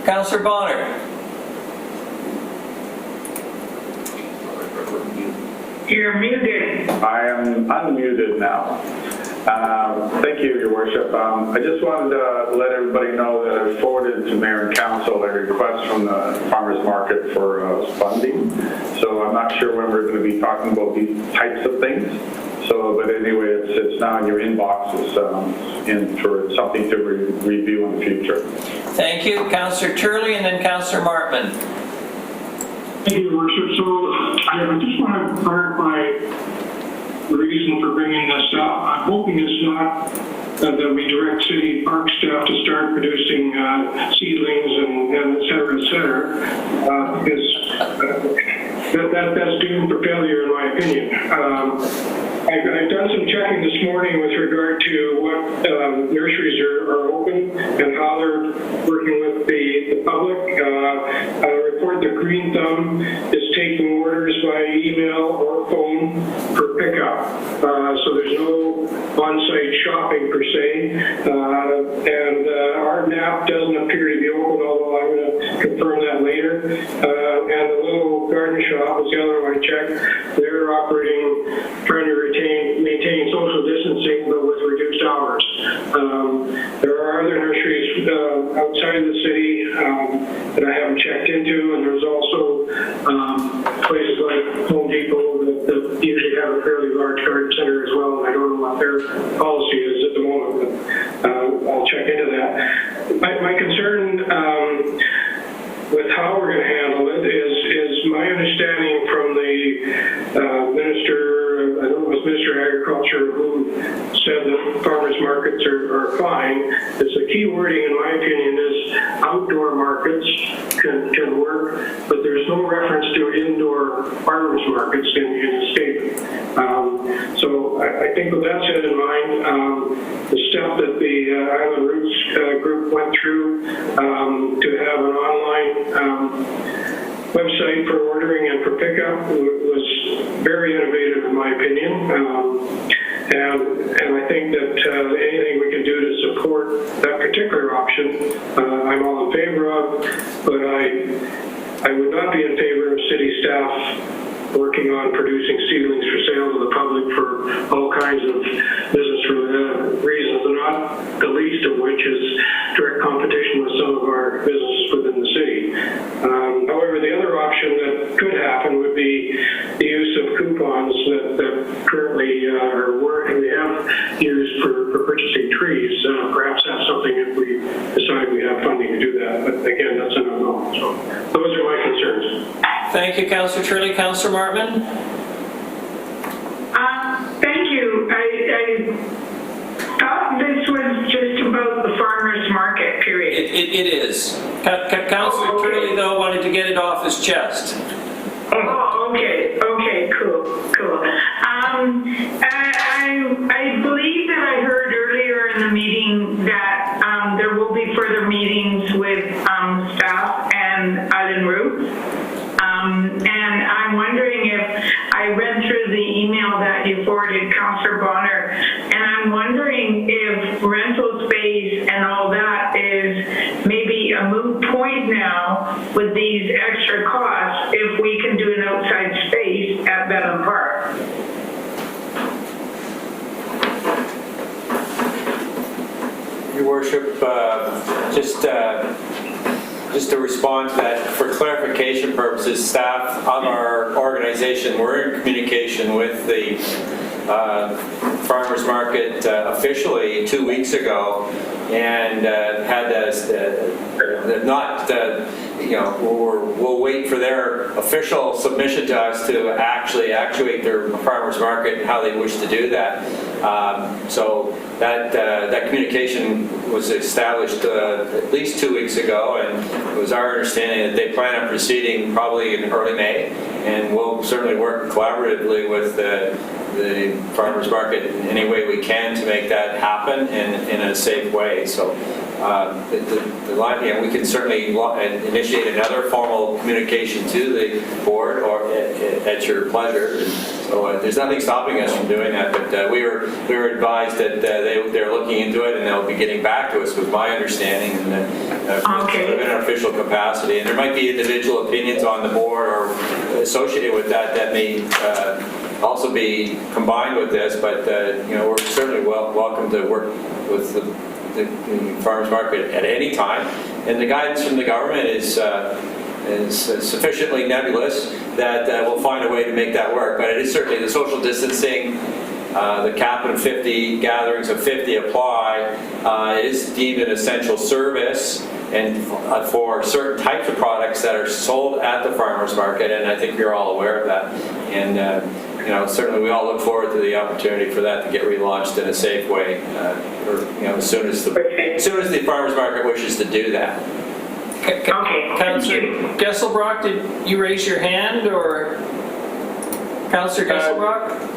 Councillor Bonner. You're muted. I am unmuted now. Thank you, Your Worship. I just wanted to let everybody know that I forwarded to Mayor and Council a request from the farmers market for funding. So I'm not sure when we're going to be talking about these types of things. So, but anyway, it's now in your inboxes for something to review in the future. Thank you. Councillor Turley and then Councillor Martman. Thank you, Your Worship. So I just want to clarify the reason for bringing this up. I'm hoping it's not that we direct city park staff to start producing seedlings and et cetera, because that's doomed for failure in my opinion. I've done some checking this morning with regard to what nurseries are open and how they're working with the public. I report that Green Thumb is taking orders by email or phone for pickup. So there's no on-site shopping per se. And our NAP doesn't appear to be open, although I'm going to confirm that later. And the little garden shop is the other one I checked. They're operating, trying to maintain social distancing, but with reduced hours. There are other nurseries outside of the city that I haven't checked into, and there's also places like Home Depot that usually have a fairly large garden center as well, and I don't know what their policy is at the moment, but I'll check into that. My concern with how we're going to handle it is my understanding from the minister, I don't know with Mr. Agriculture, who said that farmers markets are fine. It's the key wording, in my opinion, is outdoor markets can work, but there's no reference to indoor farmers markets in the statement. So I think with that said in mind, the step that the Island Roots group went through to have an online website for ordering and for pickup was very innovative in my opinion. And I think that anything we can do to support that particular option, I'm all in favor of, but I would not be in favor of city staff working on producing seedlings for sale to the public for all kinds of business reasons, not the least of which is direct competition with some of our businesses within the city. However, the other option that could happen would be the use of coupons that currently we have used for purchasing trees. Perhaps that's something if we decide we have funding to do that. But again, that's an unknown. So those are my concerns. Thank you, Councillor Turley. Councillor Martman? Thank you. I thought this was just about the farmer's market, period. It is. Councillor Turley, though, wanted to get it off his chest. Oh, okay, cool. I believe that I heard earlier in the meeting that there will be further meetings with staff and Island Roots. And I'm wondering if I read through the email that you forwarded, Councillor Bonner, and I'm wondering if rental space and all that is maybe a moot point now with these extra costs if we can do an outside space at Benham Park. Your Worship, just to respond to that, for clarification purposes, staff of our organization were in communication with the farmers market officially 2 weeks ago, and had we'll wait for their official submission to us to actually actuate their farmers market and how they wish to do that. So that communication was established at least 2 weeks ago, and it was our understanding that they plan on proceeding probably in early May, and we'll certainly work collaboratively with the farmers market in any way we can to make that happen in a safe way. So we can certainly initiate another formal communication to the board or at your pleasure. So there's nothing stopping us from doing that, but we were advised that they're looking into it and they'll be getting back to us, was my understanding, and in an official capacity. And there might be individual opinions on the board or associated with that may also be combined with this, but we're certainly welcome to work with the farmers market at any time. And the guidance from the government is sufficiently nebulous that we'll find a way to make that work. But it is certainly the social distancing, the cap of 50, gatherings of 50 apply. It is deemed an essential service, and for certain types of products that are sold at the farmers market, and I think you're all aware of that. And certainly we all look forward to the opportunity for that to get relaunched in a safe way, as soon as the farmers market wishes to do that. Councillor Gesselbrock, did you raise your hand, or Councillor Gesselbrock?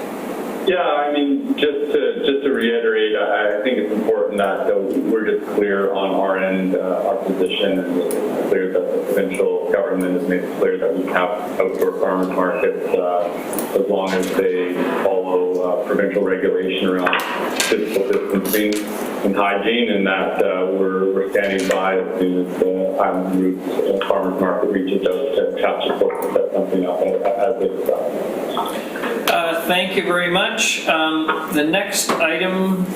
Yeah, I mean, just to reiterate, I think it's important that we're just clear on our end, our position, and it's clear that the provincial government has made it clear that we have outdoor farmers markets as long as they follow provincial regulation around physical distancing and hygiene, and that we're standing by as soon as the Island Roots Farmers Market reaches out to have support to set something up as they decide. Thank you very much. The next item,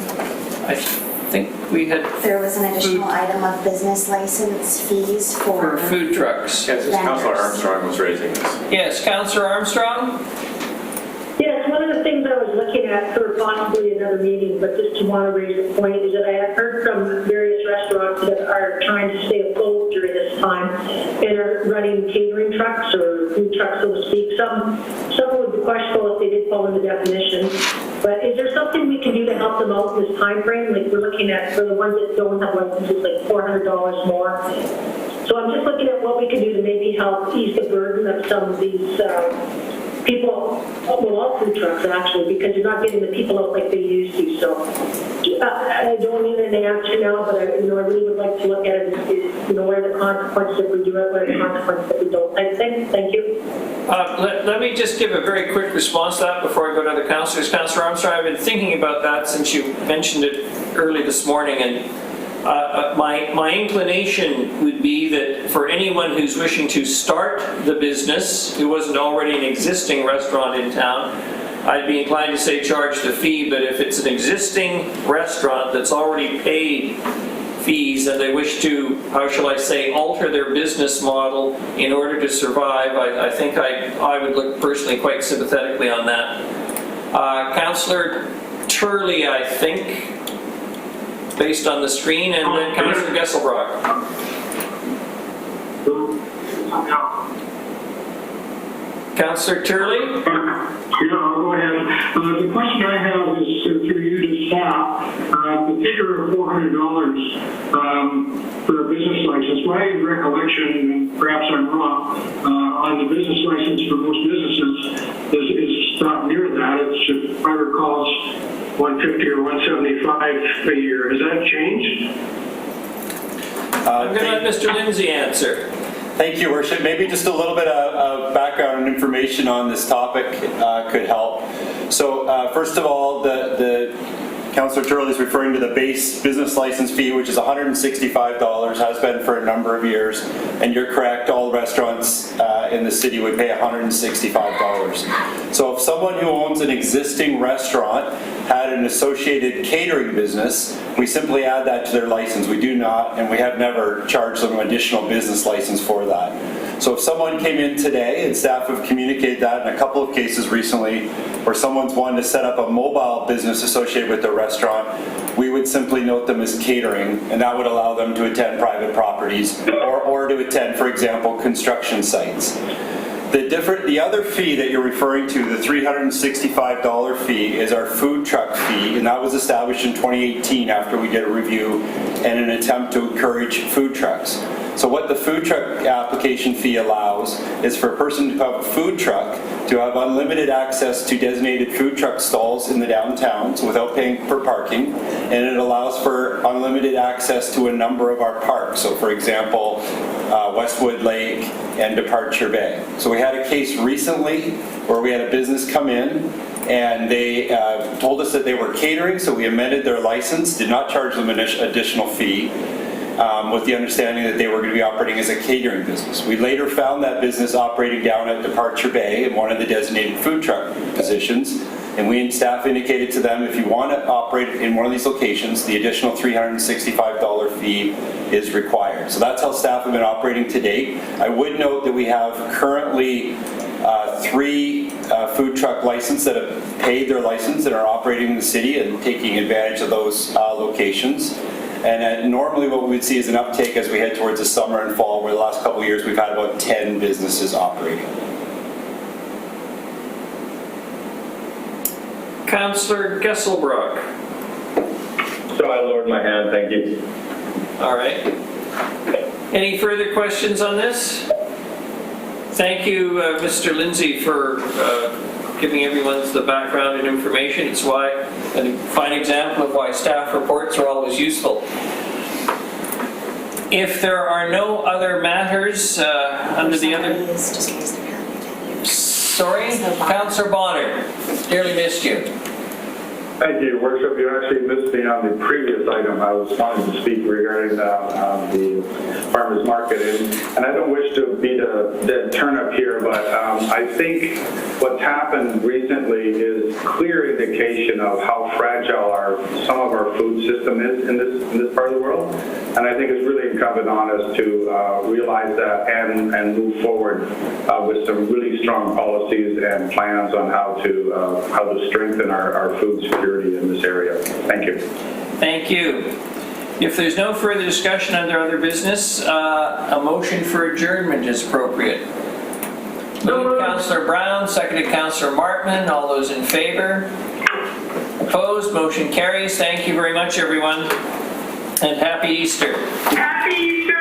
I think we had... There was an additional item of business license fees for food trucks. Yes, Councillor Armstrong was raising this. Yes, Councillor Armstrong? Yes, one of the things I was looking at for possibly another meeting, but just to want to raise the point, is that I have heard from various restaurants restaurants that are trying to stay afloat during this time and are running catering trucks or food trucks, so to speak. Some would be questionable if they did fall in the definition. But is there something we can do to help them out in this time frame? Like we're looking at, for the ones that don't have licenses, like $400 more. So I'm just looking at what we can do to maybe help ease the burden of some of these people, well, all food trucks actually, because you're not getting the people out like they used to. So I don't need an answer now, but I really would like to look at it. What are the consequences if we do it? What are the consequences if we don't? Thank you. Let me just give a very quick response to that before I go to the councillors. Councillor Armstrong, I've been thinking about that since you mentioned it early this morning, and my inclination would be that for anyone who's wishing to start the business, who wasn't already an existing restaurant in town, I'd be inclined to say charge the fee, but if it's an existing restaurant that's already paid fees and they wish to, how shall I say, alter their business model in order to survive, I think I would look personally quite sympathetically on that. Councillor Turley, I think, based on the screen, and then Councillor Gesselbrock. Councillor Turley? Yeah, I'll go ahead. The question I have is for you to staff. The figure of $400 for a business license. My recollection, and perhaps I'm wrong, on the business license for most businesses is not near that. It's, if I recall, it's $150 or $175 a year. Has that changed? I'm going to let Mr. Lindsay answer. Thank you, Worship. Maybe just a little bit of background information on this topic could help. So first of all, the Councillor Turley is referring to the base business license fee, which is $165, has been for a number of years. And you're correct, all restaurants in the city would pay $165. So if someone who owns an existing restaurant had an associated catering business, we simply add that to their license. We do not, and we have never charged them an additional business license for that. So if someone came in today, and staff have communicated that in a couple of cases recently, where someone's wanted to set up a mobile business associated with their restaurant, we would simply note them as catering, and that would allow them to attend private properties or to attend, for example, construction sites. The other fee that you're referring to, the $365 fee, is our food truck fee, and that was established in 2018 after we did a review and an attempt to encourage food trucks. So what the food truck application fee allows is for a person to have a food truck to have unlimited access to designated food truck stalls in the downtown, so without paying for parking, and it allows for unlimited access to a number of our parks. So for example, Westwood Lake and Departure Bay. So we had a case recently where we had a business come in and they told us that they were catering, so we amended their license, did not charge them an additional fee, with the understanding that they were going to be operating as a catering business. We later found that business operating down at Departure Bay in one of the designated food truck positions, and we and staff indicated to them, if you want to operate in one of these locations, the additional $365 fee is required. So that's how staff have been operating to date. I would note that we have currently 3 food truck licenses that have paid their license and are operating in the city and taking advantage of those locations. And normally what we would see is an uptake as we head towards the summer and fall, where the last couple of years we've had about 10 businesses operating. Councillor Gesselbrock. So I lowered my hand, thank you. All right. Any further questions on this? Thank you, Mr. Lindsay, for giving everyone the background and information. It's why a fine example of why staff reports are always useful. If there are no other matters under the other... Sorry, Councillor Bonner, dearly missed you. Thank you, Worship. You actually missed me on the previous item. I was wanting to speak regarding the farmers market, and I don't wish to be the dead turnip here, but I think what's happened recently is clear indication of how fragile some of our food system is in this part of the world, and I think it's really incumbent on us to realize that and move forward with some really strong policies and plans on how to strengthen our food security in this area. Thank you. Thank you. If there's no further discussion under other business, a motion for adjournment is appropriate. Moved Councillor Brown, seconded Councillor Martman. All those in favor? Opposed? Motion carries. Thank you very much, everyone, and happy Easter. Happy Easter!